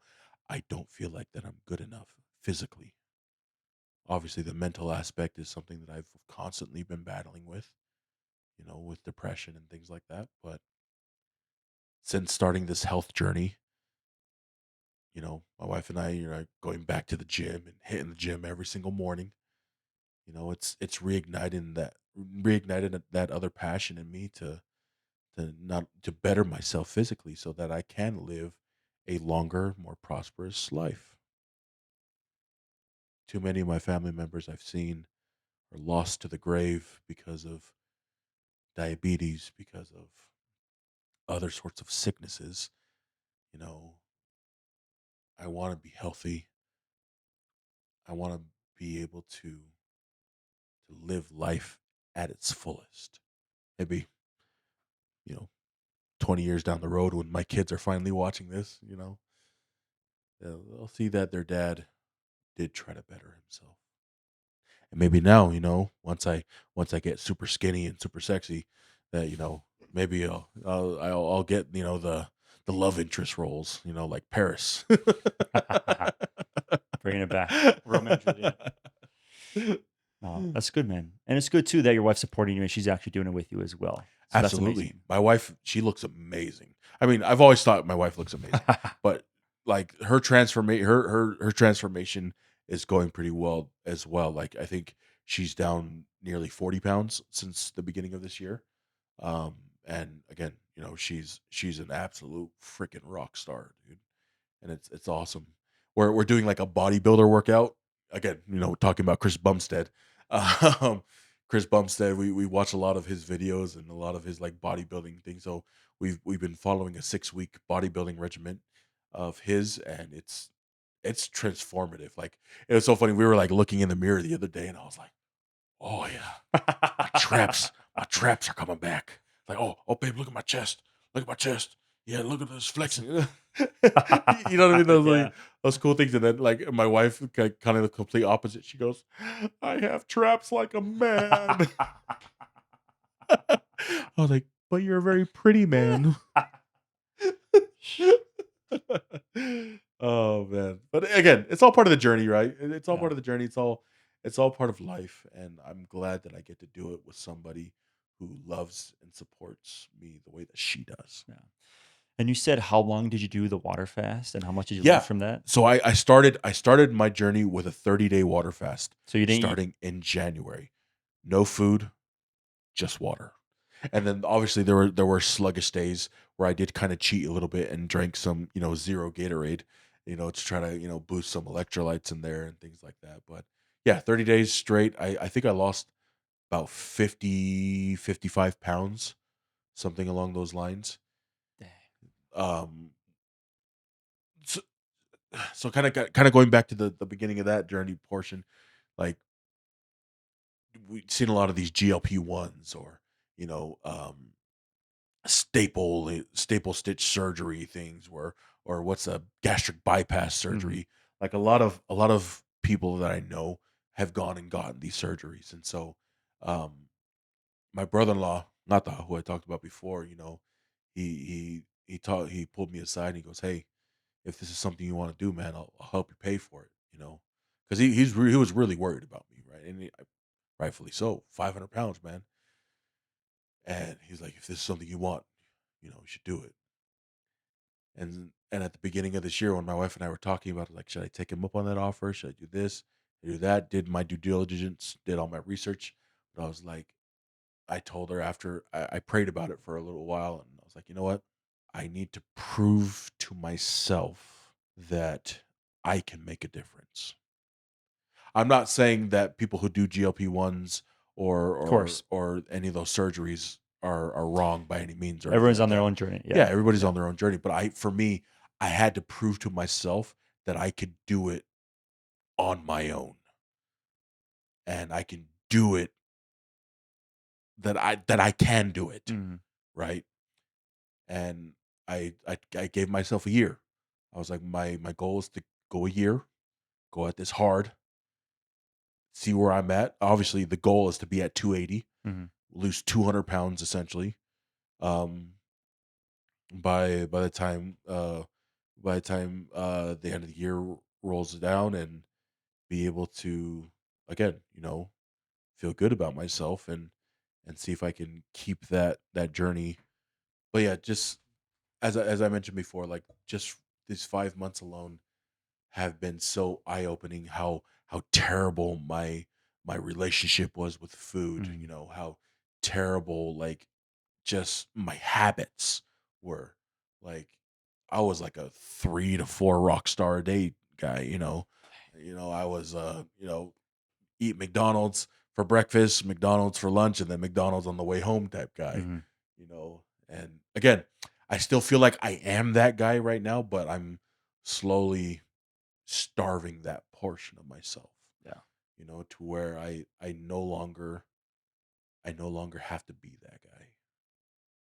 I don't feel like that I'm good enough physically. Obviously, the mental aspect is something that I've constantly been battling with, with depression and things like that. But since starting this health journey, my wife and I, going back to the gym and hitting the gym every single morning. It's reignited that other passion in me to not to better myself physically so that I can live a longer, more prosperous life. Too many of my family members I've seen are lost to the grave because of diabetes, because of other sorts of sicknesses. You know, I want to be healthy. I want to be able to live life at its fullest. Maybe, you know, 20 years down the road when my kids are finally watching this, they'll see that their dad did try to better himself. And maybe now, once I get super skinny and super sexy, that maybe I'll get the love interest roles, like Paris. Bringing it back. Romeo and Juliet. Oh, that's good, man. And it's good too that your wife's supporting you and she's actually doing it with you as well. So that's Absolutely. amazing. My wife, she looks amazing. I mean, I've always thought my wife looks amazing, but like her transformation is going pretty well as well. Like I think she's down nearly 40 pounds since the beginning of this year. Um, and again, she's an absolute freaking rock star, dude. And it's awesome. We're doing like a bodybuilder workout again. Talking about Chris Bumstead. Um, Chris Bumstead. We watch a lot of his videos and a lot of his like bodybuilding things. So we've been following a 6-week bodybuilding regimen of his, and it's transformative. Like it was so funny. We were like looking in the mirror the other day, and I was like, oh yeah, my traps are coming back. Like, oh, babe, look at my chest. Look at my chest. Yeah, look at this flexing. You know what I mean? Those Yeah. like those cool things. And then like my wife, kind of the complete opposite. She goes, "I have traps like a man." I was like, "But you're a very pretty man." Oh man. But again, it's all part of the journey, right? It's all Yeah. part of the journey. It's all part of life. And I'm glad that I get to do it with somebody who loves and supports me the way that she does. Yeah. And you said how long did you do the water fast and how much did you lose Yeah. from that? So I started my journey with a 30-day water fast So you didn't eat. starting in January. No food, just water. And then obviously there were sluggish days where I did kind of cheat a little bit and drank some, zero Gatorade, to try to, boost some electrolytes in there and things like that. But yeah, 30 days straight. I think I lost about 50, 55 pounds, something along those lines. Dang. Um so, so kind of going back to the beginning of that journey portion, like we've seen a lot of these GLP-1s or, you know, um staple stitch surgery things, or what's a gastric bypass Mhm. surgery. Like a lot of people that I know have gone and gotten these surgeries, and so um, my brother-in-law, not the who I talked about before, he pulled me aside and he goes, "Hey, if this is something you want to do, man, I'll help you pay for it." Because he was really worried about me, right? And rightfully so, 500 pounds, man. And he's like, "If this is something you want, you should do it." And at the beginning of this year, when my wife and I were talking about it, like, should I take him up on that offer? Should I do this? Do that? Did my due diligence, did all my research. But I was like, I told her after I prayed about it for a little while, and I was like, you know what? I need to prove to myself that I can make a difference. I'm not saying that people who do GLP-1s or Of or course. or any of those surgeries are wrong by any means or anything Everyone's like on their that. own journey. Yeah, Yeah. everybody's Yeah. on their own journey, but for me, I had to prove to myself that I could do it on my own, and I can do it, that I can do it, Mhm. right? And I gave myself a year. I was like, my goal is to go a year, go at this hard, see where I'm at. Obviously, the goal is to be at 280, Mhm. lose 200 pounds essentially. Um, by the time the end of the year rolls down, and be able to, again, feel good about myself, and see if I can keep that journey. But yeah, just as I mentioned before, like, just these 5 months alone have been so eye opening. How terrible my relationship was with food. Mhm. How terrible, like, just my habits were. Like, I was like a 3 to 4 rock star a day guy. I was eat McDonald's for breakfast, McDonald's for lunch, and then McDonald's on the way home type guy. Mhm. And again, I still feel like I am that guy right now, but I'm slowly starving that portion of myself, Yeah. to where I no longer have to be that guy,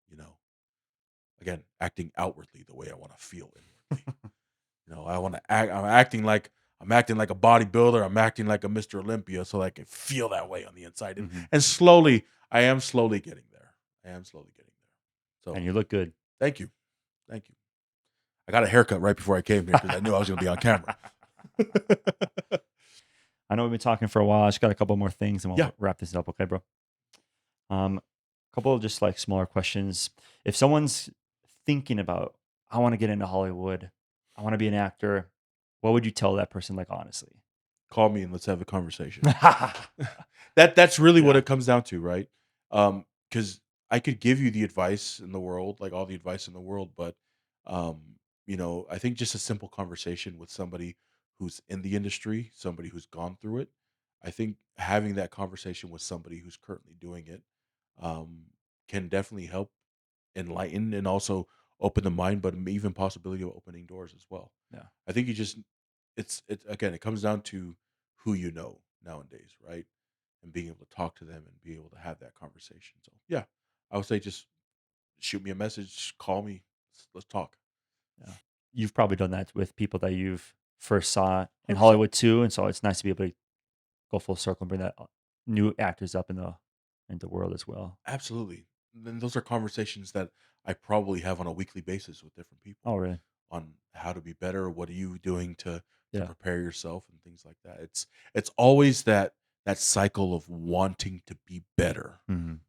you know. Again, acting outwardly the way I want to feel inwardly. I want to act. I'm acting like a bodybuilder. I'm acting like a Mr. Olympia, so I can feel that way on the inside. And Mhm. and slowly, I am slowly getting there. I am slowly getting there. So And you look good. thank you, thank you. I got a haircut right before I came here because I knew I was going to be on camera. I know we've been talking for a while. I just got a couple more things and Yeah, we'll wrap this up. Okay, bro? Couple of just like smaller questions. If someone's thinking about, I want to get into Hollywood, I want to be an actor, what would you tell that person, like, honestly? call me and let's have a conversation. That's really what Yeah. it comes down to, right? Because I could give you the advice in the world, like all the advice in the world, but I think just a simple conversation with somebody who's in the industry, somebody who's gone through it. I think having that conversation with somebody who's currently doing it um, can definitely help enlighten and also open the mind, but even possibility of opening doors as well. Yeah. I think you just it's again, it comes down to who you know nowadays, right? And being able to talk to them and be able to have that conversation. So yeah, I would say just shoot me a message, call me, let's talk. Yeah. You've probably done that with people that you've first saw in 100%. Hollywood too. And so it's nice to be able to go full circle and bring that new actors up in the world as well. Absolutely. Then those are conversations that I probably have on a weekly basis with different people Oh, really? on how to be better. What are you doing to Yeah. prepare yourself and things like that. It's always that cycle of wanting to be better. Mhm.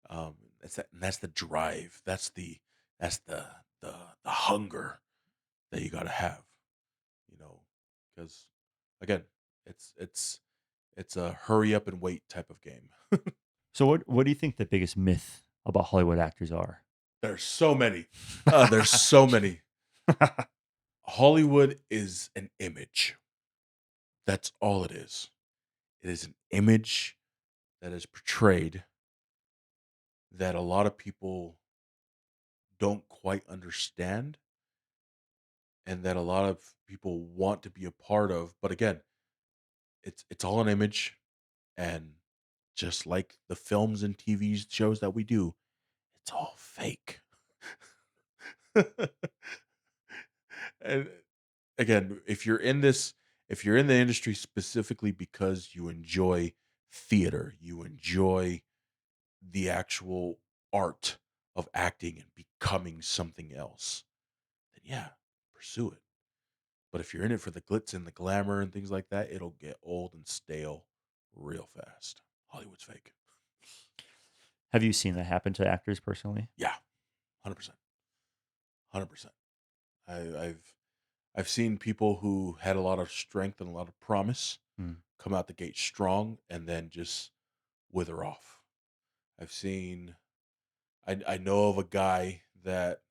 That's the drive. That's the hunger that you got to have. You know, because again, it's a hurry up and wait type of game. So what do you think the biggest myth about Hollywood actors are? There's so many. There's so many. Hollywood is an image. That's all it is. It is an image that is portrayed that a lot of people don't quite understand, and that a lot of people want to be a part of. But again, it's all an image, and just like the films and TV shows that we do, it's all fake. And again, if you're in the industry specifically because you enjoy theater, you enjoy the actual art of acting and becoming something else, then yeah, pursue it. But if you're in it for the glitz and the glamour and things like that, it'll get old and stale real fast. Hollywood's fake. Have you seen that happen to actors personally? Yeah, 100%. 100%. I, I've I've seen people who had a lot of strength and a lot of promise Mm. come out the gate strong and then just wither off. I've seen I know of a guy that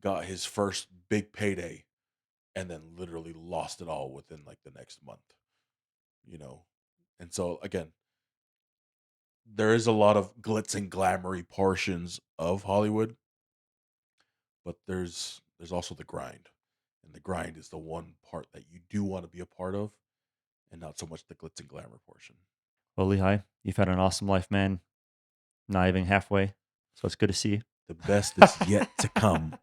got his first big payday and then literally lost it all within like the next month, you know. And so again, there is a lot of glitz and glamoury portions of Hollywood, but there's also the grind. And the grind is the one part that you do want to be a part of and not so much the glitz and glamour portion. Well, Lehi, you've had an awesome life, man. Not even halfway. So it's good to see The best you. is yet to come.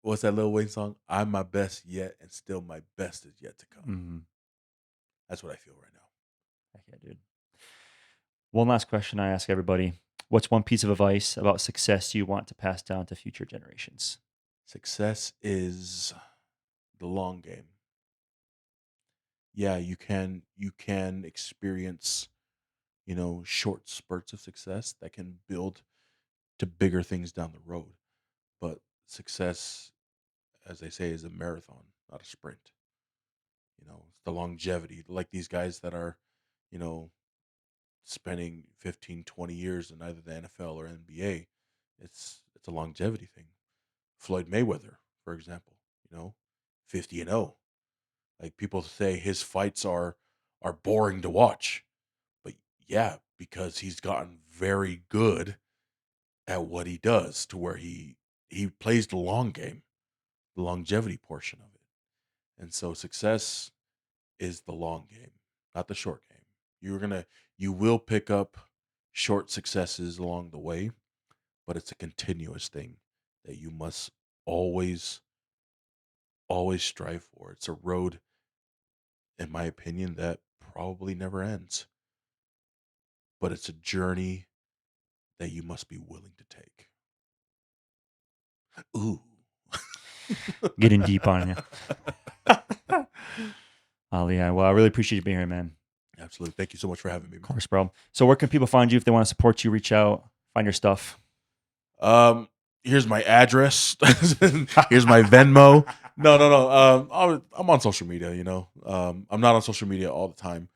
What's that Lil Wayne song? I'm my best yet, and still my best is yet to come. Mhm. That's what I feel right now. Heck yeah, dude. One last question I ask everybody. What's one piece of advice about success you want to pass down to future generations? Success is the long game. Yeah, you can experience, short spurts of success that can build to bigger things down the road. But success, as they say, is a marathon, not a sprint. It's the longevity. Like these guys that are, you know, spending 15, 20 years in either the NFL or NBA. It's a longevity thing. Floyd Mayweather, for example, 50-0. Like people say his fights are boring to watch. But yeah, because he's gotten very good at what he does to where he plays the long game, the longevity portion of it. And so success is the long game, not the short game. You will pick up short successes along the way, but it's a continuous thing that you must always always strive for. It's a road, in my opinion, that probably never ends, but it's a journey that you must be willing to take. Ooh. Getting deep on you. Oh, yeah. Well, I really appreciate you being here, man. Absolutely. Thank you so much for having me, Of man. course, bro. So where can people find you if they want to support you, reach out, find your stuff? Here's my address. Here's my Venmo. No, no, no. I'm on social media. I'm not on social media all the time.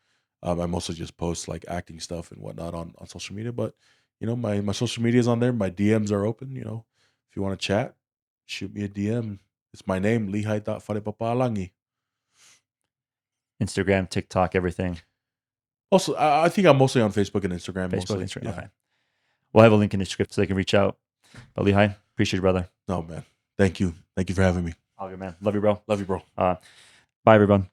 I mostly just post like acting stuff and whatnot on social media. But my social media is on there. My DMs are open. If you want to chat, shoot me a DM. It's my name, Lehi.Falepapalangi. Instagram, TikTok, everything. Also, I think I'm mostly on Facebook and Instagram. Facebook, Mostly, Instagram. yeah. Okay. We'll have a link in the description so they can reach out. But Lehi, appreciate you, brother. No, man. Thank you for having me. All good, man. Love you, bro. Love you, bro. Bye, everyone.